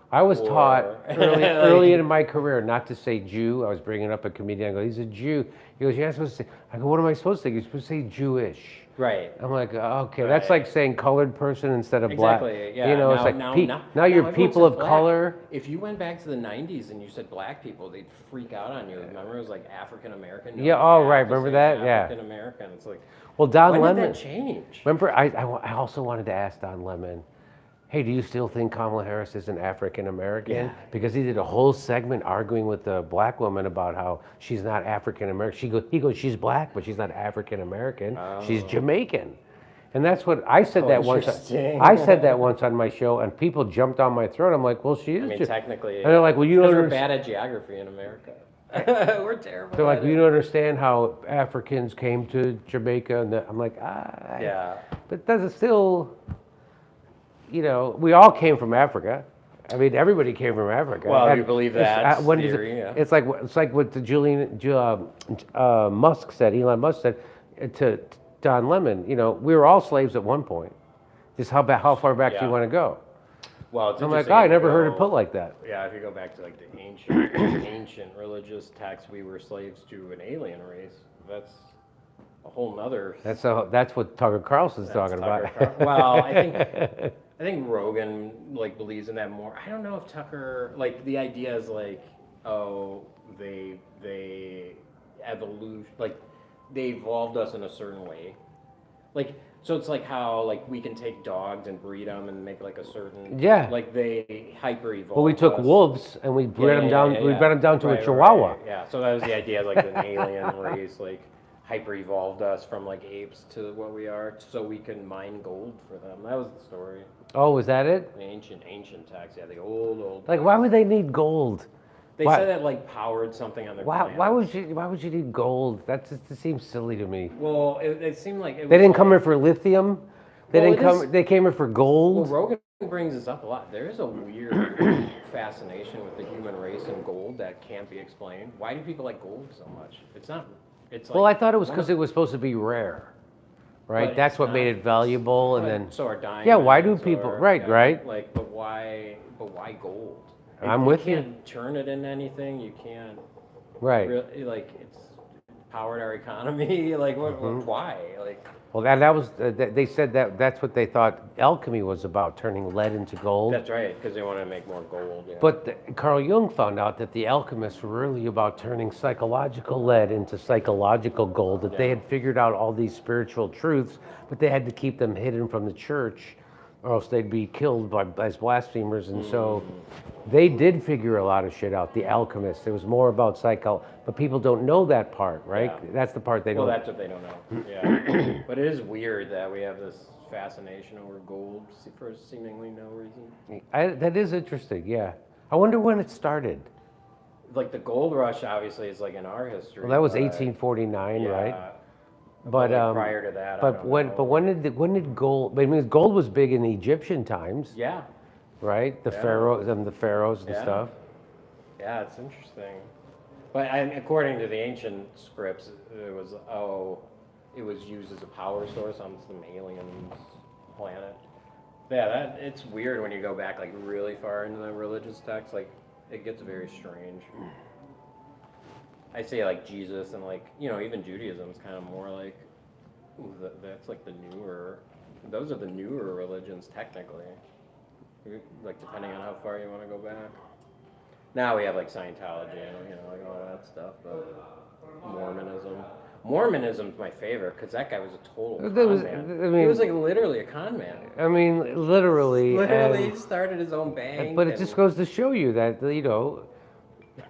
I was taught early in my career not to say Jew. I was bringing up a comedian. I go, he's a Jew. He goes, you're not supposed to say. I go, what am I supposed to say? You're supposed to say Jewish. Right. I'm like, okay, that's like saying colored person instead of black. Exactly. Yeah. It's like now you're people of color. If you went back to the '90s and you said black people, they'd freak out on you. Remember, it was like African American. Yeah. Oh, right. Remember that? Yeah. African American. It's like. Well, Don when Lemon. Did that change? Remember, I also wanted to ask Don Lemon. Hey, do you still think Kamala Harris is an African American? Yeah. Because he did a whole segment arguing with the black woman about how she's not African American. He goes, she's black, but she's not African American. Oh. She's Jamaican. And that's what I said that once. I said that once on my show, and people jumped on my throat. I'm like, well, she is. I mean, technically. And they're like, well, you don't understand. We're bad at geography in America. We're terrible. They're like, you don't understand how Africans came to Jamaica, and I'm like, yeah. But does it still? We all came from Africa. I mean, everybody came from Africa. Well, you believe that theory, yeah. It's like what the Musk said, Elon Musk said to Don Lemon, we were all slaves at one point. Just how far back do you want to go? Well, it's I'm like, I never heard it put like that. Yeah, if you go back to like the ancient religious texts, we were slaves to an alien race. That's a whole nother. That's what Tucker Carlson's talking about. Well, I think Rogan believes in that more. I don't know if Tucker the idea is they evolution they evolved us in a certain way, so it's like how we can take dogs and breed them and make a certain they hyper evolved. Well, we took wolves and we bred them down. We bred them down to a Chihuahua. Right. Yeah, so that was the idea, an alien race hyper evolved us from apes to what we are, so we can mine gold for them. That was the story. Oh, was that it? The ancient texts, the old. Why would they need gold? They said that powered something on their planet. Why would you need gold? That seems silly to me. Well, it seemed like they didn't come here for lithium. They came here for gold. Well, Rogan brings this up a lot. There is a weird fascination with the human race and gold that can't be explained. Why do people like gold so much? It's not. It's well, I thought it was because it was supposed to be rare, right? That's what made it valuable, and then. So are diamonds. Yeah, why do people? Right. But why gold? I'm with you. You can't turn it into anything. You can't. Right. Really, it's powered our economy. Why? Well, that was. They said that's what they thought alchemy was about, turning lead into gold. That's right, because they wanted to make more gold. Yeah. But Carl Jung found out that the alchemists were really about turning psychological lead into psychological gold. That they had figured out all these spiritual truths, but they had to keep them hidden from the church, or else they'd be killed as blasphemers. And so they did figure a lot of shit out, the alchemists. It was more about but people don't know that part, right? Yeah. That's the part they don't know. Well, that's what they don't know. Yeah. But it is weird that we have this fascination over gold for seemingly no reason. That is interesting, yeah. I wonder when it started. The gold rush, obviously, is in our history. Well, that was 1849, right? But prior to that, when did gold? I mean, gold was big in Egyptian times. Yeah. Right, the pharaohs and stuff. Yeah, it's interesting. But according to the ancient scripts, it was used as a power source on some alien planet. Yeah, it's weird when you go back really far into the religious text. It gets very strange. I say like Jesus and like, you know, even Judaism is kind of more like, ooh, that's like the newer, those are the newer religions technically. Like depending on how far you want to go back. Now we have like Scientology and, you know, like all that stuff, but Mormonism's my favorite because that guy was a total con man. He was like literally a con man. I mean, literally. Literally started his own bank. But it just goes to show you that, you know,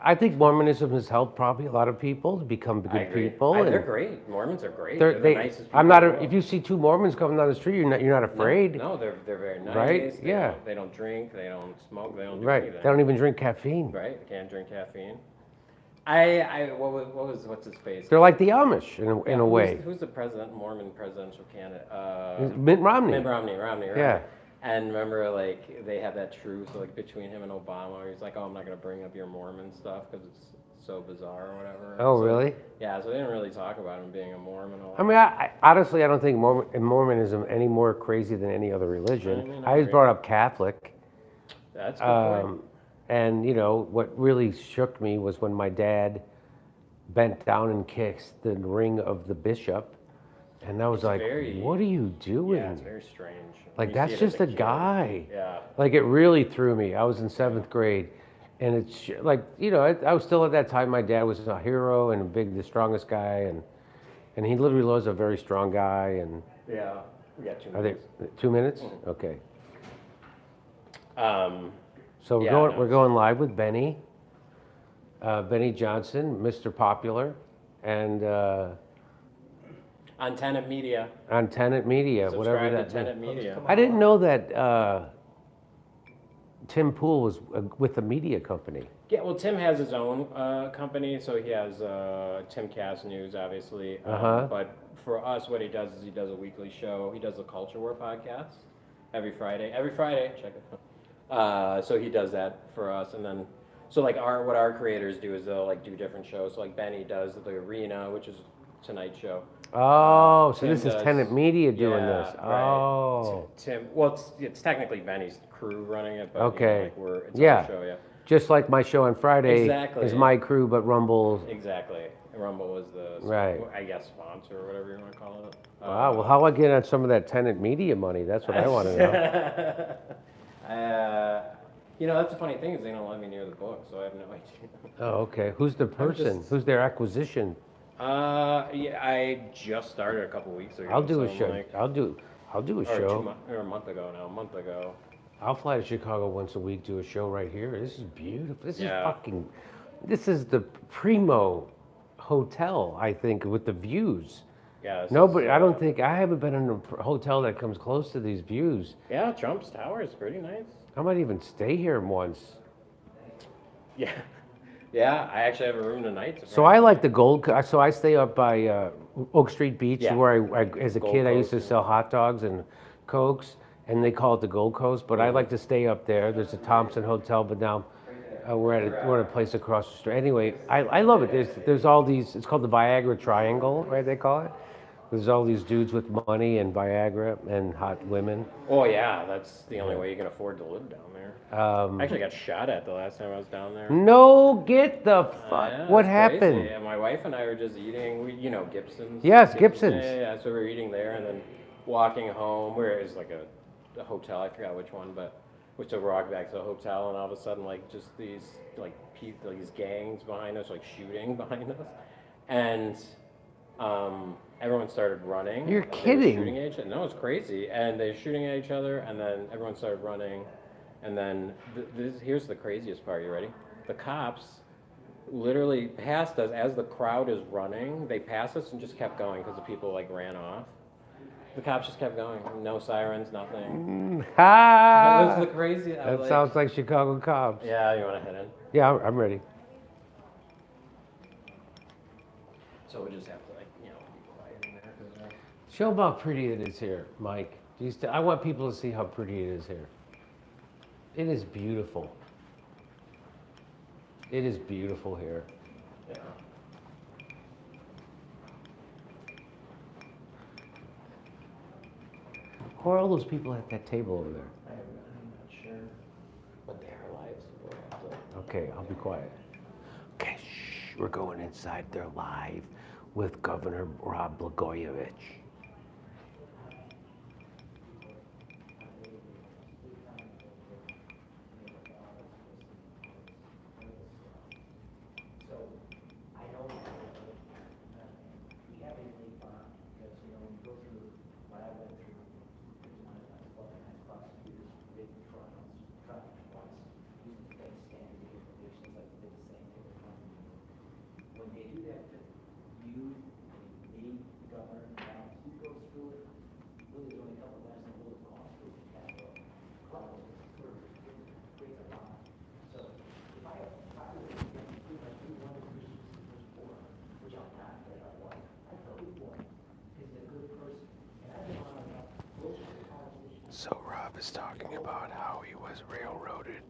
I think Mormonism has helped probably a lot of people to become good people. They're great. Mormons are great. They're the nicest people. I'm not. If you see two Mormons coming down the street, you're not afraid. No, they're very nice. Right? Yeah. They don't drink. They don't smoke. They don't do right. anything. They don't even drink caffeine. Right. They can't drink caffeine. What's his face? They're like the Amish in a way. Who's the Mormon presidential candidate? Mitt Romney. Mitt Romney, right? Yeah. And remember, like, they had that truce, like, between him and Obama. He's like, oh, I'm not going to bring up your Mormon stuff because it's so bizarre or whatever. Oh, really? Yeah, so they didn't really talk about him being a Mormon. I mean, I honestly, I don't think Mormonism any more crazy than any other religion. I was brought up Catholic. That's a good point. And, you know, what really shook me was when my dad bent down and kissed the ring of the bishop. And I was like, what are you doing? Yeah, it's very strange. Like, that's just a guy. Yeah. Like, it really threw me. I was in 7th grade. And it's like, you know, I was still at that time, my dad was a hero and the strongest guy. And he literally was a very strong guy. And yeah, we got 2 minutes. Are there 2 minutes? Okay. So we're going live with Benny. Benny Johnson, Mr. Popular. And... on Tenet Media. On Tenet Media, whatever that is. Tenet Media. I didn't know that Tim Pool was with a media company. Yeah, well, Tim has his own company, so he has Timcast News, obviously. But for us, what he does is he does a weekly show. He does a Culture War podcast every Friday. Check it out. So he does that for us, and then so like what our creators do is they'll like do different shows. So like Benny does the Arena, which is Tonight Show. Oh, so this is Tenet Media doing this. Right. Oh. Tim. Well, it's technically Benny's crew running it, but okay. You know, like it's our show, yeah. Just like my show on Friday is my crew, but Rumble. Exactly. Rumble was the I guess sponsor or whatever you want to call it. Wow. Well, how do I get on some of that Tenet Media money? That's what I want to know. You know, that's the funny thing is they don't let me near the book, so I have no idea. Oh, okay. Who's the person? Who's their acquisition? Yeah, I just started a couple weeks ago. I'll do a show. I'll do a show. Or a month ago now. A month ago. I'll fly to Chicago once a week, do a show right here. This is beautiful. This is the primo hotel, I think, with the views. Yeah. I haven't been in a hotel that comes close to these views. Yeah, Trump's Tower is pretty nice. I might even stay here once. Yeah. Yeah, I actually have a room tonight. So I like the Gold. So I stay up by Oak Street Beach, where I as a kid I used to sell hot dogs and Cokes, and they call it the Gold Coast. But I like to stay up there. There's a Thompson Hotel, but now we're at a place across the street. Anyway, I love it. There's all these. It's called the Viagra Triangle, right? They call it. There's all these dudes with money and Viagra and hot women. Oh yeah, that's the only way you can afford to live down there. I actually got shot at the last time I was down there. No, get the fuck. Yeah, what happened? Crazy. Yeah, my wife and I were just eating. You know, Gibson's. Yes, Gibson's. Yeah. So we were eating there and then walking home. Where it was like a hotel. I forgot which one, but we took a walk back to the hotel, and all of a sudden, like just these these gangs behind us, like shooting behind us, and everyone started running. You're kidding. Shooting at each other. No, it's crazy. And they're shooting at each other, and then everyone started running. And then here's the craziest part. You ready? The cops literally passed us as the crowd is running. They passed us and just kept going because the people like ran off. The cops just kept going. No sirens, nothing. That was the craziest. That sounds like Chicago cops. Yeah, you want to head in? Yeah, I'm ready. So we just have to be quiet in there. Show them how pretty it is here, Mike. I want people to see how pretty it is here. It is beautiful. It is beautiful here. Yeah. Who are all those people at that table over there? I'm not sure, but they are live. So okay, I'll be quiet. Okay, shh. We're going inside there live with Governor Rob Blagojevich. So Rob is talking about how he was railroaded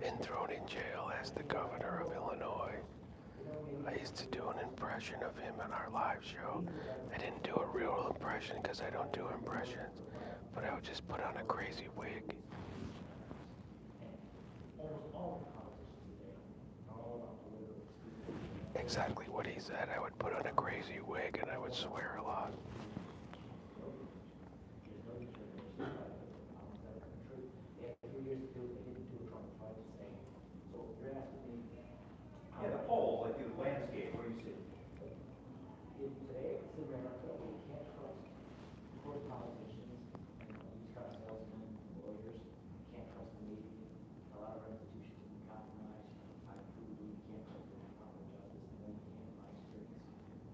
and thrown in jail as the governor of Illinois. I used to do an impression of him on our live show. I didn't do a real impression because I don't do impressions, but I would just put on a crazy wig. Exactly what he said. I would put on a crazy wig and I would swear a lot. Yeah, the polls, like the landscape, what do you see? Today, it's in America, we can't trust court politicians, used car salesmen, lawyers, can't trust the media. A lot of our institutions have been compromised. I prove we can't trust the Department of Justice, and then we can't, in my experience,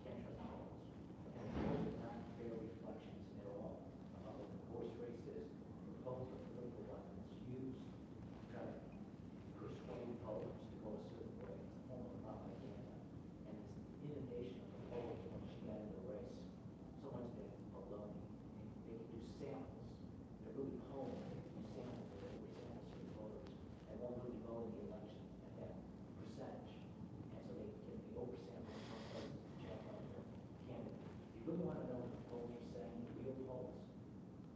can't trust the polls. And those are not fair reflections at all about what the horse race is. Polls are political weapons used to try to persuade voters to go a certain way. It's a form of propaganda. And this inundation of the polls when she got into the race, so much of it baloney. They can do samples. They're really polling. They can do samples. They can sample certain voters that won't really vote in the election at that percentage. And so they can be oversampled some places to check out their candidate. You really want to know what the polls are saying, the real polls.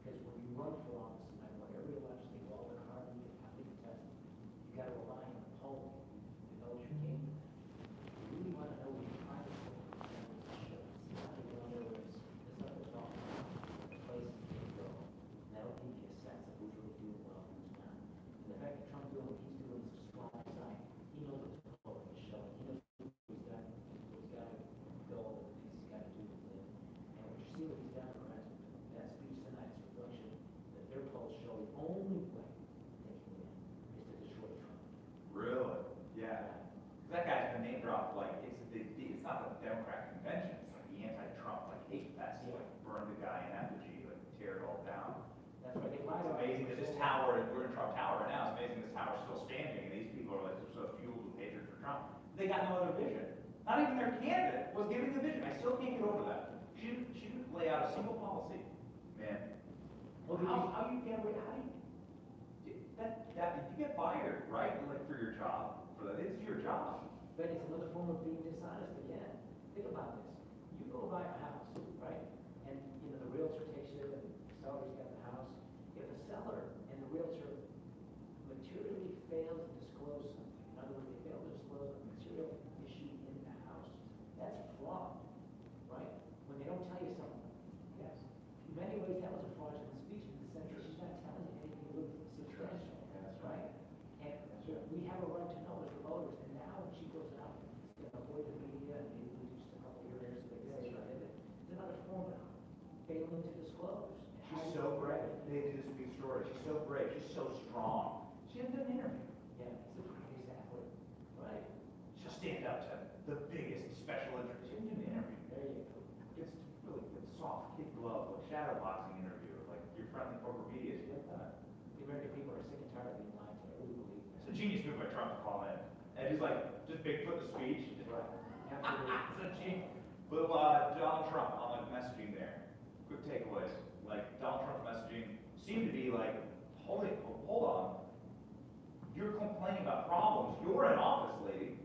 Because when you run for office, no matter what, every election, they go all the hard and you have to contest it. You got to rely on the polling to know your candidate. You really want to know what your private polling shows. It's not to run their race. It's not to talk about the places you go. And that'll give you a sense of who's really doing well and who's not. And the fact that Trump's doing what he's doing is just fly aside. He knows what the polling is showing. He knows who's got to go, the things he's got to do to win. And what you see with these Democrats, that speech tonight is a reflection that their polls show the only way they can win is to destroy Trump. Really? Yeah. 'Cause that guy's been name dropped, like, it's not the Democrat convention, it's like the anti-Trump, like, hate fest, like, burn the guy in effigy, like, tear it all down. That's why they lied It's about amazing that this tower, we're in Trump Tower right now, it's amazing this tower's still standing, and these people are like, they're so fueled with hatred for Trump. They got no other vision. Not even their candidate was giving the vision. I still can't get over that. She didn't lay out a single policy. Man. Well, how you get away, how do you, you get fired, right? Like, for your job. For that, it's your job. But it's another form of being dishonest again. Think about this. You go buy a house, right? And, you know, the realtor takes you, and the seller's got the house. If the seller and the realtor materially fail to disclose something, in other words, they fail to disclose a material issue in the house, that's fraud, right? When they don't tell you something. Yes. In many ways, that was a fraudulent speech in the sense that she's not telling you anything really substantial. That's right. And we have a right to know as the voters, and now when she goes out, you know, avoid the media and maybe reduce a couple of years so they can say right. It's another form of failing to disclose. She's so great. They did this big story. She's so great. She's so strong. She didn't do an interview. Yeah, exactly. Right. She'll stand up to the biggest special interest. She didn't do an interview. There you go. It's really good, soft, kid glove, like shadow boxing interview, like your friendly corporate media. She did that. The American people are sick and tired of being lied to. I really believe that. It's a genius move by Trump to call in. And he's like, just Bigfoot the speech. Just like, Absolutely. it's a genius. Little Donald Trump on like messaging there. Quick takeaways. Like Donald Trump's messaging seemed to be like, hold on. You're complaining about problems. You're in office, lady.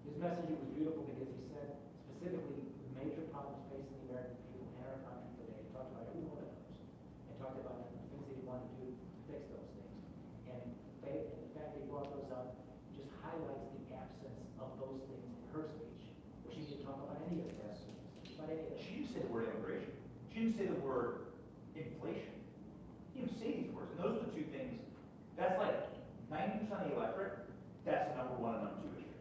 His message was beautiful because he said specifically the major problems facing the American people in our country today. He talked about every one of those and talked about the things that he wanted to do to fix those things. And the fact that he brought those up just highlights the absence of those things in her speech. she didn't talk about any of this. About any of this. She didn't say the word immigration. She didn't say the word inflation. She didn't say these words. And those are the two things. That's like 90% of the electorate. That's the number one and number two issue.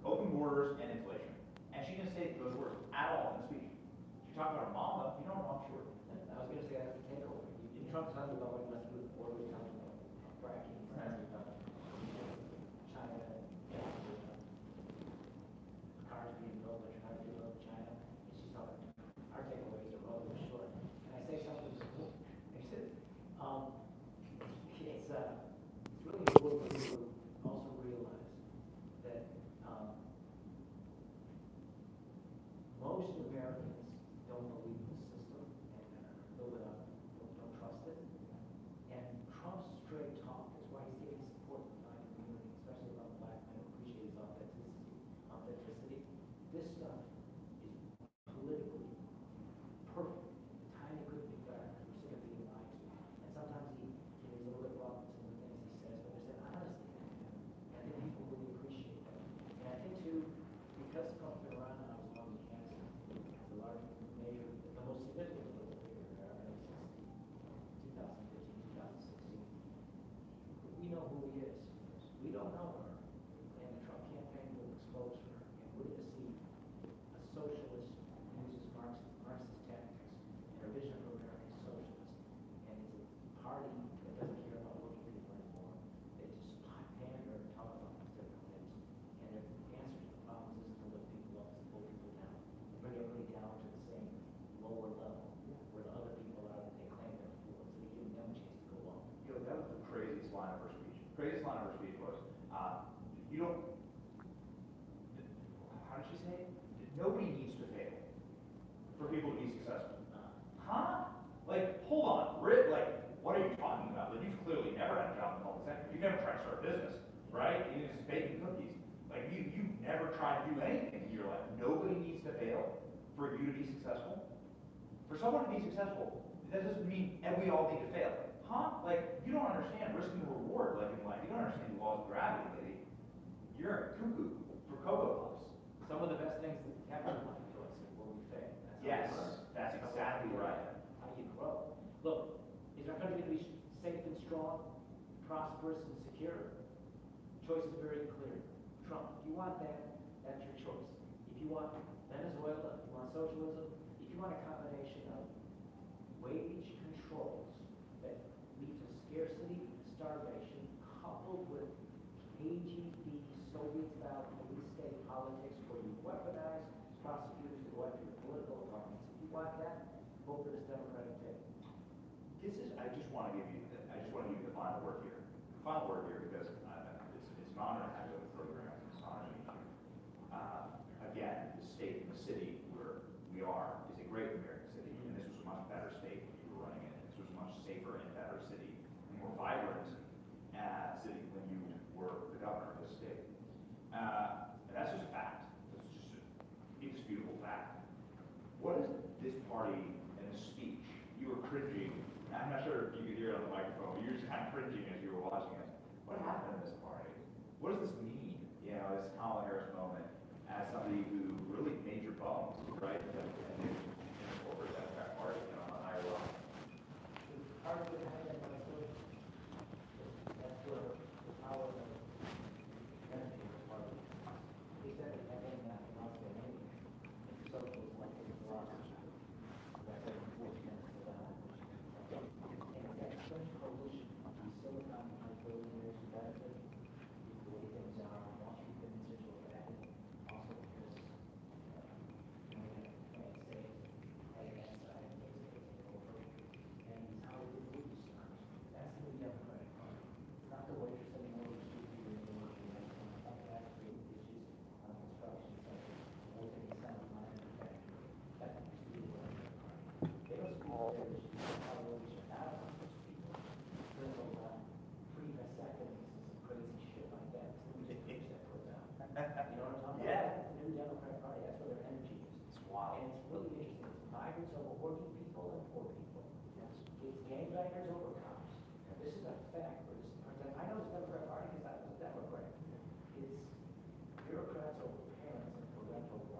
Open borders and inflation. And she didn't say those words at all in the speech. She talked about her mama. You know her mom, sure. I was going to say that's the takeover. Trump talked about what he wants to do with the border. He talked about fracking. He talked about China. Cars being built. They're trying to be built in China. And she's talking. Our takeaways are relatively short. Can I say something? I said, it's really important for people to also realize that most Americans don't believe in the system and build it up, don't trust it. And Trump's straight talk is why he's getting support from the black community, especially about black men who appreciate his authenticity. This stuff is politically perfect. The timing couldn't be better. We're sick of being lied to. And sometimes he's a little bit rough in some of the things he says, but there's an honesty in him. And I think people really appreciate that. And I think too, because Trump's been around now as long as he has, the large major, the most significant little figure in America since 2015, 2016. We know who he is. We don't know her. And the Trump campaign will expose her. And we're going to see a socialist who uses Marxist tactics. And her vision for America is socialist. And it's a party that doesn't care about working people anymore. They just pander and talk about different things. And their answer to the problems isn't to lift people up, it's to pull people down. Bring everybody down to the same lower level where the other people are that they claim they're for, so they give them a chance to go up. You know, that was the craziest line of her speech. Craziest line of her speech was, you don't, how did she say it? Nobody needs to fail for people to be successful. Huh? Like, hold on, like, what are you talking about? Like, you've clearly never had a job in the public sector. You've never tried to start a business, right? You're just baking cookies. Like, you've never tried to do anything in your life. Nobody needs to fail for you to be successful. For someone to be successful, that doesn't mean and we all need to fail. Huh? Like, you don't understand risking the reward like in life. You don't understand the laws of gravity, lady. You're a cuckoo for Cocoa Puffs. Some of the best things that happen in life to us is when we fail. Yes, that's exactly right. How do you grow? Look, is our country going to be safe and strong, prosperous and secure? Choice is very clear. Trump, if you want that, that's your choice. If you want Venezuela, if you want socialism, if you want a combination of wage controls that lead to scarcity and starvation, coupled with KGB, Soviet-style police state politics where you weaponize prosecutors to go after your political opponents. If you want that, vote for this Democratic ticket. I just want to give you the final word here. Final word here because it's an honor to have you on the program. It's an honor to meet you. Again, the state and the city where we are is a great American city, and this was a much better state when you were running it. This was a much safer and better city, and more vibrant city when you were the governor of this state. And that's just a fact. It's just an indisputable fact. What is this party and this speech? You were cringing. I'm not sure if you could hear it on the microphone, but you were just kind of cringing as you were watching it. What happened in this party? What does this mean? You know, this Kamala Harris moment as somebody who really made your bones, right? And in the corporate Democrat Party, you know, on a higher level. Part of it happened when I started. That's where the power of energy was part of it. He said it, I think that not so many. So it was like a philosophy. That's a enforcement for that. And that French coalition, the Silicon Valley billionaires who benefit, the way things are, Wall Street fits into that. Also because United States has that side of things taking over. And how it would lose. That's the Democratic Party. It's not the way you're sending over to people in the nation. It's not the actual issues on the construction sector. Or taking some of my manufacturing. That used to be the Democratic Party. They don't speak their issues. How they are not on those people. They're going free vasectomies and some crazy shit like that. It's the music pitch that goes out. You know what I'm talking about? Yeah. The new Democratic Party, that's where their energy is. It's wild. And it's really interesting. It's migrants over working people and poor people. It's gangbangers over cops. This is a fact. I know it's the Democratic Party because I was a Democrat. It's bureaucrats over parents and parental rights.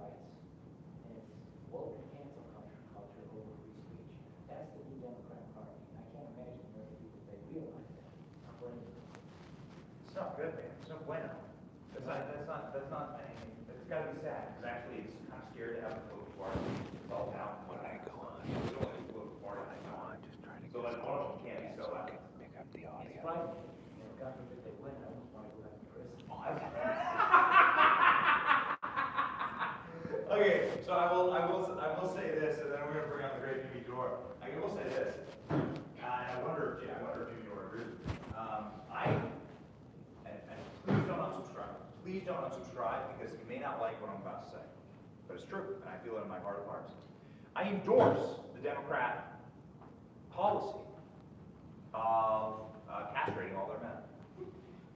not good, man. It's no bueno. That's not anything. It's got to be sad, because actually it's kind of scared to have a political party. It's all down. When I go on, it's only a political party. I go on, just trying to. So that one of them can't be so loud. Pick up the audio. It's frightening. You know, God forbid they win, I almost want to go back to prison. Okay, so I will say this, and then we're gonna bring on the great Jimmy Dore. I will say this, and I wonder if Jimmy Dore agrees. And please don't unsubscribe. Please don't unsubscribe, because you may not like what I'm about to say, but it's true, and I feel it in my heart of hearts. I endorse the Democrat policy of castrating all their men.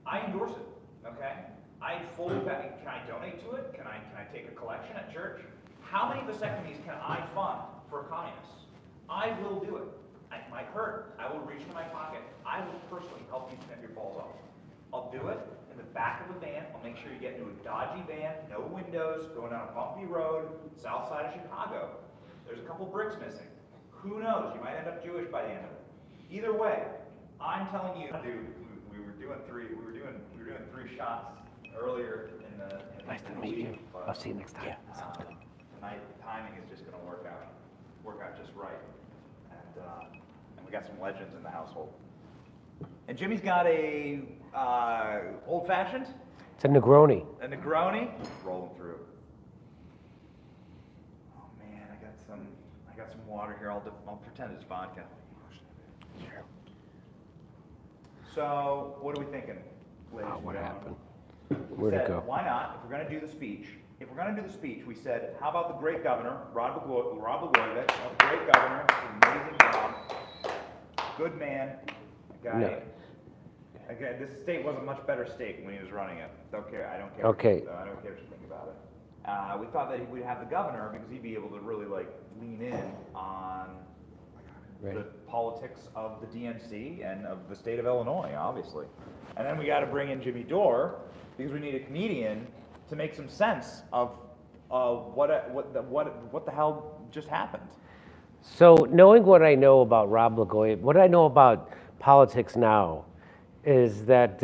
I endorse it. Okay. I fully back. Can I donate to it? Can I take a collection at church? How many vasectomies can I fund for communists? I will do it. It might hurt. I will reach into my pocket. I will personally help you snip your balls off. I'll do it in the back of a van. I'll make sure you get into a dodgy van, no windows, going down a bumpy road, south side of Chicago. There's a couple bricks missing. Who knows? You might end up Jewish by the end of it. Either way, I'm telling you, dude. We were doing three shots earlier in the. Nice to meet you. I'll see you next time. Tonight, the timing is just going to work out just right, and we got some legends in the household. And Jimmy's got a old-fashioned. It's a Negroni. A Negroni. Rolling through. Oh man, I got some water here. I'll pretend it's vodka. Sure. So, what are we thinking, ladies and what gentlemen? happened? We said, go? why not? If we're going to do the speech, we said, how about the great governor, Rod Blagojevich, a great governor, amazing job, good man, a guy. No. Again, this state was a much better state when he was running it. I don't care. Okay. I don't care what you think about it. We thought that he would have the governor because he'd be able to really lean in on the politics of the DNC and of the state of Illinois, obviously. And then we got to bring in Jimmy Dore because we need a comedian to make some sense of what the hell just happened. So, knowing what I know about Rod Blagojevich, what I know about politics now is that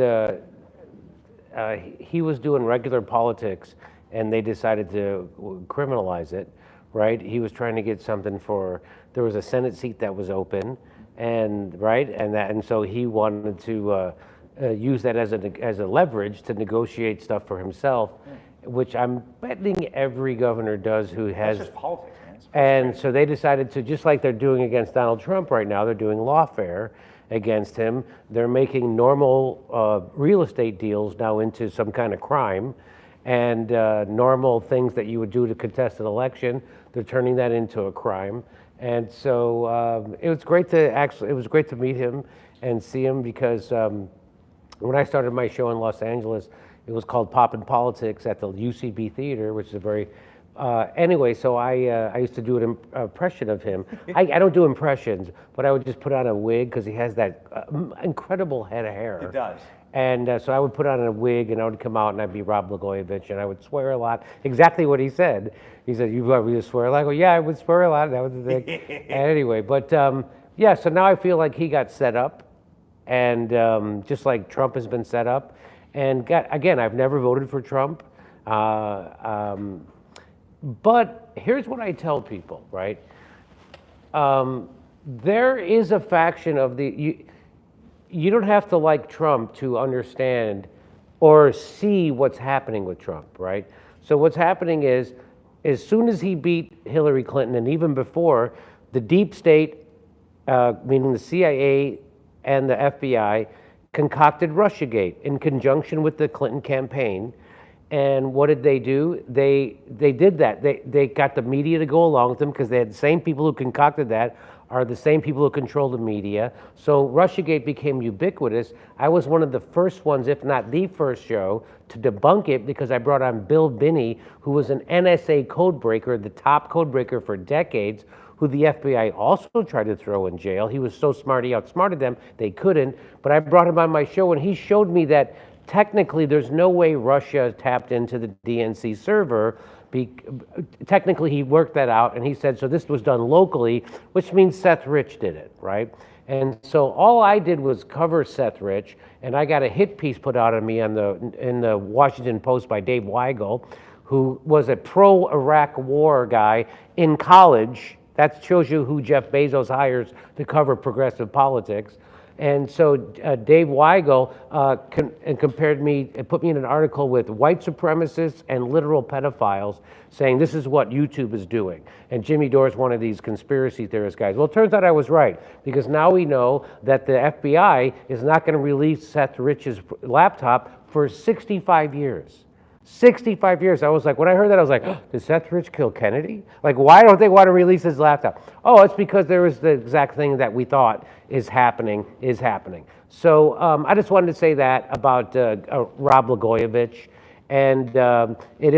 he was doing regular politics and they decided to criminalize it, right? He was trying to get something there was a Senate seat that was open, and so he wanted to use that as a leverage to negotiate stuff for himself, which I'm betting every governor does who has. That's just politics, man. And so they decided to, just like they're doing against Donald Trump right now, they're doing lawfare against him. They're making normal real estate deals now into some kind of crime, and normal things that you would do to contest an election, they're turning that into a crime. And so it was great to meet him and see him, because when I started my show in Los Angeles, it was called Poppin' Politics at the UCB Theater, which is a very anyway, so I used to do an impression of him. I don't do impressions, but I would just put on a wig because he has that incredible head of hair. It does. And so I would put on a wig and I would come out and I'd be Rod Blagojevich and I would swear a lot. Exactly what he said. He said, "You want me to swear a lot?" I go, "Yeah, I would swear a lot." That was the thing. Anyway, but yeah, so now I feel like he got set up, and just like Trump has been set up. And again, I've never voted for Trump. But here's what I tell people, right? There is a faction of you don't have to like Trump to understand or see what's happening with Trump, right? So what's happening is, as soon as he beat Hillary Clinton, and even before, the deep state, meaning the CIA and the FBI, concocted Russiagate in conjunction with the Clinton campaign. And what did they do? They did that. They got the media to go along with them, because they had the same people who concocted that are the same people who control the media. So Russiagate became ubiquitous. I was one of the first ones, if not the first show, to debunk it, because I brought on Bill Binney, who was an NSA codebreaker, the top codebreaker for decades, who the FBI also tried to throw in jail. He was so smart, he outsmarted them, they couldn't. But I brought him on my show, and he showed me that technically there's no way Russia tapped into the DNC server. Technically, he worked that out, and he said, so this was done locally, which means Seth Rich did it, right? And so all I did was cover Seth Rich, and I got a hit piece put out on me in the Washington Post by Dave Weigel, who was a pro-Iraq war guy in college. That shows you who Jeff Bezos hires to cover progressive politics. And so Dave Weigel compared me and put me in an article with white supremacists and literal pedophiles, saying this is what YouTube is doing. And Jimmy Dore is one of these conspiracy theorist guys. Well, it turns out I was right, because now we know that the FBI is not going to release Seth Rich's laptop for 65 years. 65 years. I was like, when I heard that, I was like, oh, did Seth Rich kill Kennedy? Like, why don't they want to release his laptop? Oh, it's because there was the exact thing that we thought is happening. So I just wanted to say that about Rob Blagojevich. And it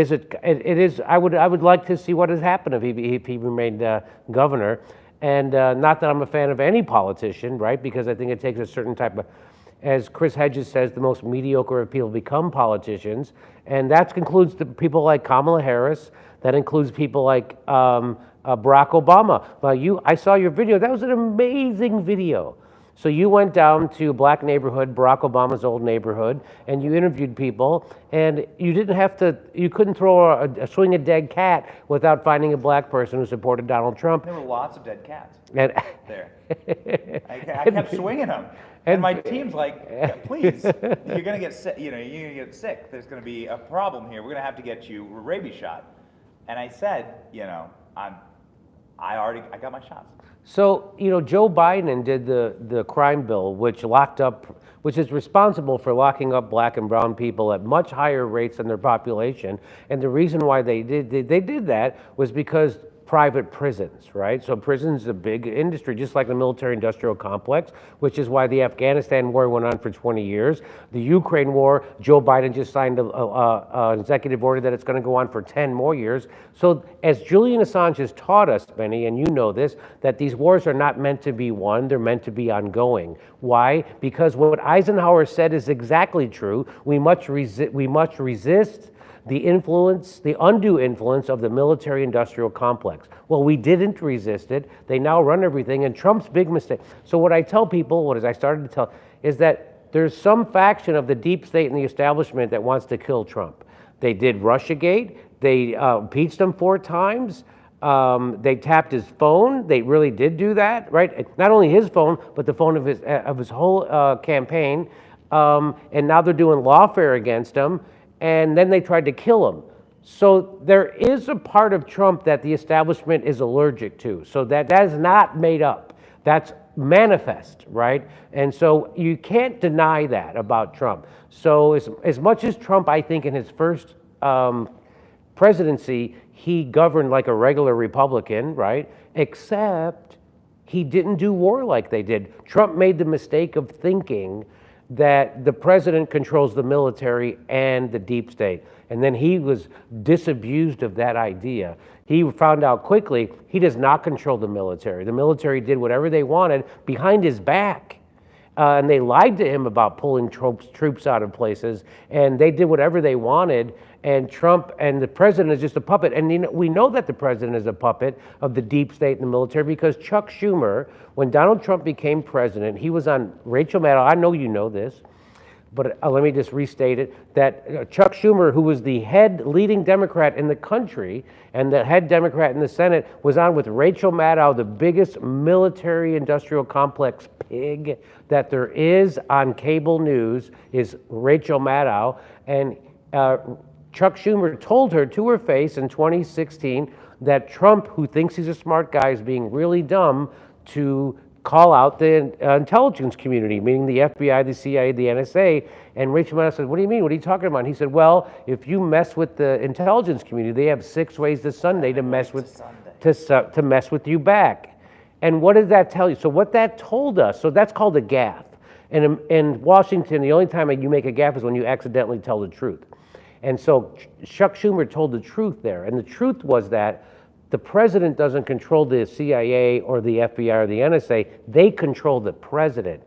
is. I would like to see what has happened if he remained governor. And not that I'm a fan of any politician, right? Because I think it takes a certain type of, as Chris Hedges says, the most mediocre of people become politicians. And that includes the people like Kamala Harris. That includes people like Barack Obama. Well, I saw your video. That was an amazing video. So you went down to a black neighborhood, Barack Obama's old neighborhood, and you interviewed people, and you couldn't throw a swing a dead cat without finding a black person who supported Donald Trump. There were lots of dead cats and, there. I kept swinging them. And my team's like, please, you're gonna get sick. You're gonna get sick. There's gonna be a problem here. We're gonna have to get you a rabies shot. And I said, I got my shots. So, Joe Biden did the crime bill, which is responsible for locking up black and brown people at much higher rates than their population. And the reason why they did that was because private prisons, right? So prisons is a big industry, just like the military-industrial complex, which is why the Afghanistan war went on for 20 years. The Ukraine war, Joe Biden just signed an executive order that it's going to go on for 10 more years. So as Julian Assange has taught us, Benny, and you know this, that these wars are not meant to be won, they're meant to be ongoing. Why? Because what Eisenhower said is exactly true. We must resist the undue influence of the military-industrial complex. Well, we didn't resist it. They now run everything, and Trump's big mistake. So what I tell people, as I started to tell, is that there's some faction of the deep state and the establishment that wants to kill Trump. They did Russiagate. They impeached him 4 times. They tapped his phone. They really did do that, right? Not only his phone, but the phone of his whole campaign. And now they're doing lawfare against him. And then they tried to kill him. So there is a part of Trump that the establishment is allergic to. So that is not made up. That's manifest, right? And so you can't deny that about Trump. So as much as Trump, I think in his first presidency, he governed like a regular Republican, right? Except he didn't do war like they did. Trump made the mistake of thinking that the president controls the military and the deep state. And then he was disabused of that idea. He found out quickly he does not control the military. The military did whatever they wanted behind his back. And they lied to him about pulling troops out of places, and they did whatever they wanted. And Trump and the president is just a puppet. And we know that the president is a puppet of the deep state and the military because Chuck Schumer, when Donald Trump became president, he was on Rachel Maddow. I know you know this, but let me just restate it, that Chuck Schumer, who was the head leading Democrat in the country and the head Democrat in the Senate, was on with Rachel Maddow, the biggest military-industrial complex pig that there is on cable news is Rachel Maddow. And Chuck Schumer told her to her face in 2016 that Trump, who thinks he's a smart guy, is being really dumb to call out the intelligence community, meaning the FBI, the CIA, the NSA. And Rachel Maddow said, what do you mean? What are you talking about? And he said, well, if you mess with the intelligence community, they have 6 ways this Sunday to mess with to mess with you back. And what did that tell you? So what that told us, so that's called a gaffe. And in Washington, the only time you make a gaffe is when you accidentally tell the truth. And so Chuck Schumer told the truth there. And the truth was that the president doesn't control the CIA or the FBI or the NSA. They control the president.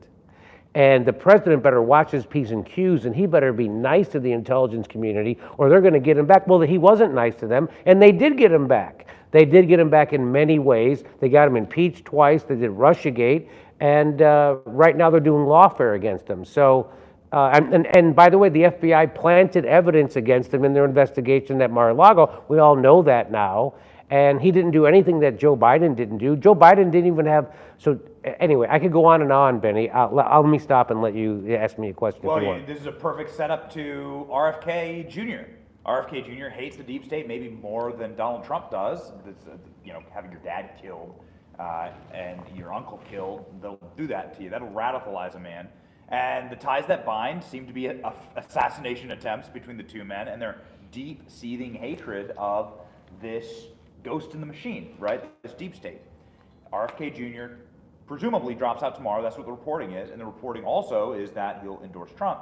And the president better watch his P's and Q's, and he better be nice to the intelligence community or they're going to get him back. Well, he wasn't nice to them, and they did get him back. They did get him back in many ways. They got him impeached twice. They did Russiagate. And right now they're doing lawfare against him. So, and by the way, the FBI planted evidence against him in their investigation at Mar-a-Lago. We all know that now. And he didn't do anything that Joe Biden didn't do. Joe Biden didn't even have, so anyway, I could go on, Benny. Let me stop and let you ask me a question if you want. This is a perfect setup to RFK Jr. RFK Jr. hates the deep state maybe more than Donald Trump does. It's, having your dad killed and your uncle killed, they'll do that to you. That'll radicalize a man. And the ties that bind seem to be assassination attempts between the two men and their deep seething hatred of this ghost in the machine, right? This deep state. RFK Jr. presumably drops out tomorrow. That's what the reporting is. And the reporting also is that he'll endorse Trump.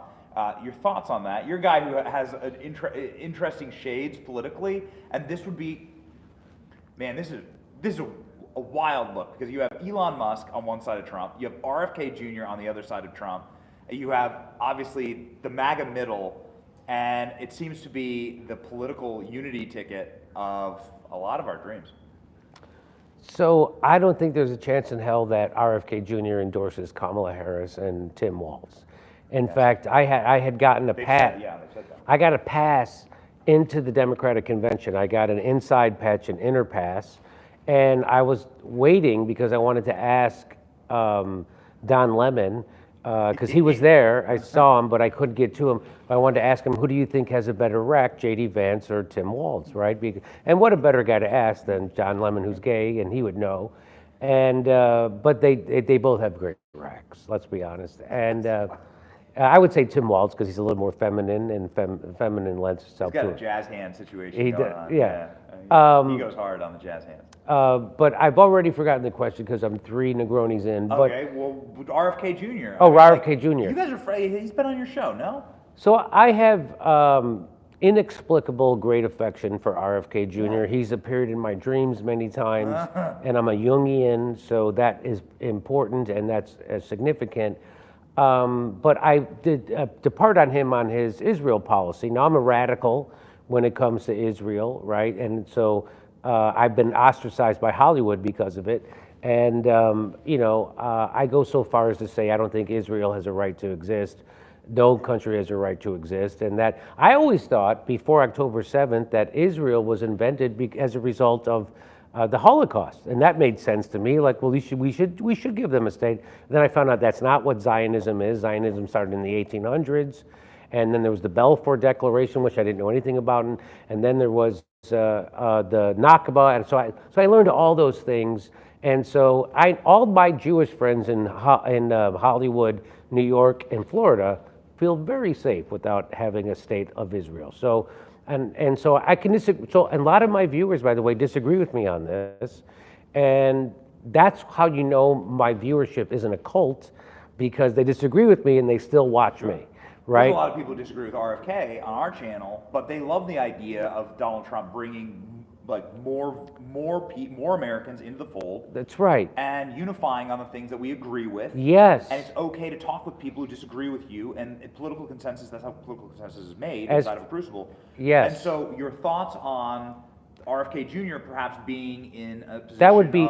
Your thoughts on that? You're a guy who has interesting shades politically, and this would be, man, this is a wild look, because you have Elon Musk on one side of Trump, you have RFK Jr. on the other side of Trump, you have obviously the MAGA middle, and it seems to be the political unity ticket of a lot of our dreams. So I don't think there's a chance in hell that RFK Jr. endorses Kamala Harris and Tim Walz. In fact, I had gotten a pass. I got a pass into the Democratic convention. I got an inside patch, an inner pass, and I was waiting because I wanted to ask Don Lemon, because he was there. I saw him, but I couldn't get to him. I wanted to ask him, who do you think has a better rec, J.D. Vance or Tim Walz, right? And what a better guy to ask than John Lemon, who's gay, and he would know. And but they both have great recs, let's be honest. And I would say Tim Walz, because he's a little more feminine, and feminine lends itself to it. He's got a jazz hand situation going on. Yeah. He goes hard on the jazz hands. But I've already forgotten the question because I'm 3 Negronis in. Okay, well, RFK Jr. Oh, RFK Jr. You guys are, he's been on your show, no? So I have inexplicable great affection for RFK Jr. He's appeared in my dreams many times, and I'm a Jungian, so that is important and that's significant. But I did depart on him on his Israel policy. Now I'm a radical when it comes to Israel, right? And so I've been ostracized by Hollywood because of it. And, I go so far as to say I don't think Israel has a right to exist. No country has a right to exist. And that I always thought before October 7th that Israel was invented as a result of the Holocaust. And that made sense to me. Like, well, we should give them a state. And then I found out that's not what Zionism is. Zionism started in the 1800s. And then there was the Balfour Declaration, which I didn't know anything about. And then there was the Nakba. And so I learned all those things. And so all my Jewish friends in Hollywood, New York, and Florida feel very safe without having a state of Israel. So, and so I can disagree. So a lot of my viewers, by the way, disagree with me on this. And that's how you know my viewership isn't a cult, because they disagree with me and they still watch me. Right? There's a lot of people who disagree with RFK on our channel, but they love the idea of Donald Trump bringing like more Americans into the fold. That's right. And unifying on the things that we agree with. Yes. And it's okay to talk with people who disagree with you. And political consensus, that's how political consensus is made inside of a crucible. Yes. And so your thoughts on RFK Jr. perhaps being in a position that would be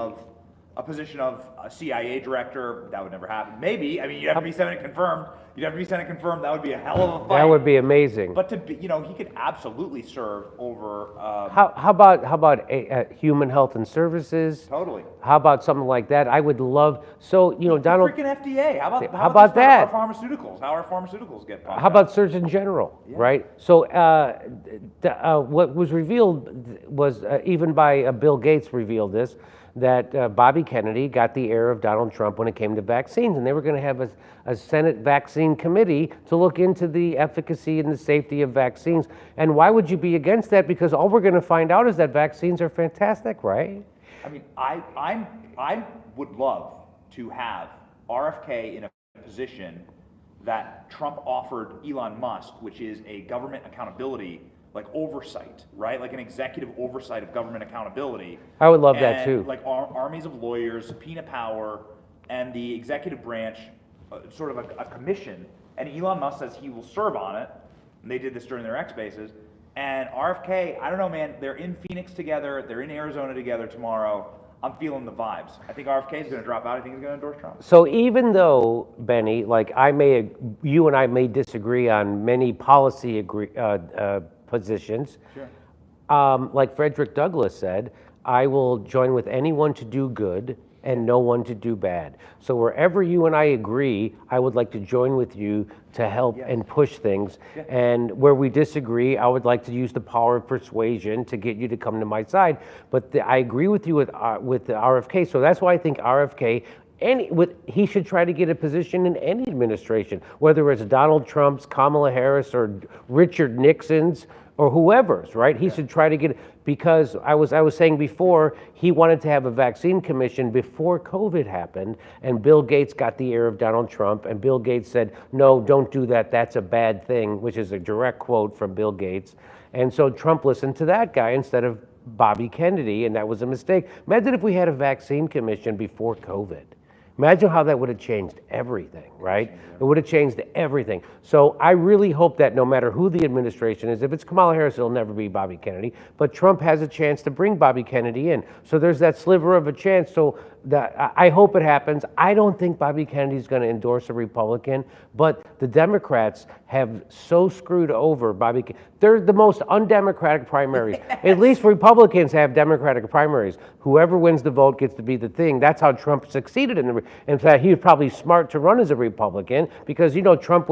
a position of a CIA director. That would never happen. Maybe. I mean, you'd have to be Senate confirmed. That would be a hell of a fight. That would be amazing. But to be, he could absolutely serve over. How about human health and services? Totally. How about something like that? I would love. So Donald. Freaking FDA. How about that? Our pharmaceuticals. How our pharmaceuticals get pumped. How about Surgeon General? Yeah. Right. So what was revealed was even by Bill Gates revealed this, that Bobby Kennedy got the ear of Donald Trump when it came to vaccines, and they were going to have a Senate vaccine committee to look into the efficacy and the safety of vaccines. And why would you be against that? Because all we're going to find out is that vaccines are fantastic, right? I mean, I would love to have RFK in a position that Trump offered Elon Musk, which is a government accountability, like oversight, right? Like an executive oversight of government accountability. I would love that too. Like armies of lawyers, subpoena power, and the executive branch, sort of a commission. And Elon Musk says he will serve on it. And they did this during their X Spaces. And RFK, I don't know, man, they're in Phoenix together. They're in Arizona together tomorrow. I'm feeling the vibes. I think RFK is going to drop out. I think he's going to endorse Trump. So even though, Benny, like you and I may disagree on many policy positions, Sure. like Frederick Douglass said, I will join with anyone to do good and no one to do bad. So wherever you and I agree, I would like to join with you to help and push things. Yeah. And where we disagree, I would like to use the power of persuasion to get you to come to my side. But I agree with you with the RFK. So that's why I think RFK, he should try to get a position in any administration, whether it's Donald Trump's, Kamala Harris, or Richard Nixon's, or whoever's, right? He should try to get, because I was saying before, he wanted to have a vaccine commission before COVID happened, and Bill Gates got the ear of Donald Trump, and Bill Gates said, no, don't do that, that's a bad thing, which is a direct quote from Bill Gates. And so Trump listened to that guy instead of Bobby Kennedy, and that was a mistake. Imagine if we had a vaccine commission before COVID. Imagine how that would have changed everything, right? It would have changed everything. So I really hope that no matter who the administration is, if it's Kamala Harris, it'll never be Bobby Kennedy, but Trump has a chance to bring Bobby Kennedy in. So there's that sliver of a chance. So I hope it happens. I don't think Bobby Kennedy's going to endorse a Republican, but the Democrats have so screwed over Bobby. They're the most undemocratic primaries. At least Republicans have Democratic primaries. Whoever wins the vote gets to be the thing. That's how Trump succeeded in fact, he was probably smart to run as a Republican because, Trump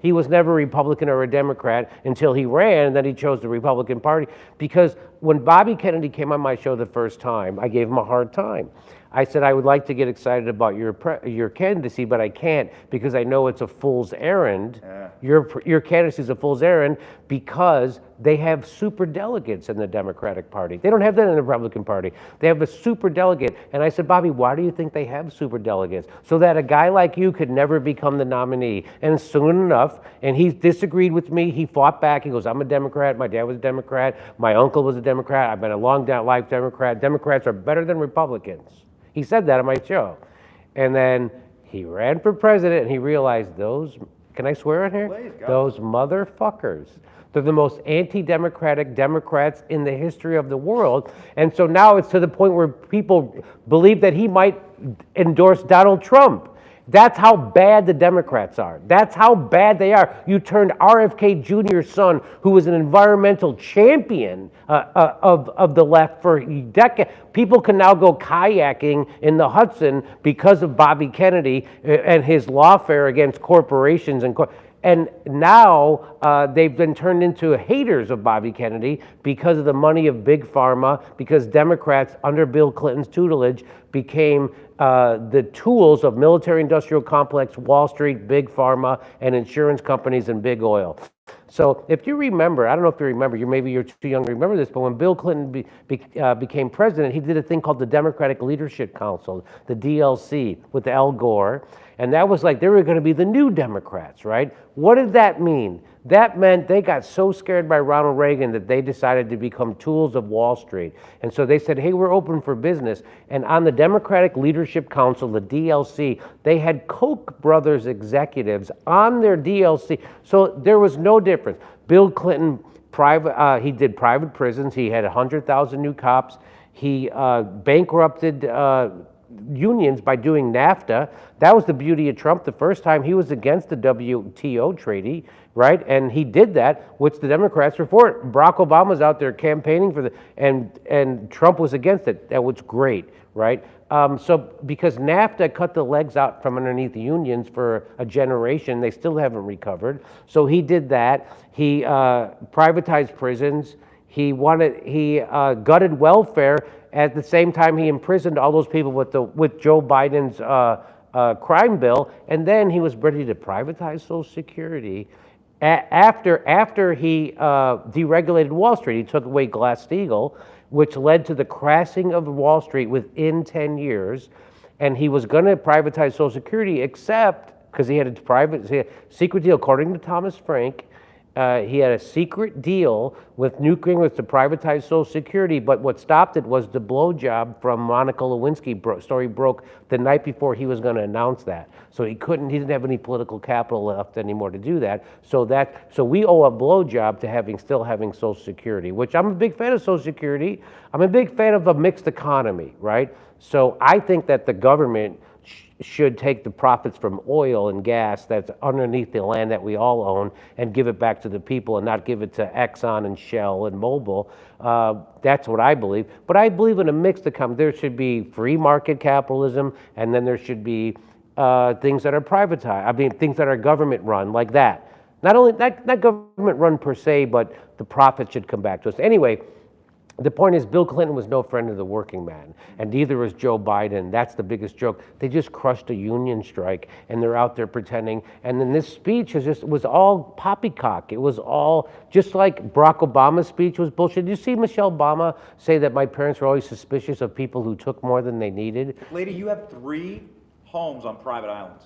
he was never a Republican or a Democrat until he ran, and then he chose the Republican Party. Because when Bobby Kennedy came on my show the first time, I gave him a hard time. I said, I would like to get excited about your candidacy, but I can't because I know it's a fool's errand. Yeah. Your candidacy is a fool's errand because they have super delegates in the Democratic Party. They don't have that in the Republican Party. They have a super delegate. And I said, Bobby, why do you think they have super delegates? So that a guy like you could never become the nominee. And soon enough, and he disagreed with me, he fought back. He goes, I'm a Democrat. My dad was a Democrat. My uncle was a Democrat. I've been a long life Democrat. Democrats are better than Republicans. He said that on my show. And then he ran for president and he realized can I swear on here? Please, go. Those motherfuckers. They're the most anti-democratic Democrats in the history of the world. And so now it's to the point where people believe that he might endorse Donald Trump. That's how bad the Democrats are. That's how bad they are. You turned RFK Jr.'s son, who was an environmental champion of the left for decades. People can now go kayaking in the Hudson because of Bobby Kennedy and his lawfare against corporations and now they've been turned into haters of Bobby Kennedy because of the money of Big Pharma, because Democrats under Bill Clinton's tutelage became the tools of military-industrial complex, Wall Street, Big Pharma, and insurance companies and big oil. So if you remember, I don't know if you remember, maybe you're too young to remember this, but when Bill Clinton became president, he did a thing called the Democratic Leadership Council, the DLC, with Al Gore. And that was like, they were going to be the new Democrats, right? What did that mean? That meant they got so scared by Ronald Reagan that they decided to become tools of Wall Street. And so they said, hey, we're open for business. And on the Democratic Leadership Council, the DLC, they had Koch brothers executives on their DLC. So there was no difference. Bill Clinton, he did private prisons. He had 100,000 new cops. He bankrupted unions by doing NAFTA. That was the beauty of Trump. The first time he was against the WTO treaty, right? And he did that, which the Democrats were for it. Barack Obama's out there campaigning for and Trump was against it. That was great, right? So because NAFTA cut the legs out from underneath the unions for a generation, they still haven't recovered. So he did that. He privatized prisons. He gutted welfare. At the same time, he imprisoned all those people with Joe Biden's crime bill, and then he was ready to privatize Social Security. After he deregulated Wall Street, he took away Glass-Steagall, which led to the crashing of Wall Street within 10 years, and he was going to privatize Social Security, except because he had a secret deal, according to Thomas Frank. he had a secret deal with Newt Gingrich to privatize Social Security, but what stopped it was the blowjob from Monica Lewinsky. Story broke the night before he was going to announce that. So he didn't have any political capital left anymore to do that. So we owe a blowjob to still having Social Security, which I'm a big fan of Social Security. I'm a big fan of a mixed economy, right? So I think that the government should take the profits from oil and gas that's underneath the land that we all own and give it back to the people and not give it to Exxon and Shell and Mobil. That's what I believe. But I believe in a mixed economy. There should be free market capitalism, and then there should be things that are privatized. I mean, things that are government run, like that. Not government run per se, but the profit should come back to us. Anyway, the point is, Bill Clinton was no friend of the working man, and neither was Joe Biden. That's the biggest joke. They just crushed a union strike, and they're out there pretending. And then this speech was all poppycock. It was all just like Barack Obama's speech was bullshit. Did you see Michelle Obama say that my parents were always suspicious of people who took more than they needed? Lady, you have 3 homes on private islands.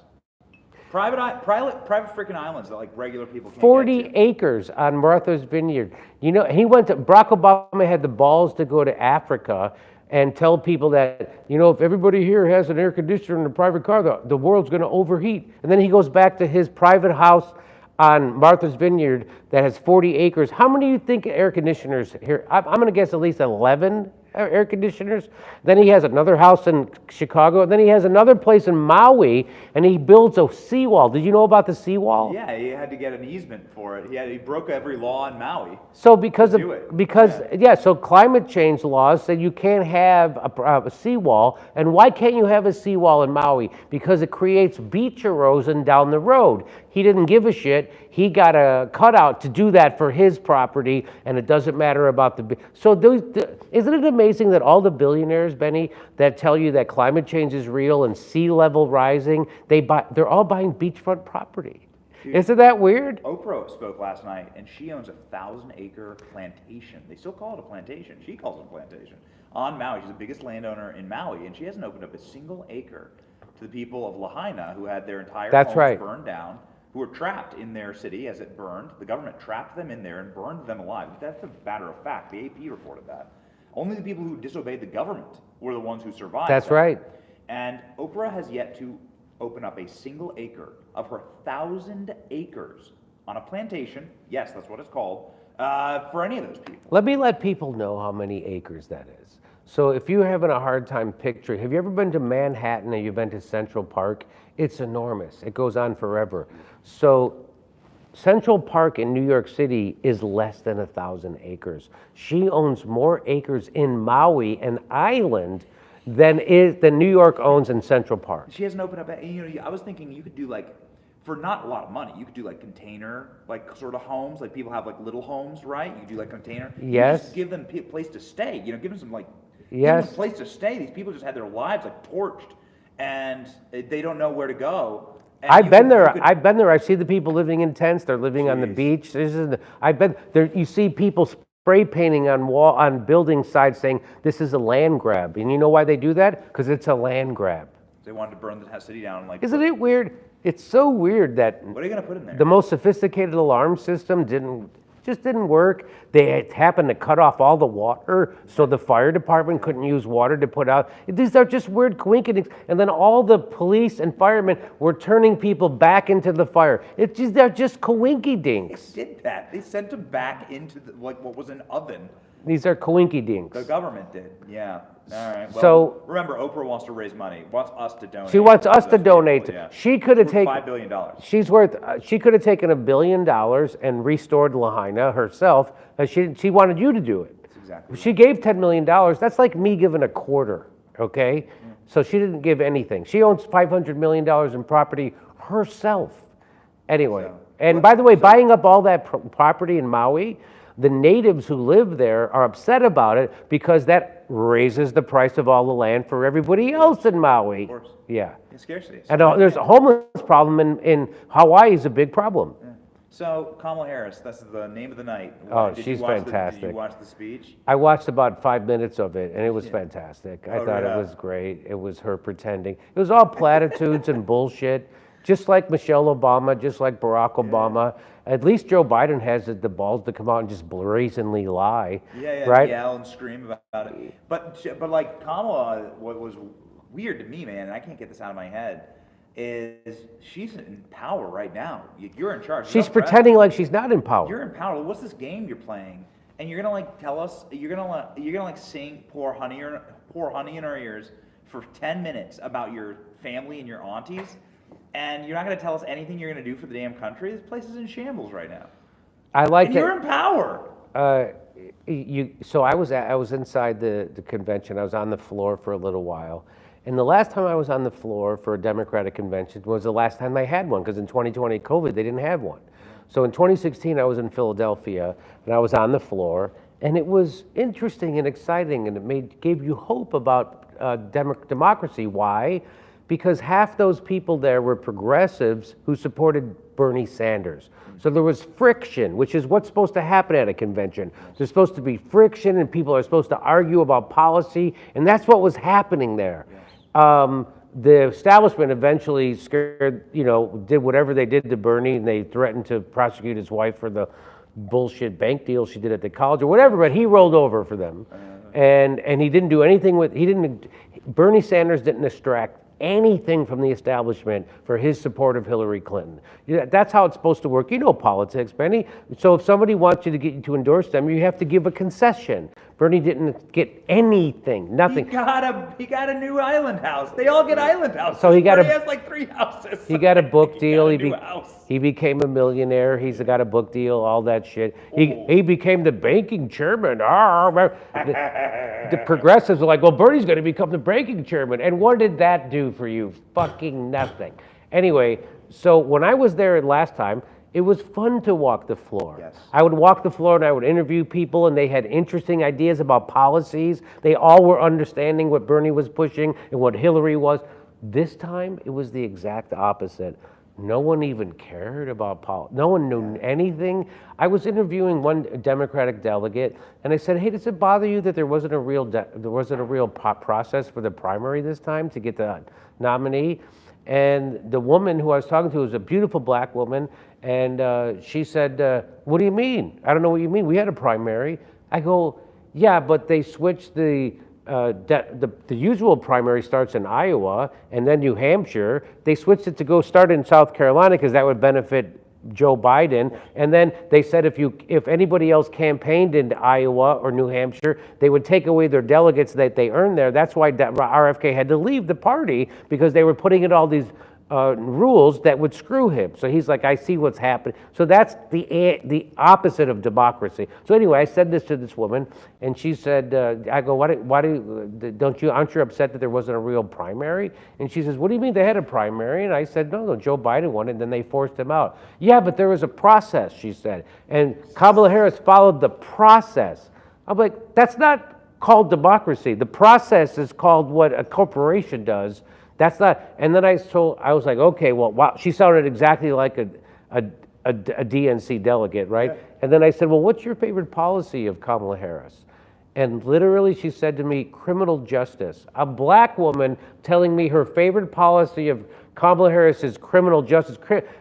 Private freaking islands that like regular people can't 40 get to. acres on Martha's Vineyard. You know, Barack Obama had the balls to go to Africa and tell people that, you know, if everybody here has an air conditioner in a private car, the world's going to overheat. And then he goes back to his private house on Martha's Vineyard that has 40 acres. How many do you think air conditioners here? I'm going to guess at least 11 air conditioners. Then he has another house in Chicago. Then he has another place in Maui, and he builds a seawall. Did you know about the seawall? Yeah, he had to get an easement for it. He broke every law in Maui. So so climate change laws say you can't have a seawall. And why can't you have a seawall in Maui? Because it creates beach erosion down the road. He didn't give a shit. He got a cutout to do that for his property, and it doesn't matter about isn't it amazing that all the billionaires, Benny, that tell you that climate change is real and sea level rising, they're all buying beachfront property. Dude, isn't that weird? Oprah spoke last night, and she owns a 1,000-acre plantation. They still call it a plantation. She calls it a plantation on Maui. She's the biggest landowner in Maui, and she hasn't opened up a single acre to the people of Lahaina who had their entire homes burned down, who were trapped in their city as it burned. The government trapped them in there and burned them alive. That's a matter of fact. The AP reported that. Only the people who disobeyed the government were the ones who survived. That's right. And Oprah has yet to open up a single acre of her 1,000 acres on a plantation, yes, that's what it's called, for any of those people. Let people know how many acres that is. So if you're having a hard time picturing, have you ever been to Manhattan or you've been to Central Park? It's enormous. It goes on forever. So Central Park in New York City is less than 1,000 acres. She owns more acres in Maui, an island, than New York owns in Central Park. She hasn't opened up. I was thinking you could do for not a lot of money, you could do container, sort of homes, like people have little homes, right? You could do container. Yes. You just give them a place to stay. Give them some Yes. Give them a place to stay. These people just had their lives torched, and they don't know where to go. And I've been there. I see the people living in tents. They're living on the beach. I've been there. You see people spray painting on building sides saying this is a land grab. And you know why they do that? Because it's a land grab. They wanted to burn the city down. Isn't it weird? It's so weird that what are you going to put in there? The most sophisticated alarm system didn't work. They happened to cut off all the water, so the fire department couldn't use water to put out. These are just weird coincidences. And then all the police and firemen were turning people back into the fire. They're just coinkydinks. They did that. They sent them back into what was an oven. These are coinkydinks. The government did, yeah. All right. Well, so remember, Oprah wants to raise money. Wants us to donate. She wants us to donate. Yeah. She could have taken $5 billion. She's worth. She could have taken $1 billion and restored Lahaina herself. She wanted you to do it. That's exactly. She gave $10 million. That's like me giving a quarter. Okay, so she didn't give anything. She owns $500 million in property herself. Anyway, by the way, buying up all that property in Maui. The natives who live there are upset about it because that raises the price of all the land for everybody else in Maui. Of course. Yeah. It's scarcity. And there's a homeless problem in Hawaii is a big problem. Yeah. So Kamala Harris, that's the name of the night. She's fantastic. Did you watch the speech? I watched about 5 minutes of it, and it was fantastic. I thought it was great. It was her pretending. It was all platitudes and bullshit. Just like Michelle Obama, just like Barack Obama, at least Joe Biden has the balls to come out and just brazenly lie. Right? Yell and scream about it. But like Kamala, what was weird to me, man, and I can't get this out of my head, is she's in power right now. You're in charge. She's pretending like she's not in power. You're in power. What's this game you're playing? And you're gonna like tell us you're gonna like sing pour honey in our ears for 10 minutes about your family and your aunties, and you're not gonna tell us anything you're gonna do for the damn country. This place is in shambles right now. I like and that. You're in power. So I was inside the convention. I was on the floor for a little while. And the last time I was on the floor for a Democratic convention was the last time they had one, because in 2020 COVID, they didn't have one. So in 2016, I was in Philadelphia, and I was on the floor, and it was interesting and exciting, and it gave you hope about democracy. Why? Because half those people there were progressives who supported Bernie Sanders. So there was friction, which is what's supposed to happen at a convention. There's supposed to be friction, and people are supposed to argue about policy, and that's what was happening there. The establishment eventually did whatever they did to Bernie, and they threatened to prosecute his wife for the bullshit bank deal she did at the college or whatever, but he rolled over for them. And he didn't do anything Bernie Sanders didn't extract anything from the establishment for his support of Hillary Clinton. That's how it's supposed to work. You know politics, Benny. So if somebody wants you to get you to endorse them, you have to give a concession. Bernie didn't get anything, nothing. He got a new island house. They all get island houses. So he has like 3 houses. He got a book deal. He became a millionaire. He's got a book deal, all that shit. He became the banking chairman. The progressives are like, well, Bernie's going to become the banking chairman. And what did that do for you? Fucking nothing. Anyway, so when I was there last time, it was fun to walk the floor. Yes. I would walk the floor and I would interview people, and they had interesting ideas about policies. They all were understanding what Bernie was pushing and what Hillary was. This time, it was the exact opposite. No one even cared about politics. No one knew anything. I was interviewing one Democratic delegate, and I said, "Hey, does it bother you that there wasn't a real process for the primary this time to get the nominee?" And the woman who I was talking to was a beautiful black woman, and she said, "What do you mean? I don't know what you mean. We had a primary." I go, "Yeah, but they switched the usual primary starts in Iowa and then New Hampshire. They switched it to go start in South Carolina because that would benefit Joe Biden. And then they said if anybody else campaigned in Iowa or New Hampshire, they would take away their delegates that they earned there. That's why RFK had to leave the party, because they were putting in all these rules that would screw him." So he's like, "I see what's happening." So that's the opposite of democracy. So anyway, I said this to this woman, and she said, "I go, aren't you upset that there wasn't a real primary?" And she says, "What do you mean they had a primary?" And I said, "No, Joe Biden won, and then they forced him out." "Yeah, but there was a process," she said, "and Kamala Harris followed the process." I'm like, "That's not called democracy. The process is called what a corporation does. That's not." And then I was like, okay, well, wow. She sounded exactly like a DNC delegate, right? Yeah. And then I said, "Well, what's your favorite policy of Kamala Harris?" And literally she said to me, "Criminal justice." A black woman telling me her favorite policy of Kamala Harris is criminal justice.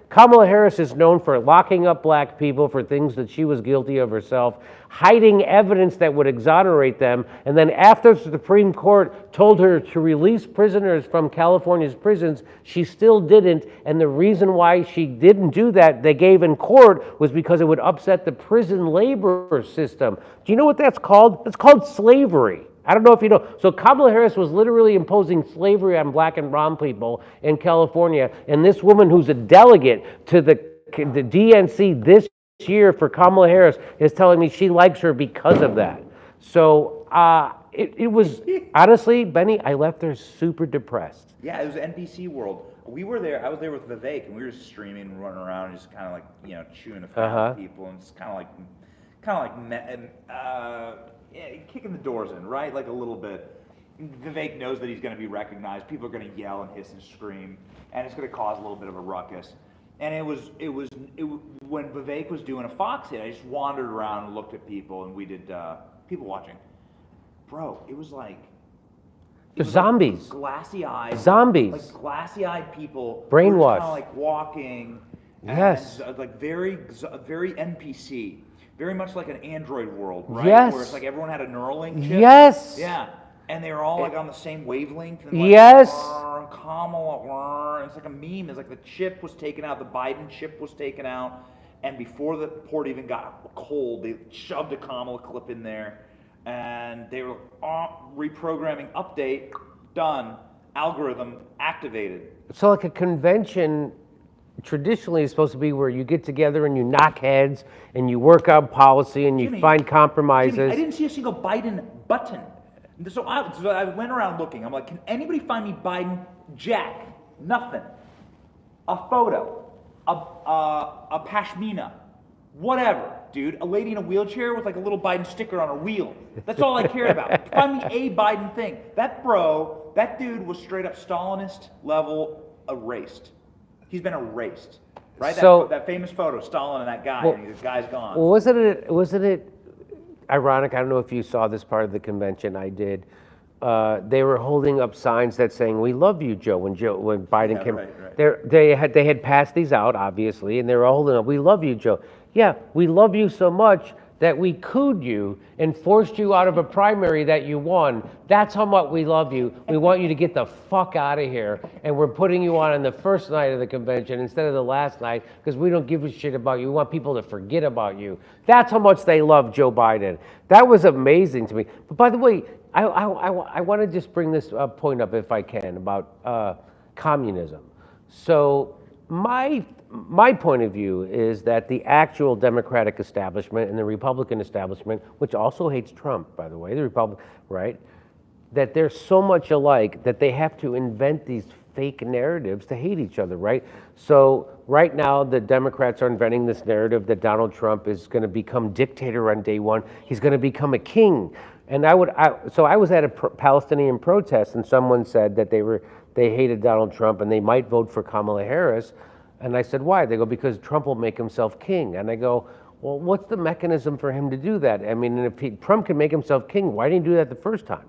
Kamala Harris is known for locking up black people for things that she was guilty of herself, hiding evidence that would exonerate them, and then after the Supreme Court told her to release prisoners from California's prisons, she still didn't, and the reason why she didn't do that, they gave in court, was because it would upset the prison labor system. Do you know what that's called? It's called slavery. I don't know if you know. So Kamala Harris was literally imposing slavery on black and brown people in California, and this woman who's a delegate to the DNC this year for Kamala Harris is telling me she likes her because of that. So it was, honestly, Benny, I left there super depressed. Yeah, it was NBC World. We were there. I was there with Vivek, and we were just streaming and running around, and just kind of like chewing the fat with people, and it's kind of like kicking the doors in, right? Like a little bit. Vivek knows that he's going to be recognized. People are going to yell and hiss and scream, and it's going to cause a little bit of a ruckus. And it was when Vivek was doing a Fox hit, I just wandered around and looked at people, and we did people watching. Bro, it was like Zombies. Glassy-eyed. Zombies. Like glassy-eyed people. Brainwashed. Kind of like walking. Yes. And like very NPC. Very much like an Android world, right? Yes. Where it's like everyone had a Neuralink chip. Yes. Yeah. And they were all like on the same wavelength. And like, Yes. Kamala, it's like a meme. It's like the chip was taken out, the Biden chip was taken out, and before the port even got cold, they shoved a Kamala clip in there, and they were reprogramming, update, done, algorithm activated. So like a convention traditionally is supposed to be where you get together and you knock heads and you work out policy and you Jimmy, find compromises. Jimmy, I didn't see a single Biden button. So I went around looking. I'm like, can anybody find me Biden? Jack. Nothing. A photo. A pashmina. Whatever, dude. A lady in a wheelchair with like a little Biden sticker on her wheel. That's all I cared about. Find me a Biden thing. That dude was straight up Stalinist level erased. He's been erased. Right? So, that famous photo, Stalin and that guy, well, and the guy's gone. Well, wasn't it ironic? I don't know if you saw this part of the convention. I did. They were holding up signs that saying "We love you, Joe." When Biden came, right. they had passed these out, obviously, and they were holding up, "We love you, Joe." Yeah, we love you so much that we cooed you and forced you out of a primary that you won. That's how much we love you. We want you to get the fuck out of here, and we're putting you on the first night of the convention instead of the last night because we don't give a shit about you. We want people to forget about you. That's how much they love Joe Biden. That was amazing to me. But by the way, I want to just bring this point up if I can about communism. So my point of view is that the actual Democratic establishment and the Republican establishment, which also hates Trump, by the way, the Republican, right, that they're so much alike that they have to invent these fake narratives to hate each other, right? So right now, the Democrats are inventing this narrative that Donald Trump is going to become dictator on day one. He's going to become a king. And I was at a Palestinian protest, and someone said that they hated Donald Trump and they might vote for Kamala Harris. And I said, why? They go, because Trump will make himself king. And I go, well, what's the mechanism for him to do that? I mean, if Trump can make himself king, why didn't he do that the first time?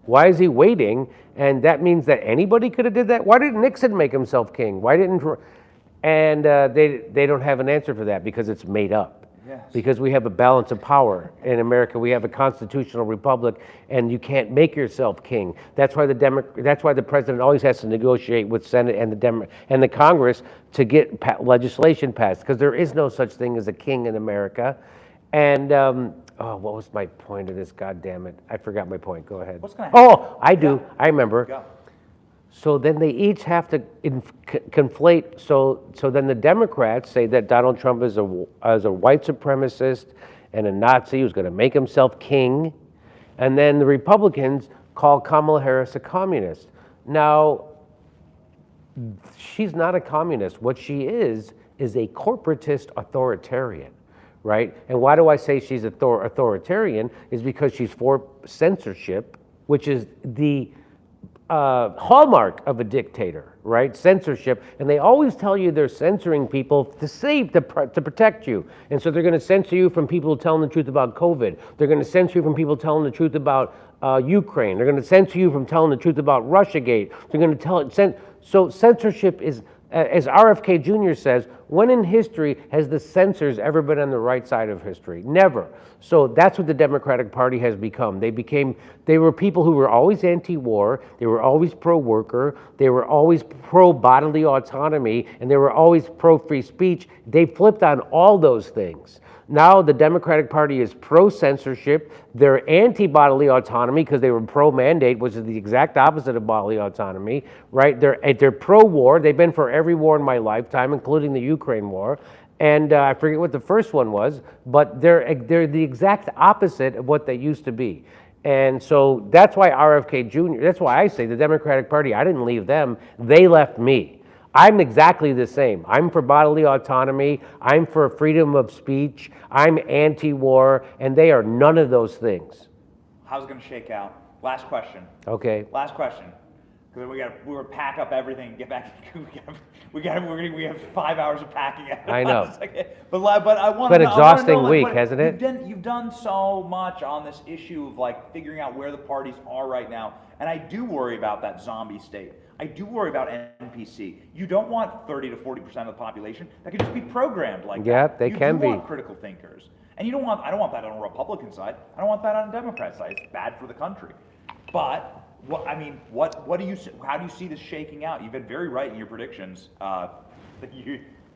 Why is he waiting? And that means that anybody could have did that? Why didn't Nixon make himself king? Why didn't? And they don't have an answer for that because it's made up. Yes. Because we have a balance of power in America. We have a constitutional republic, and you can't make yourself king. That's why the president always has to negotiate with Senate and the Congress to get legislation passed. Because there is no such thing as a king in America. And what was my point of this? God damn it! I forgot my point. Go ahead. What's going to happen? Oh, I do. I remember. Go. So then they each have to conflate. So then the Democrats say that Donald Trump is a white supremacist and a Nazi who's going to make himself king. And then the Republicans call Kamala Harris a communist. Now, she's not a communist. What she is a corporatist authoritarian, right? And why do I say she's authoritarian? Is because she's for censorship, which is the hallmark of a dictator, right? Censorship. And they always tell you they're censoring people to protect you. And so they're going to censor you from people telling the truth about COVID. They're going to censor you from people telling the truth about Ukraine. They're going to censor you from telling the truth about Russiagate. They're going to so censorship is, as RFK Jr. says, when in history has the censors ever been on the right side of history? Never. So that's what the Democratic Party has become. They were people who were always anti-war, they were always pro-worker, they were always pro-bodily autonomy, and they were always pro-free speech. They flipped on all those things. Now the Democratic Party is pro-censorship, they're anti-bodily autonomy because they were pro-mandate, which is the exact opposite of bodily autonomy, right? They're pro-war, they've been for every war in my lifetime, including the Ukraine war, and I forget what the first one was, but they're the exact opposite of what they used to be. And so that's why RFK Jr., that's why I say the Democratic Party, I didn't leave them, they left me. I'm exactly the same. I'm for bodily autonomy. I'm for freedom of speech. I'm anti-war, and they are none of those things. How's it going to shake out? Last question. Okay. Last question. Because we pack up everything and get back. We have 5 hours of packing. I know. But I want. It's been an exhausting week, hasn't it? You've done so much on this issue of like figuring out where the parties are right now, and I do worry about that zombie state. I do worry about NPC. You don't want 30 to 40% of the population that can just be programmed like that. Yeah, they can be. You want critical thinkers, and I don't want that on the Republican side. I don't want that on the Democrat side. It's bad for the country. But how do you see this shaking out? You've been very right in your predictions.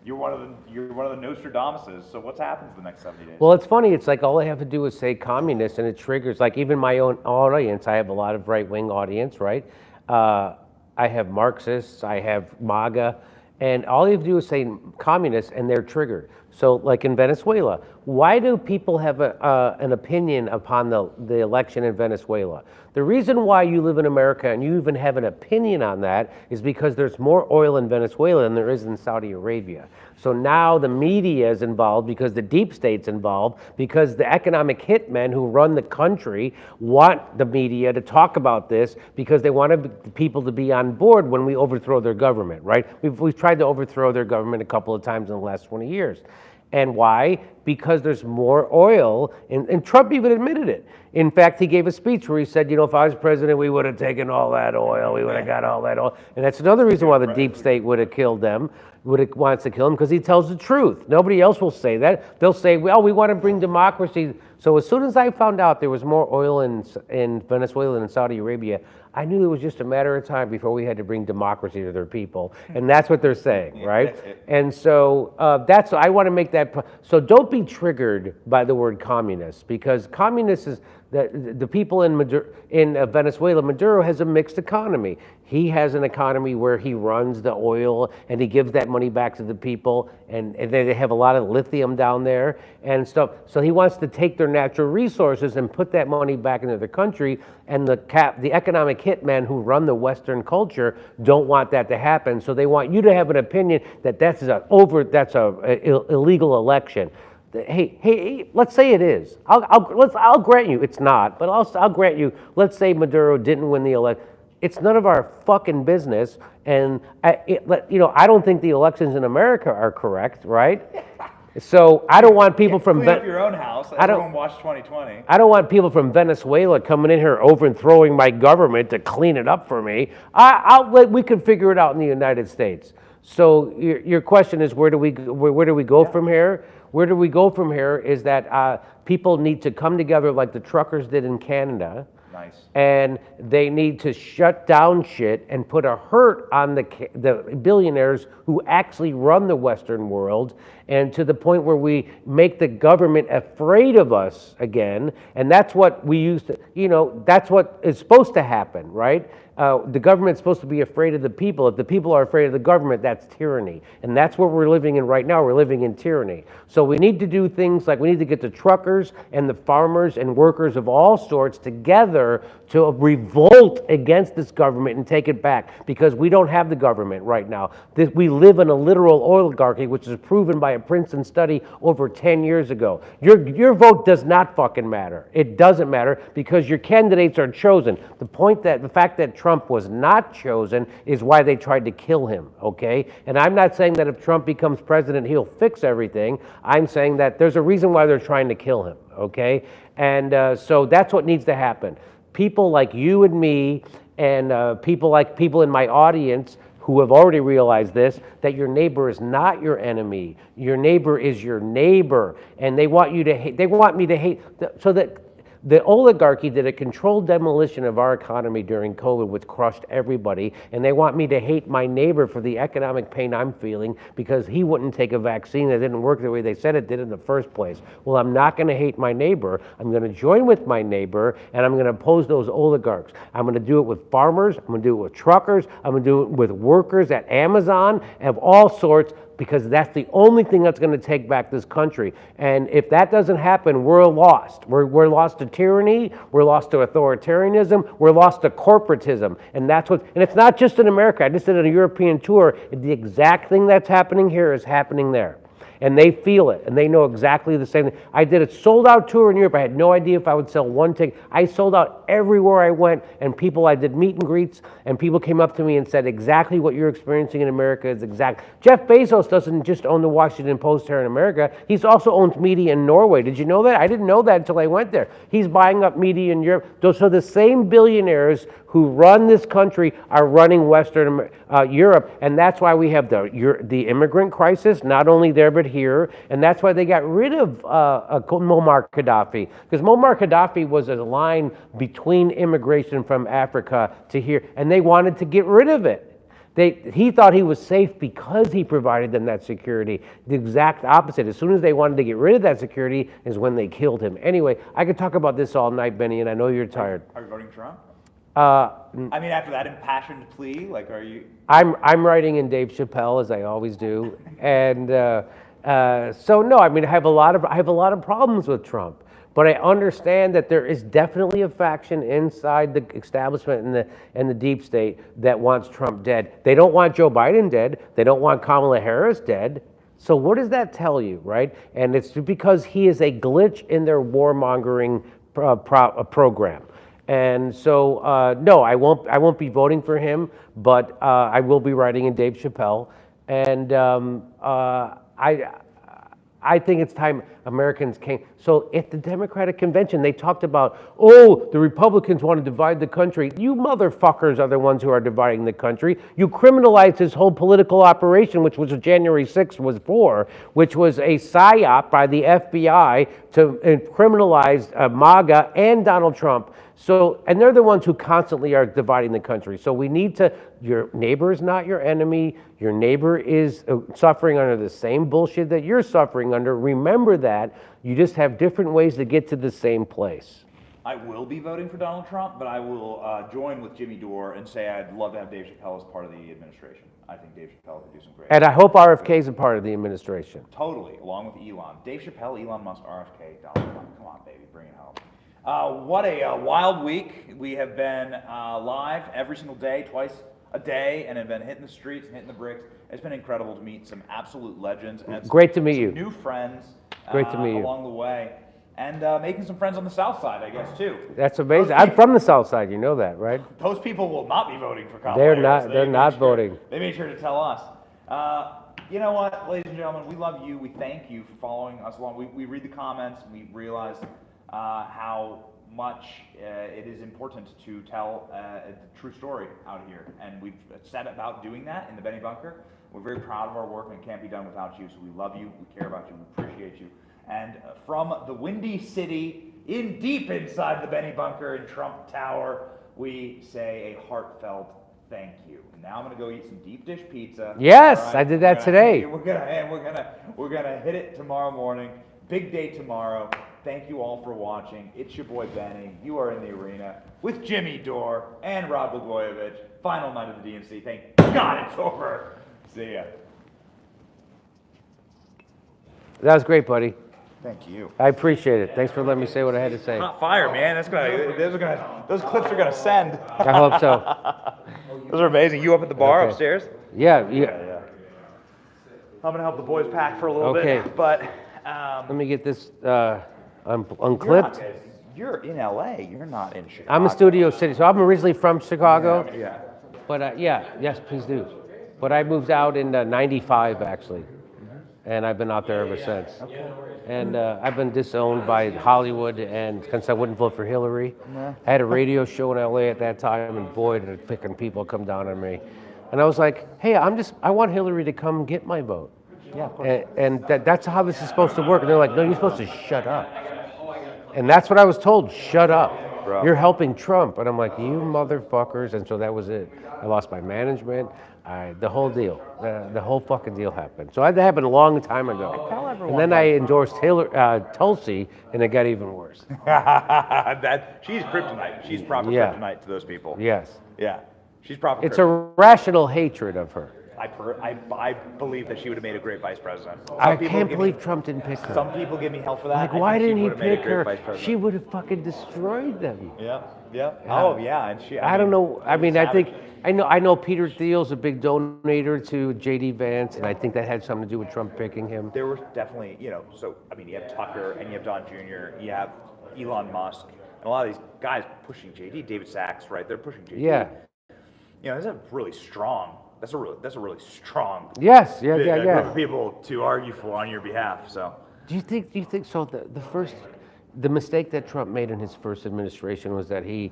You're one of the Nostradamuses. So what happens the next 70 days? Well, it's funny. It's like all I have to do is say communist, and it triggers. Like even my own audience, I have a lot of right-wing audience, right? I have Marxists, I have MAGA, and all you have to do is say communist, and they're triggered. So, like in Venezuela, why do people have an opinion upon the election in Venezuela? The reason why you live in America and you even have an opinion on that is because there's more oil in Venezuela than there is in Saudi Arabia. So now the media is involved because the deep state's involved, because the economic hitmen who run the country want the media to talk about this because they want people to be on board when we overthrow their government, right? We've tried to overthrow their government a couple of times in the last 20 years. And why? Because there's more oil, and Trump even admitted it. In fact, he gave a speech where he said, if I was president, we would have taken all that oil, we would have got all that oil. And that's another reason why the deep state would have killed them, wants to kill him, because he tells the truth. Nobody else will say that. They'll say, well, we want to bring democracy. So as soon as I found out there was more oil in Venezuela than in Saudi Arabia, I knew it was just a matter of time before we had to bring democracy to their people. And that's what they're saying, right? And so I want to make that. So don't be triggered by the word communist, because communist is the people in Venezuela. Maduro has a mixed economy. He has an economy where he runs the oil and he gives that money back to the people, and they have a lot of lithium down there and stuff. So he wants to take their natural resources and put that money back into their country, and the economic hitmen who run the Western culture don't want that to happen. So they want you to have an opinion that that's a illegal election. Hey, let's say it is. I'll grant you it's not, but I'll grant you. Let's say Maduro didn't win the election. It's none of our fucking business, and I don't think the elections in America are correct, right? So I don't want people from clean up your own house. Everyone watch 2020. I don't want people from Venezuela coming in here overthrowing my government to clean it up for me. We could figure it out in the United States. So your question is, where do we go from here? Where do we go from here is that people need to come together like the truckers did in Canada. Nice. And they need to shut down shit and put a hurt on the billionaires who actually run the Western world, and to the point where we make the government afraid of us again. And that's what we used to, that's what is supposed to happen, right? The government's supposed to be afraid of the people. If the people are afraid of the government, that's tyranny. And that's what we're living in right now. We're living in tyranny. So we need to do things like we need to get the truckers and the farmers and workers of all sorts together to revolt against this government and take it back, because we don't have the government right now. We live in a literal oligarchy, which is proven by a Princeton study over 10 years ago. Your vote does not fucking matter. It doesn't matter because your candidates are chosen. The fact that Trump was not chosen is why they tried to kill him, okay? And I'm not saying that if Trump becomes president, he'll fix everything. I'm saying that there's a reason why they're trying to kill him, okay? And so that's what needs to happen. People like you and me, and people in my audience who have already realized this, that your neighbor is not your enemy. Your neighbor is your neighbor, and they want you to hate. They want me to hate, so that the oligarchy did a controlled demolition of our economy during COVID, which crushed everybody, and they want me to hate my neighbor for the economic pain I'm feeling because he wouldn't take a vaccine that didn't work the way they said it did in the first place. Well, I'm not going to hate my neighbor. I'm going to join with my neighbor, and I'm going to oppose those oligarchs. I'm going to do it with farmers. I'm going to do it with truckers. I'm going to do it with workers at Amazon of all sorts, because that's the only thing that's going to take back this country. And if that doesn't happen, we're lost. We're lost to tyranny. We're lost to authoritarianism. We're lost to corporatism. And it's not just in America. I just did a European tour. The exact thing that's happening here is happening there. And they feel it, and they know exactly the same thing. I did a sold-out tour in Europe. I had no idea if I would sell one ticket. I sold out everywhere I went, and I did meet and greets, and people came up to me and said, exactly what you're experiencing in America is exact. Jeff Bezos doesn't just own the Washington Post here in America. He's also owns media in Norway. Did you know that? I didn't know that until I went there. He's buying up media in Europe. So the same billionaires who run this country are running Western Europe, and that's why we have the immigrant crisis, not only there but here, and that's why they got rid of Muammar Gaddafi, because Muammar Gaddafi was a line between immigration from Africa to here, and they wanted to get rid of it. He thought he was safe because he provided them that security. The exact opposite. As soon as they wanted to get rid of that security is when they killed him. Anyway, I could talk about this all night, Benny, and I know you're tired. Are you voting Trump? I mean, after that impassioned plea, like, are you? I'm writing in Dave Chappelle, as I always do, and so no. I mean, I have a lot of problems with Trump, but I understand that there is definitely a faction inside the establishment and the deep state that wants Trump dead. They don't want Joe Biden dead. They don't want Kamala Harris dead. So what does that tell you, right? And it's because he is a glitch in their warmongering program. And so, no, I won't be voting for him, but I will be writing in Dave Chappelle. And I think it's time Americans came. So at the Democratic Convention, they talked about, oh, the Republicans want to divide the country. You motherfuckers are the ones who are dividing the country. You criminalized this whole political operation, which was what January 6th was for, which was a psyop by the FBI to criminalize MAGA and Donald Trump. So, and they're the ones who constantly are dividing the country. So we need to, your neighbor is not your enemy. Your neighbor is suffering under the same bullshit that you're suffering under. Remember that. You just have different ways to get to the same place. I will be voting for Donald Trump, but I will join with Jimmy Dore and say I'd love to have Dave Chappelle as part of the administration. I think Dave Chappelle could do some great. And I hope RFK is a part of the administration. Totally, along with Elon. Dave Chappelle, Elon Musk, RFK, Donald Trump. Come on, baby, bring it home. What a wild week. We have been live every single day, twice a day, and have been hitting the streets and hitting the bricks. It's been incredible to meet some absolute legends. And great to meet you. New friends great to meet you. Along the way. And making some friends on the South Side, I guess, too. That's amazing. I'm from the South Side, you know that, right? Those people will not be voting for Kamala They're Harris. not. They're not voting. They made sure to tell us. You know what, ladies and gentlemen, we love you. We thank you for following us along. We read the comments. We realize how much it is important to tell a true story out here. And we've set about doing that in the Benny Bunker. We're very proud of our work, and it can't be done without you. So we love you. We care about you. We appreciate you. And from the Windy City, deep inside the Benny Bunker in Trump Tower, we say a heartfelt thank you. And now I'm gonna go eat some deep dish pizza. Yes, right? I did that today. We're gonna hit it tomorrow morning. Big day tomorrow. Thank you all for watching. It's your boy Benny. You are in the arena with Jimmy Dore and Rob Blagojevich. Final night of the DNC. Thank God it's over. See ya. That was great, buddy. Thank you. I appreciate it. Thanks for letting me say what I had to say. Hot fire, man. Those clips are gonna send. I hope so. Those are amazing. You up at the bar upstairs? Yeah. I'm gonna help the boys pack for a little bit. But let me get this unclipped. You're in LA. You're not in Chicago. I'm in Studio City, so I'm originally from Chicago. Yeah. But yes, please do. But I moved out in '95 actually, and I've been out there ever since. Okay. And I've been disowned by Hollywood, and since I wouldn't vote for Hillary, I had a radio show in LA at that time, and boy, did picking people come down on me. And I was like, hey, I want Hillary to come get my vote. Yeah, of course. And that's how this is supposed to work. And they're like, no, you're supposed to shut up. And that's what I was told, shut up. Bro. You're helping Trump. And I'm like, you motherfuckers. And so that was it. I lost my management. The whole deal. The whole fucking deal happened. So that happened a long time ago. And then I endorsed Tulsi, and it got even worse. She's kryptonite. She's proper kryptonite to those people. Yes. Yeah. She's proper It's a rational hatred of her. I believe that she would have made a great vice president. I can't believe Trump didn't pick her. Some people give me hell for that. Like, I why think she didn't he would have made a pick great her? vice president. She would have fucking destroyed them. Yeah. Oh yeah, and she. I don't know. I mean, I think I know Peter Thiel's a big donator to J.D. Vance, and I think that had something to do with Trump picking him. There were definitely, so I mean, you have Tucker and you have Don Jr., you have Elon Musk, and a lot of these guys pushing JD, David Sachs, right? They're pushing JD. Yeah. That's a really strong. That's a really strong. Yes. group Yeah. of people to argue for on your behalf. So. Do you think so? The mistake that Trump made in his first administration was that he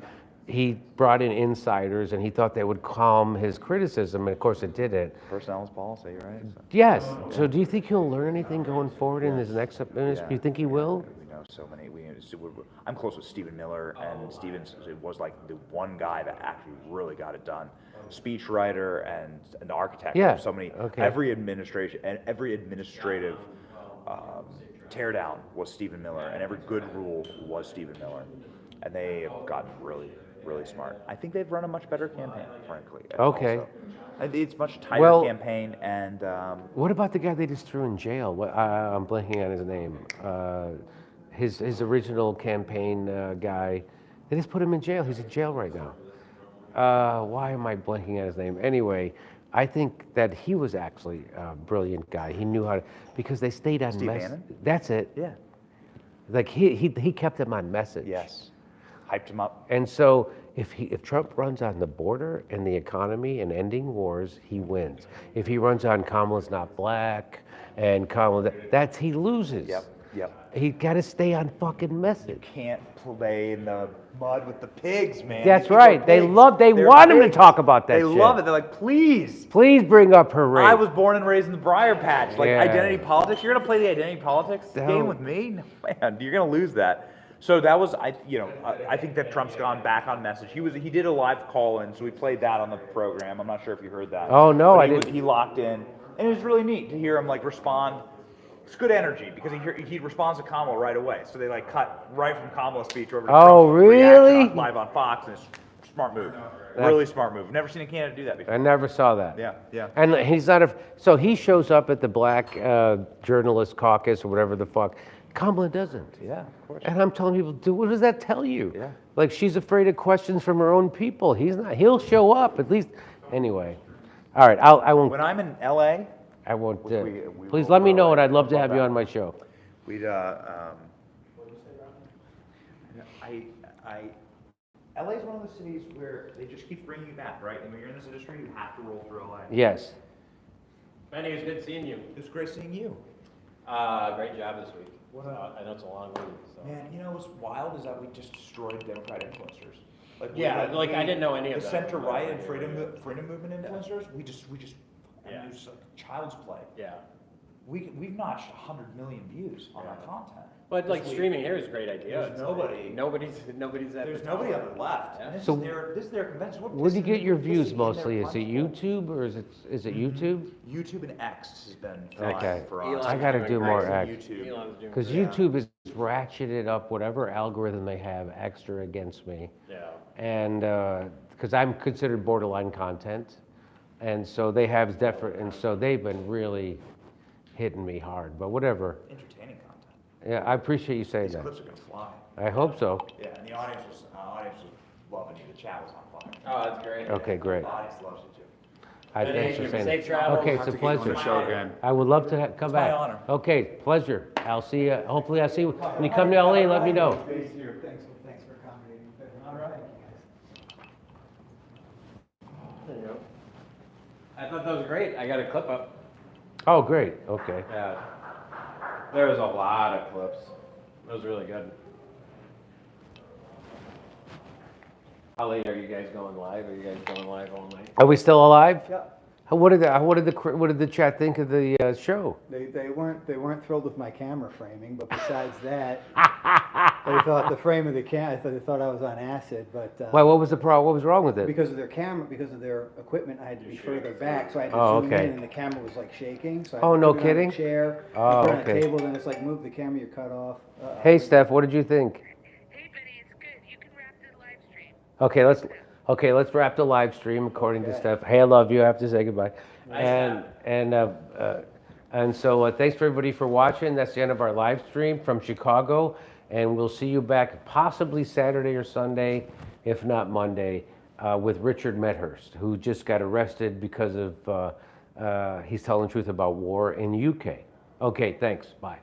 brought in insiders and he thought they would calm his criticism, and of course it didn't. Personnel is policy, right? So. Yes. So do you think he'll learn anything going forward in his next administration? Do you think he will? We know so many. I'm close with Stephen Miller, and Stephen was like the one guy that actually really got it done. Speechwriter and an architect. Yeah. So many. Okay. Every administration and every administrative teardown was Stephen Miller, and every good rule was Stephen Miller, and they have gotten really, really smart. I think they've run a much better campaign, frankly. Okay. Also. It's much tighter campaign, and what about the guy they just threw in jail? I'm blanking on his name. His original campaign guy. They just put him in jail. He's in jail right now. Why am I blanking on his name? Anyway, I think that he was actually a brilliant guy. He knew how to, because they stayed on Steve Bannon? That's it. Yeah. Like he kept them on message. Yes. Hyped him up. And so if Trump runs on the border and the economy and ending wars, he wins. If he runs on Kamala's not black and Kamala, he loses. Yep. He got to stay on fucking message. Can't play in the mud with the pigs, man. That's right. They want him to talk about that shit. They love it. They're like, please bring up her race. I was born and raised in the Briar Patch. Like, Yeah. identity politics. You're gonna play the identity politics game with me? No, man, you're gonna lose that. So that was, I think that Trump's gone back on message. He did a live call-in, so we played that on the program. I'm not sure if you heard that. Oh no, But I didn't. He locked in, and it was really neat to hear him like respond. It's good energy because he responds to Kamala right away. So they like cut right from Kamala's speech over to Trump's really? reaction live on Fox, and it's a smart move. Really smart move. Never seen a candidate do that before. I never saw that. Yeah. And he's not so he shows up at the Black Journalist Caucus or whatever the fuck. Kamala doesn't. Yeah, of course. And I'm telling people, dude, what does that tell you? Yeah. Like she's afraid of questions from her own people. He's not. He'll show up at least. Anyway, all right. I won't. When I'm in LA. I won't. We Please will let me know, and I'd love to talk have you about on my show. We'd LA is one of the cities where they just keep bringing you back, right? And when you're in this industry, you have to roll through LA. Yes. Benny, it was good seeing you. It was great seeing you. Great job this week. I know it's a long week. So. Man, what's wild is that we just destroyed Democrat influencers. I didn't know any of the that. center right and freedom movement influencers. We just it was like child's play. Yeah. We've notched 100 million views on our content. But like streaming here is a great idea. There's nobody. Nobody's at There's the nobody top. on the left. Yeah. And So this is their convention. Where do you get your views mostly? Is it YouTube or is it YouTube? YouTube and X has been Okay. for us. I got to do more X. YouTube. Because YouTube has ratcheted up whatever algorithm they have extra against me. Yeah. And because I'm considered borderline content, and so they have different, and so they've been really hitting me hard. But whatever. Entertaining content. Yeah, I appreciate you saying These that. clips are gonna fly. I hope so. Yeah, and the audience was loving you. The chat was on fire. Oh, that's great. Okay, great. The audience loves you too. Thanks for saying Safe that. travels. Okay, it's a pleasure. show again. I would love to come back. my honor. Okay, pleasure. I'll see you. Hopefully, I'll see you when you come to LA. Let me know. Thanks for accommodating. All right. There you go. I thought that was great. I got a clip up. Oh, great. Okay. Yeah. There was a lot of clips. It was really good. How late are you guys going live? Are you guys going live all night? Are we still alive? Yeah. What did the chat think of the show? They weren't thrilled with my camera framing, but besides that, they thought the frame of the camera. They thought I was on acid, but Why? What was the problem? What was wrong with it? because of their camera, because of their equipment, I had to be further back, so I had to Oh, zoom okay. in, and the camera was like shaking. So I Oh, had to no put it on kidding? a chair, Oh, put it on okay. a table, then it's like move the camera, you're cut off. Hey, Steph, what did you think? Hey, Benny, it's good. You can wrap the live stream. Okay, let's wrap the live stream according to Steph. Hey, I love you. I have to say goodbye. And so thanks for everybody for watching. That's the end of our live stream from Chicago, and we'll see you back possibly Saturday or Sunday, if not Monday, with Richard Medhurst, who just got arrested because of he's telling the truth about war in UK. Okay, thanks. Bye.